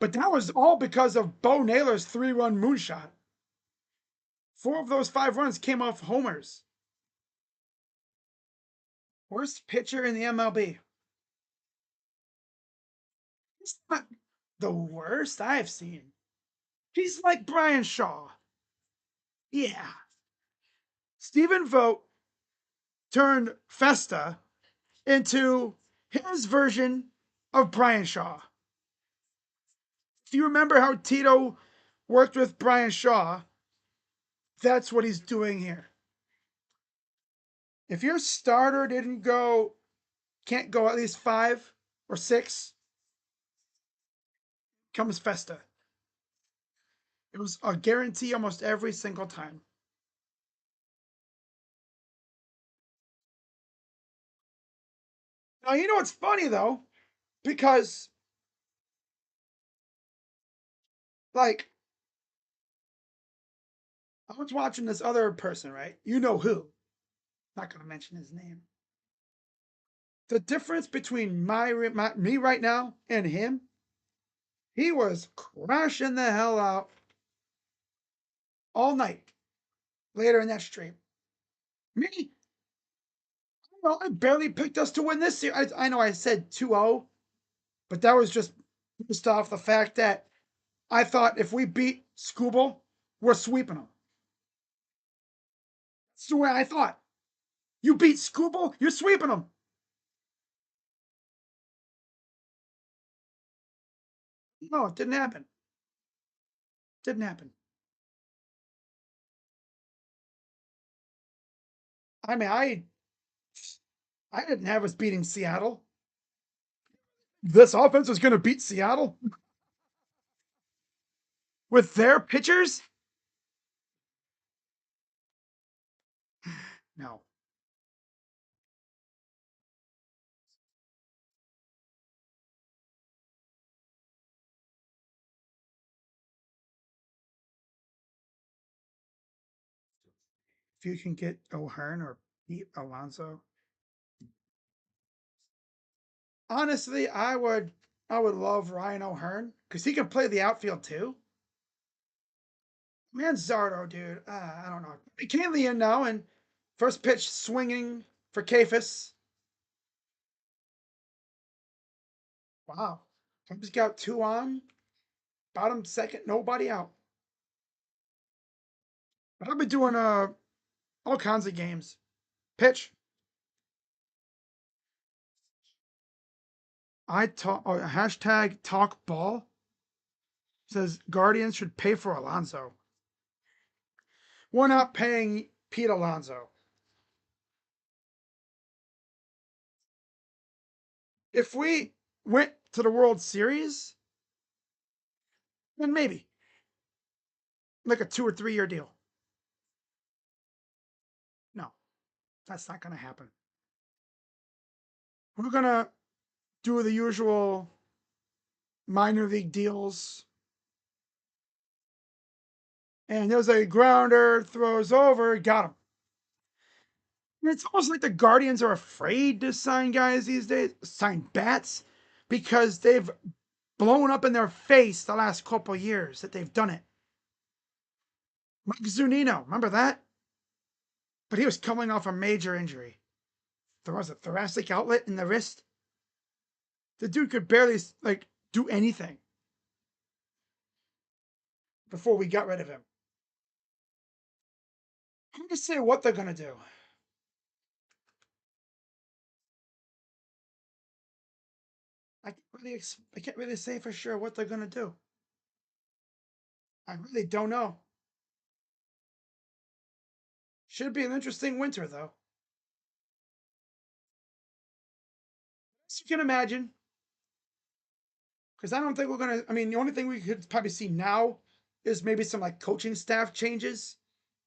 but that was all because of Bo Naylor's 3-run moonshot. 4 of those 5 runs came off homers. Worst pitcher in the MLB. He's not the worst I've seen. He's like Brian Shaw. Yeah. Stephen Vogt turned Festa into his version of Brian Shaw. If you remember how Tito worked with Brian Shaw, that's what he's doing here. If your starter can't go at least 5 or 6, comes Festa. It was a guarantee almost every single time. Now, you know what's funny though? Because, like, I was watching this other person, right? You know who. Not going to mention his name. The difference between me right now and him, he was crashing the hell out all night later in that stream. Me, I barely picked us to win this series. I know I said 2-0, but that was just based off the fact that I thought if we beat Scooble, we're sweeping them. That's the way I thought. You beat Scooble, you're sweeping them. No, it didn't happen. Didn't happen. I mean, I didn't have us beating Seattle. This offense was going to beat Seattle with their pitchers? No. If you can get O'Hearn or Pete Alonso, honestly, I would love Ryan O'Hearn because he can play the outfield too. Manzardo, dude, I don't know. McKinley in now and first pitch swinging for Kafis. Wow. Cubs got two on, bottom second, nobody out. But I've been doing all kinds of games. Pitch. I talk hashtag talk ball says Guardians should pay for Alonso. We're not paying Pete Alonso. If we went to the World Series, then maybe like a 2 or 3 year deal. No, that's not going to happen. We're going to do the usual minor league deals. And there's a grounder, throws over, got him. And it's almost like the Guardians are afraid to sign guys these days, sign bats, because they've blown up in their face the last couple of years that they've done it. Mike Zunino, remember that? But he was coming off a major injury. There was a thoracic outlet in the wrist. The dude could barely do anything before we got rid of him. I'm gonna say what they're gonna do. I can't really say for sure what they're gonna do. I really don't know. Should be an interesting winter though. As you can imagine, because I don't think we're gonna. I mean, the only thing we could probably see now is maybe some coaching staff changes,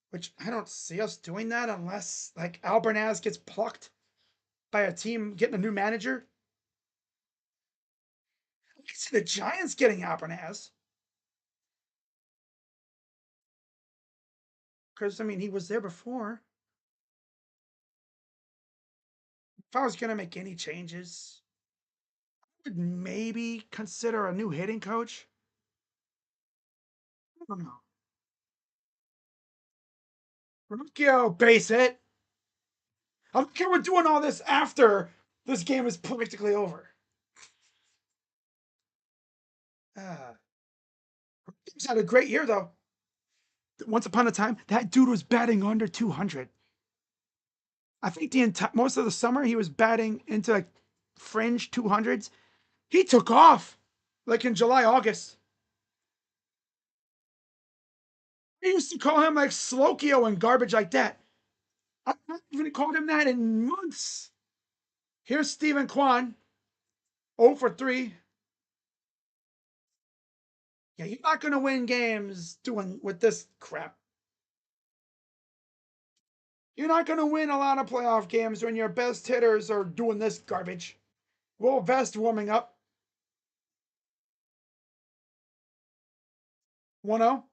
which I don't see us doing that unless Albernaz gets plucked by a team getting a new manager. I can see the Giants getting Albernaz because I mean he was there before. If I was gonna make any changes, I would maybe consider a new hitting coach. I don't know. Rookie base hit. I don't care we're doing all this after this game is practically over. He's had a great year though. Once upon a time, that dude was batting under 200. I think the entire most of the summer he was batting into fringe 200s. He took off in July, August. They used to call him Slokio and garbage like that. I've not even called him that in months. Here's Stephen Kwan, 0 for 3. Yeah, you're not going to win games doing with this crap. You're not going to win a lot of playoff games when your best hitters are doing this garbage. Will Vest warming up. 1-0.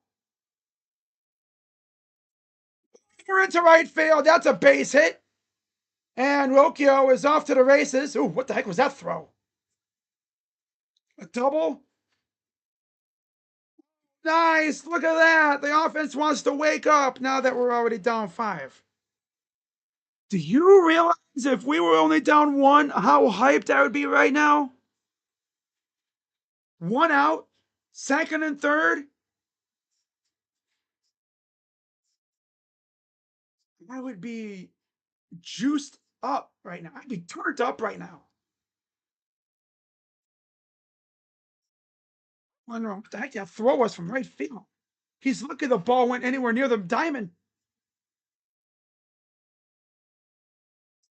We're into right field. That's a base hit. And Rocchio is off to the races. Ooh, what the heck was that throw? A double? Nice. Look at that. The offense wants to wake up now that we're already down 5. Do you realize if we were only down 1, how hyped I would be right now? 1 out, second and third. I would be juiced up right now. I'd be turned up right now. Wondering what the heck that throw was from right field. He's lucky the ball went anywhere near the diamond.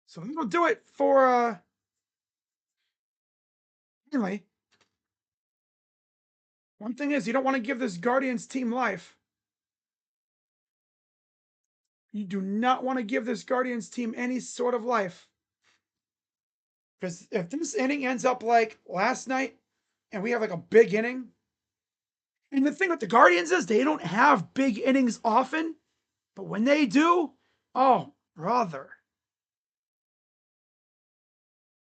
So that'll do it for anyway. One thing is, you don't want to give this Guardians team life. You do not want to give this Guardians team any sort of life. Because if this inning ends up like last night and we have like a big inning, and the thing with the Guardians is they don't have big innings often, but when they do, oh, brother.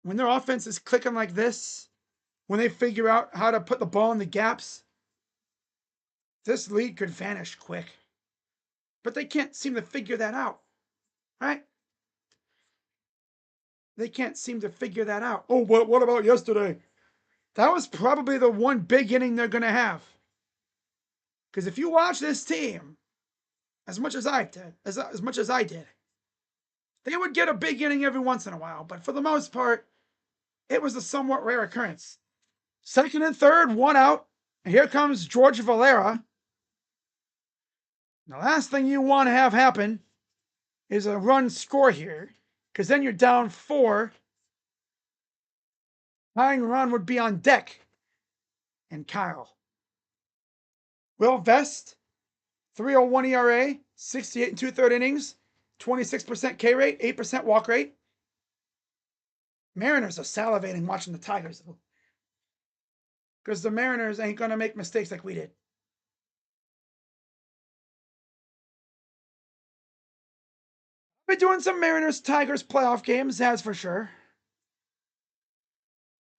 When their offense is clicking like this, when they figure out how to put the ball in the gaps, this league could vanish quick. But they can't seem to figure that out, right? They can't seem to figure that out. Oh, what about yesterday? That was probably the one big inning they're going to have. Because if you watch this team, as much as I did, as much as I did, they would get a big inning every once in a while. But for the most part, it was a somewhat rare occurrence. Second and third, one out. And here comes George Valera. The last thing you want to have happen is a run score here, because then you're down 4. Tying run would be on deck. And Kyle. Will Vest, 3.01 ERA, 68 2/3 innings, 26% K rate, 8% walk rate. Mariners are salivating watching the Tigers, though. Because the Mariners ain't going to make mistakes like we did. We're doing some Mariners-Tigers playoff games, that's for sure.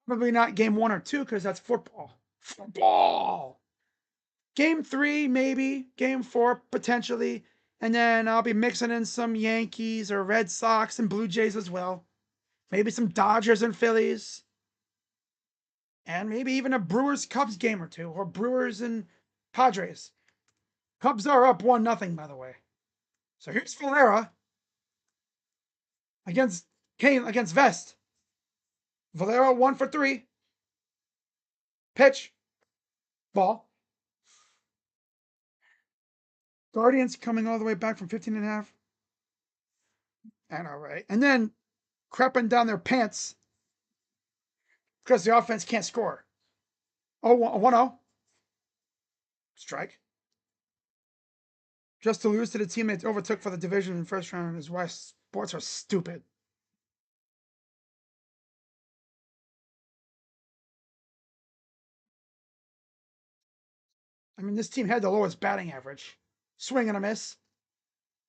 Probably not game 1 or 2, because that's football. Football! Game 3, maybe. Game 4, potentially. And then I'll be mixing in some Yankees or Red Sox and Blue Jays as well. Maybe some Dodgers and Phillies. And maybe even a Brewers-Cubs game or 2. Or Brewers and Padres. Cubs are up 1-0, by the way. So here's Valera against Kane, against Vest. Valera 1 for 3. Pitch. Ball. Guardians coming all the way back from 15.5. And all right. And then crapping down their pants because the offense can't score. 1-0. Strike. Just to lose to the team they overtook for the division in the first round is why sports are stupid. I mean, this team had the lowest batting average. Swing and a miss.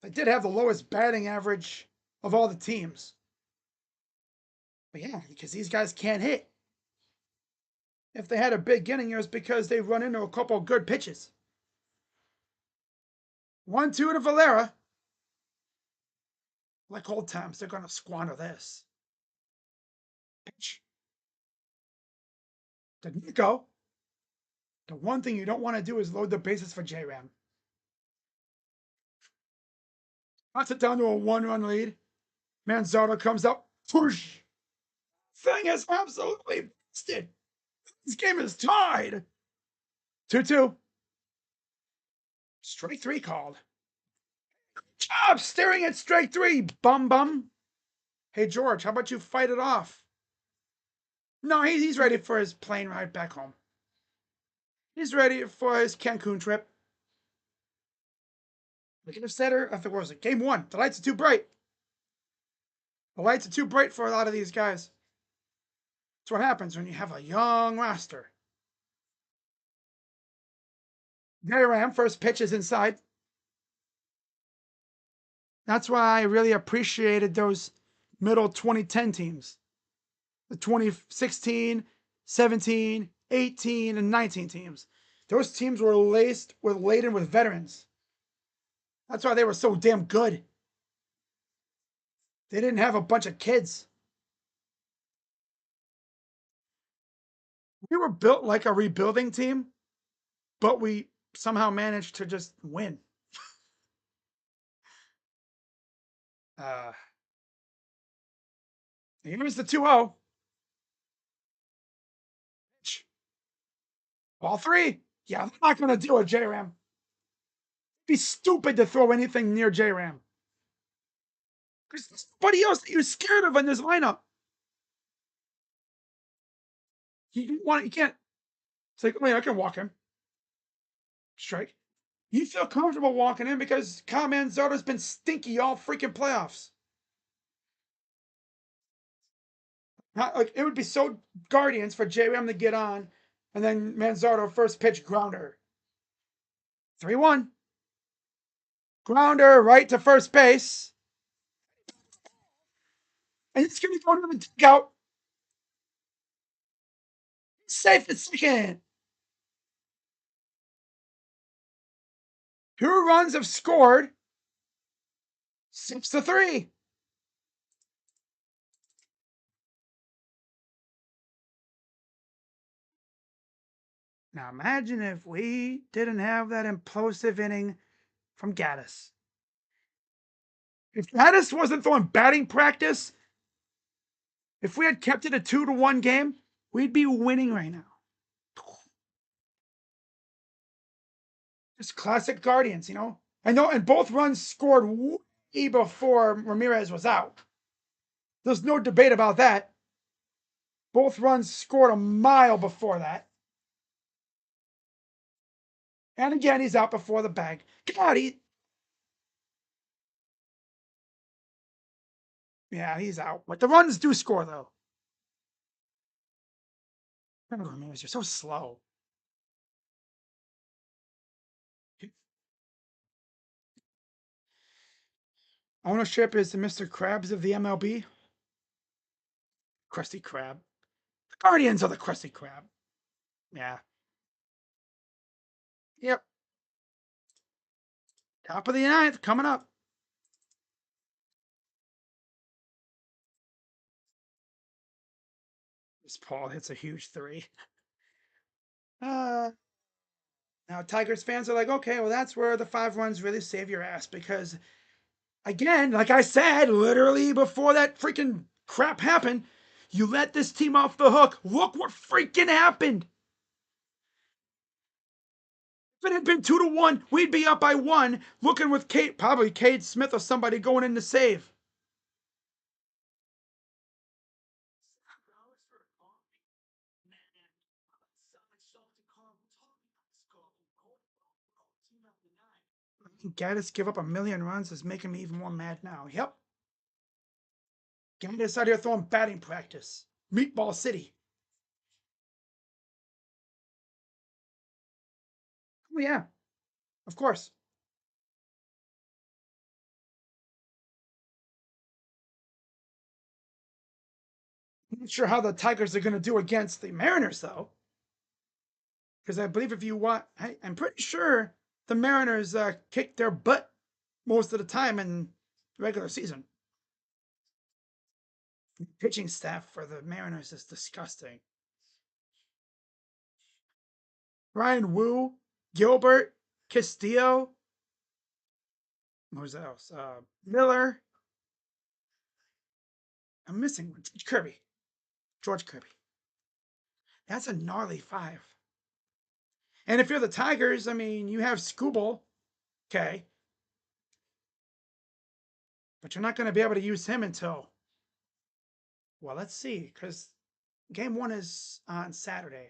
They did have the lowest batting average of all the teams. But yeah, because these guys can't hit. If they had a big inning, it was because they run into a couple of good pitches. 1-2 to Valera. Like old times, they're going to squander this. Pitch. Didn't go. The one thing you don't want to do is load the bases for J-Ram. Cuts it down to a 1-run lead. Manzardo comes up. Whoosh. Thing is absolutely busted. This game is tied. 2-2. Strike 3 called. Good job staring at strike 3, bum. Hey, George, how about you fight it off? No, he's ready for his plane ride back home. He's ready for his Cancun trip. We could have said her if it was game 1. The lights are too bright. The lights are too bright for a lot of these guys. That's what happens when you have a young roster. J-Ram, first pitch is inside. That's why I really appreciated those middle 2010 teams. The 2016, 17, 18, and 19 teams. Those teams were laden with veterans. That's why they were so damn good. They didn't have a bunch of kids. We were built like a rebuilding team, but we somehow managed to just win. Here's the 2-0. Ball 3. Yeah, they're not going to do it, J-Ram. It'd be stupid to throw anything near J-Ram. Because there's nobody else that you're scared of in this lineup. You can't. It's like, oh yeah, I can walk him. Strike. You feel comfortable walking in because Kyle Manzardo's been stinky all freaking playoffs. Like it would be so Guardians for JM to get on, and then Manzardo first pitch grounder. 3-1. Grounder right to first base. And it's gonna go to the dugout. Safe at second. 2 runs have scored. 6-3. Now imagine if we didn't have that implosive inning from Gaddis. If Gaddis wasn't throwing batting practice, if we had kept it a 2-1 game, we'd be winning right now. Just classic Guardians, you know. I know, and both runs scored way before Ramirez was out. There's no debate about that. Both runs scored a mile before that. And again, he's out before the bag. God, yeah, he's out. But the runs do score, though. Ramirez, you're so slow. Ownership is the Mr. Krabs of the MLB. Krusty Krab. The Guardians are the Krusty Krab. Yeah. Yep. Top of the 9th coming up. This Paul hits a huge 3. Now Tigers fans are like, okay, well that's where the 5 runs really save your ass because, again, like I said, literally before that freaking crap happened, you let this team off the hook. Look what freaking happened. If it had been 2-1, we'd be up by 1, looking with probably Cade Smith or somebody going in to save. Gaddis give up 1,000,000 runs is making me even more mad now. Yep. Gaddis out here throwing batting practice. Meatball City. Oh yeah, of course. I'm not sure how the Tigers are going to do against the Mariners, though. Because I believe if you want, I'm pretty sure the Mariners kicked their butt most of the time in the regular season. The pitching staff for the Mariners is disgusting. Ryan Wu, Gilbert, Castillo. What was that else? Miller. I'm missing one. Kirby. George Kirby. That's a gnarly 5. And if you're the Tigers, I mean, you have Skubal, okay, but you're not going to be able to use him until, well, let's see, because game 1 is on Saturday.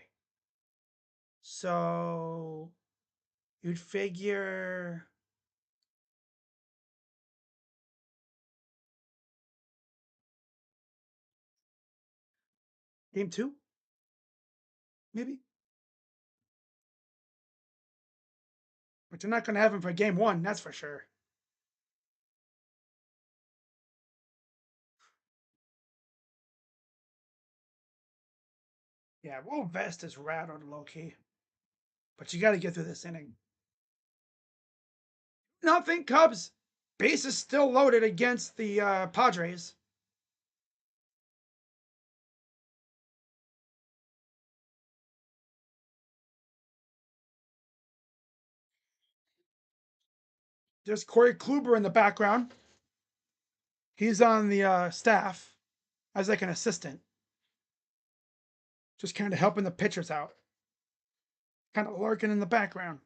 So you'd figure game 2, maybe, but you're not going to have him for game 1, that's for sure. Yeah, Will Vest is rattled low key, but you got to get through this inning. Nothing, Cubs. Base is still loaded against the Padres. There's Corey Kluber in the background. He's on the staff as like an assistant, just kind of helping the pitchers out, kind of lurking in the background.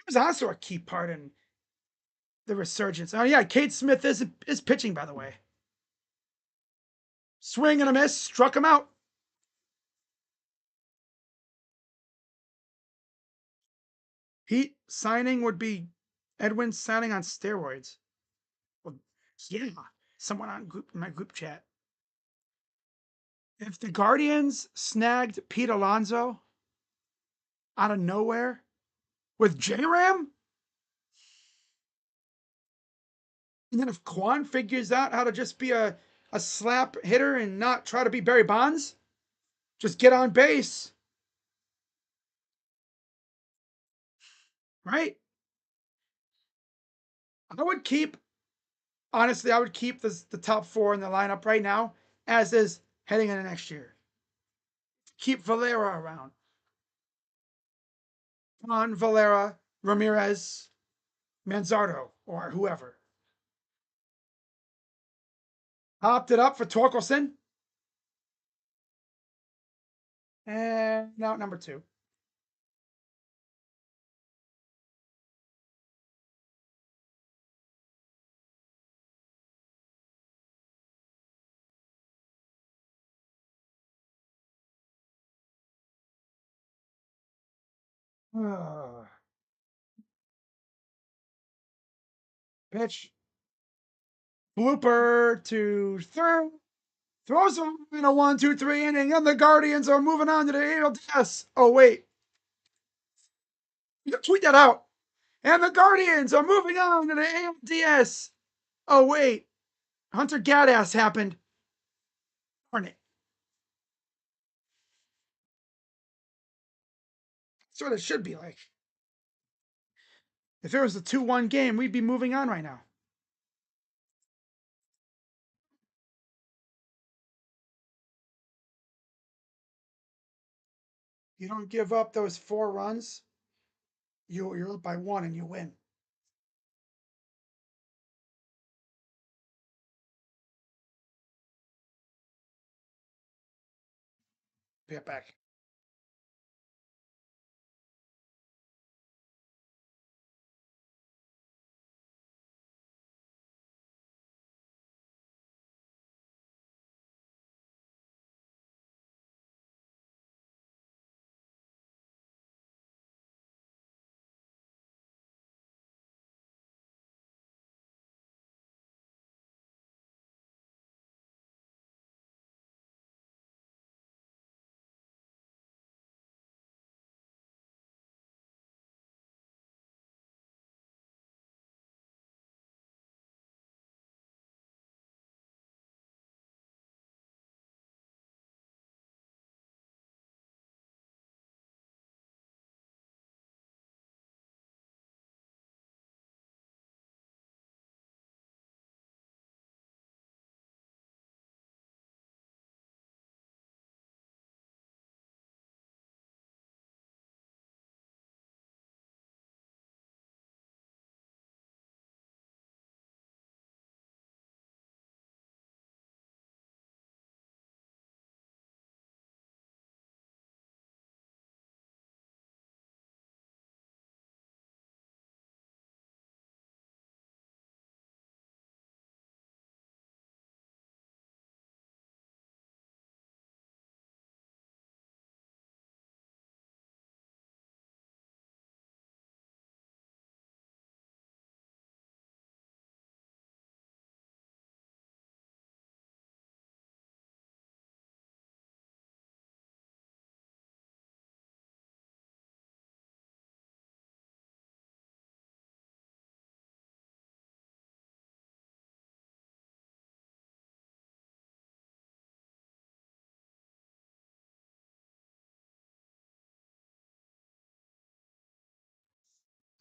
was also a key part in the resurgence. Oh yeah, Cade Smith is pitching, by the way. Swing and a miss, struck him out. Heat signing would be Edwin signing on steroids. Well, yeah, someone on my group chat. If the Guardians snagged Pete Alonso out of nowhere with J-Ram, and then if Quan figures out how to just be a slap hitter and not try to be Barry Bonds, just get on base, right? I would keep, honestly, I would keep the top four in the lineup right now as is heading into next year. Keep Valera around. Quan, Valera, Ramirez, Manzardo, or whoever. Hopped it up for Torkelson. And now number 2. Pitch. Blooper to third. Throws him in a 1-2-3 inning, and the Guardians are moving on to the ALDS. Oh, wait. You tweet that out. And the Guardians are moving on to the ALDS. Oh, wait. Hunter Gaddis happened. Darn it. That's what it should be like. If it was a 2-1 game, we'd be moving on right now. You don't give up those 4 runs, you're up by 1 and you win. Be right back.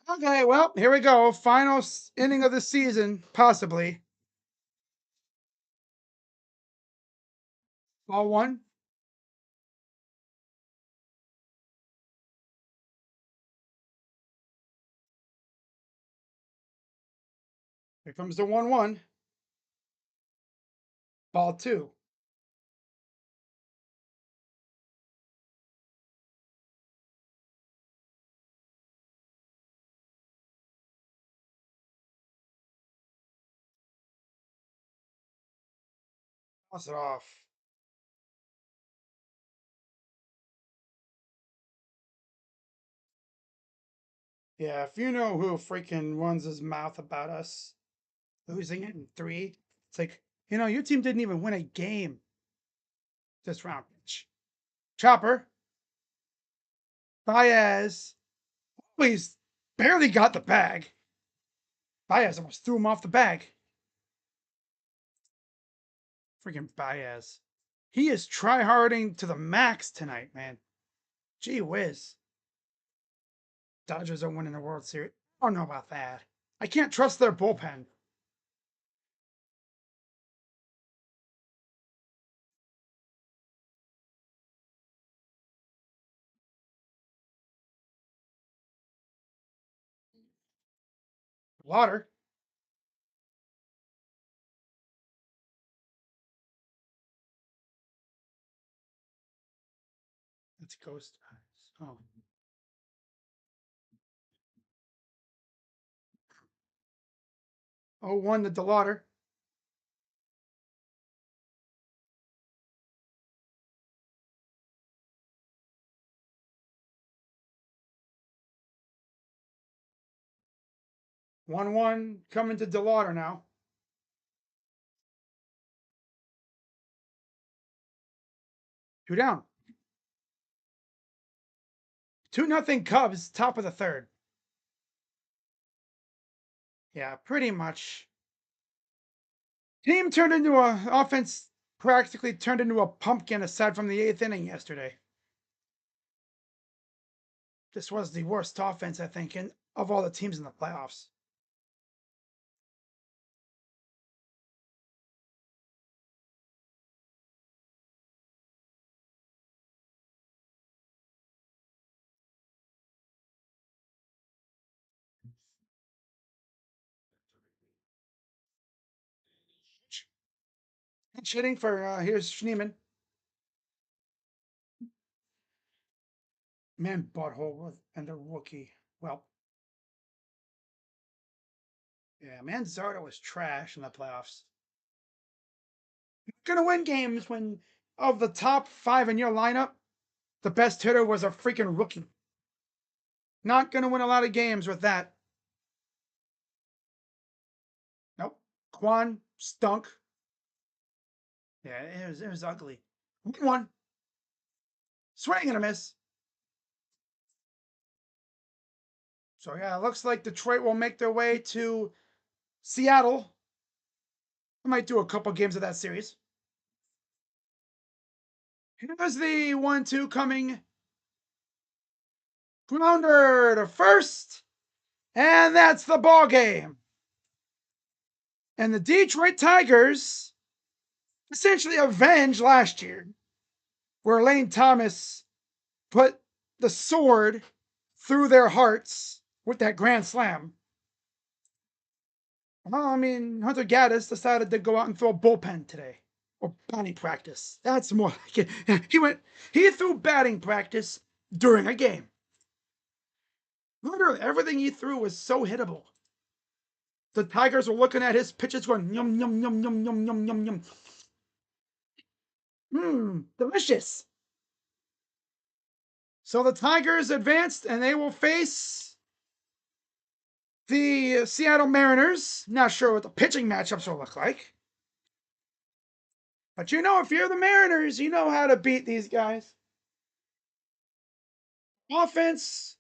Okay, well, here we go. Final inning of the season, possibly. Ball 1. Here comes the 1-1. Ball 2. Toss it off. Yeah, if you know who freaking runs his mouth about us losing it in 3, it's like, your team didn't even win a game this round. Chopper, Baez, please, barely got the bag. Baez almost threw him off the bag. Freaking Baez. He is tryharding to the max tonight, man. Gee whiz. Dodgers are winning the World Series. I don't know about that. I can't trust their bullpen. Water. That's ghost eyes. Oh. 0-1 to DeLauder. One coming to DeLauder now. 2 down. 2-0 Cubs, top of the 3rd. Yeah, pretty much. Team turned into a offense, practically turned into a pumpkin aside from the 8th inning yesterday. This was the worst offense, I think, of all the teams in the playoffs. Hitting for, here's Schneeman. Man, butthole and a rookie. Well, yeah, Manzardo was trash in the playoffs. You're gonna win games when, of the top 5 in your lineup, the best hitter was a freaking rookie. Not gonna win a lot of games with that. Nope. Quan stunk. Yeah, it was ugly. 1. Swing and a miss. So yeah, it looks like Detroit will make their way to Seattle. I might do a couple games of that series. Here's the 1-2 coming. Grounder to first. And that's the ball game. And the Detroit Tigers essentially avenged last year, where Lane Thomas put the sword through their hearts with that grand slam. Well, I mean, Hunter Gaddis decided to go out and throw a bullpen today. Or batting practice. That's more like it. He threw batting practice during a game. Literally, everything he threw was so hittable. The Tigers were looking at his pitches going, yum, yum, yum, yum, yum, yum, yum, yum. Delicious. So the Tigers advanced and they will face the Seattle Mariners. Not sure what the pitching matchups will look like. But if you're the Mariners, you know how to beat these guys. Offense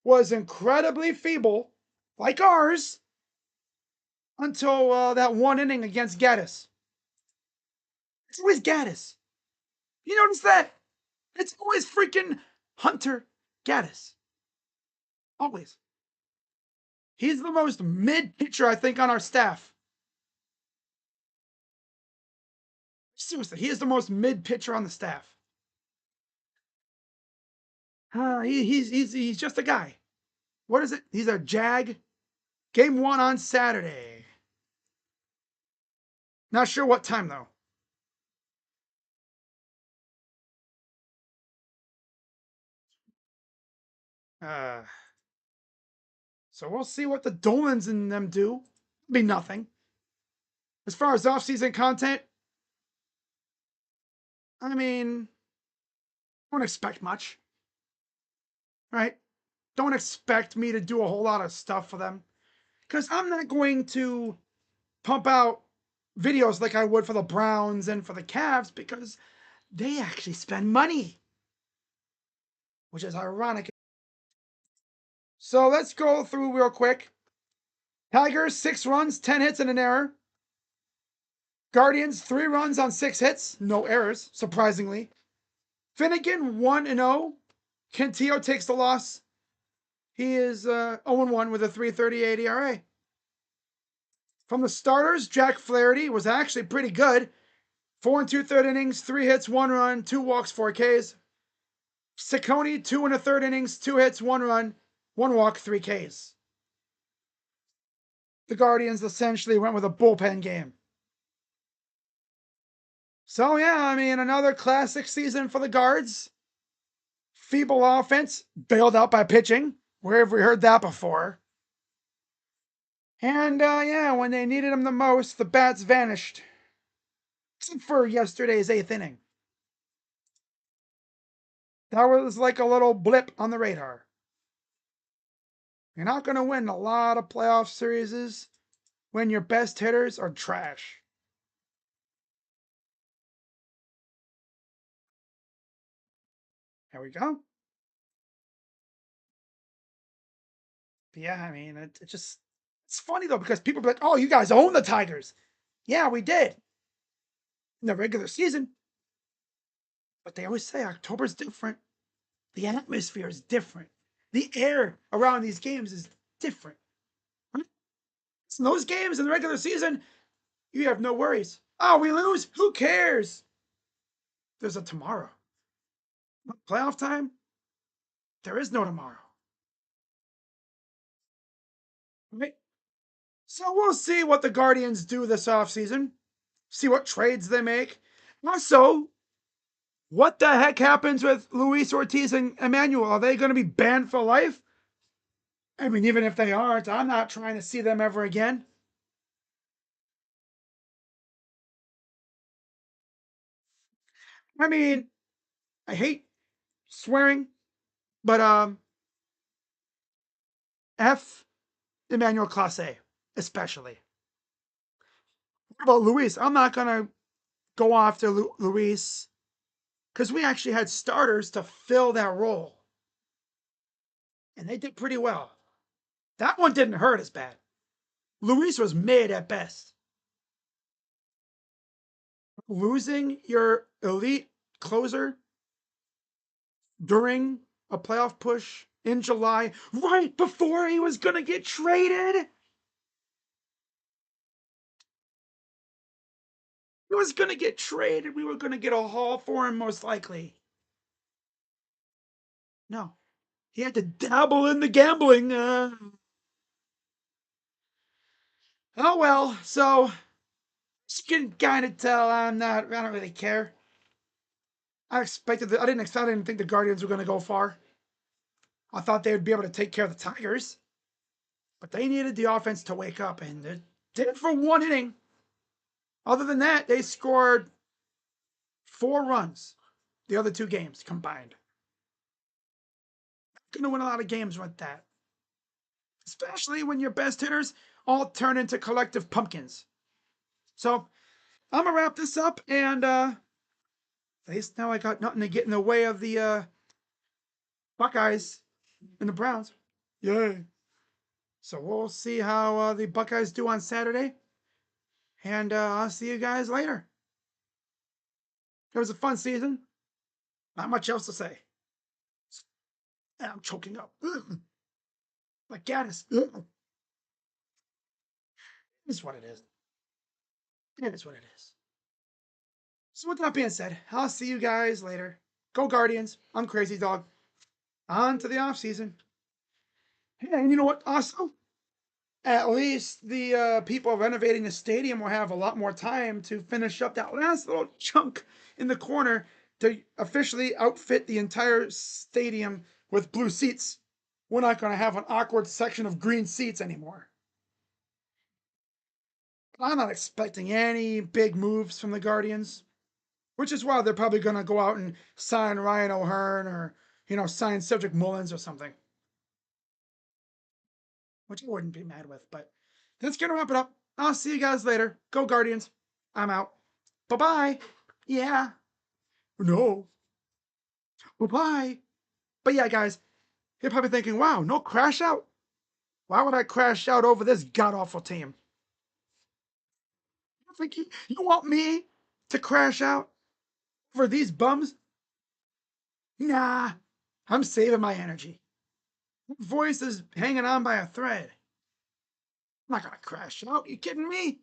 was incredibly feeble, like ours, until that 1 inning against Gaddis. It's always Gaddis. You notice that? It's always freaking Hunter Gaddis. Always. He's the most mid pitcher, I think, on our staff. Seriously, he is the most mid pitcher on the staff. He's just a guy. What is it? He's a Jag. Game 1 on Saturday. Not sure what time though. So we'll see what the Dolans and them do. It'll be nothing. As far as off-season content, I mean, don't expect much, right? Don't expect me to do a whole lot of stuff for them because I'm not going to pump out videos like I would for the Browns and for the Cavs because they actually spend money, which is ironic. So let's go through real quick. Tigers, 6 runs, 10 hits, and an error. Guardians, 3 runs on 6 hits, no errors, surprisingly. Finnegan, 1-0. Cantillo takes the loss. He is 0-1 with a 3.38 ERA. From the starters, Jack Flaherty was actually pretty good. 4 and 2/3 innings, 3 hits, 1 run, 2 walks, 4 Ks. Cecconi, 2 and a third innings, 2 hits, 1 run, 1 walk, 3 Ks. The Guardians essentially went with a bullpen game. So yeah, I mean, another classic season for the Guards. Feeble offense, bailed out by pitching. Where have we heard that before? And yeah, when they needed them the most, the bats vanished. Except for yesterday's 8th inning. That was like a little blip on the radar. You're not going to win a lot of playoff series when your best hitters are trash. There we go. But yeah, I mean, it just, it's funny though, because people be like, oh, you guys own the Tigers. Yeah, we did in the regular season. But they always say October's different. The atmosphere is different. The air around these games is different. So those games in the regular season, you have no worries. Oh, we lose? Who cares? There's a tomorrow. Playoff time? There is no tomorrow. Right? So we'll see what the Guardians do this offseason. See what trades they make. Also, what the heck happens with Luis Ortiz and Emmanuel? Are they going to be banned for life? I mean, even if they aren't, I'm not trying to see them ever again. I mean, I hate swearing, but F Emmanuel Clase, especially. What about Luis? I'm not gonna go after Luis because we actually had starters to fill that role, and they did pretty well. That one didn't hurt as bad. Luis was mid at best. Losing your elite closer during a playoff push in July, right before he was gonna get traded. He was gonna get traded. We were gonna get a haul for him, most likely. No, he had to dabble in the gambling. Oh well, so you can kind of tell I'm not. I don't really care. I didn't think the Guardians were going to go far. I thought they would be able to take care of the Tigers, but they needed the offense to wake up, and they did it for 1 inning. Other than that, they scored 4 runs the other 2 games combined. Going to win a lot of games with that, especially when your best hitters all turn into collective pumpkins. So I'm gonna wrap this up, and at least now I got nothing to get in the way of the Buckeyes and the Browns. Yay! So we'll see how the Buckeyes do on Saturday, and I'll see you guys later. It was a fun season. Not much else to say. And I'm choking up. Like Gaddis. It is what it is. It is what it is. So with that being said, I'll see you guys later. Go Guardians. I'm Crazy Dog. On to the off season. Hey, and you know what? Also, at least the people renovating the stadium will have a lot more time to finish up that last little chunk in the corner to officially outfit the entire stadium with blue seats. We're not going to have an awkward section of green seats anymore. I'm not expecting any big moves from the Guardians. Which is why they're probably going to go out and sign Ryan O'Hearn or, sign Cedric Mullins or something. Which I wouldn't be mad with. But that's going to wrap it up. I'll see you guys later. Go Guardians. I'm out. Bye-bye. Yeah. No. Bye-bye. But yeah, guys, you're probably thinking, wow, no crash out? Why would I crash out over this god-awful team? You think you want me to crash out for these bums? Nah, I'm saving my energy. My voice is hanging on by a thread. I'm not gonna crash out. You kidding me?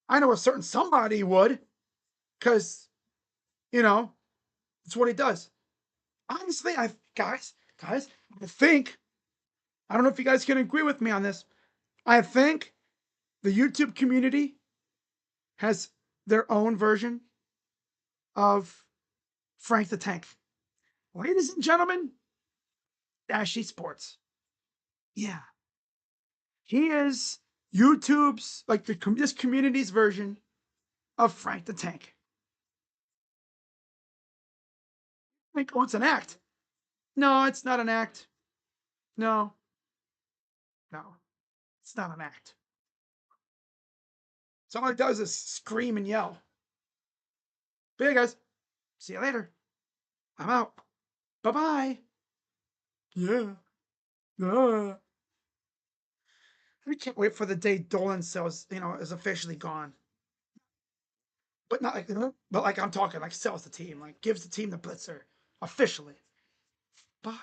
I know a certain somebody would, because, it's what he does. Honestly, guys, I think, I don't know if you guys can agree with me on this. I think the YouTube community has their own version of Frank the Tank. Ladies and gentlemen, Dashy Sports. Yeah. He is YouTube's, like this community's version of Frank the Tank. Like, oh, it's an act. No, it's not an act. No. No. It's not an act. So all it does is scream and yell. But yeah, guys, see you later. I'm out. Bye-bye. Yeah. I can't wait for the day Dolan sells, is officially gone. But not like, but like I'm talking, like sells the team, like gives the team the blitzer officially. Bye.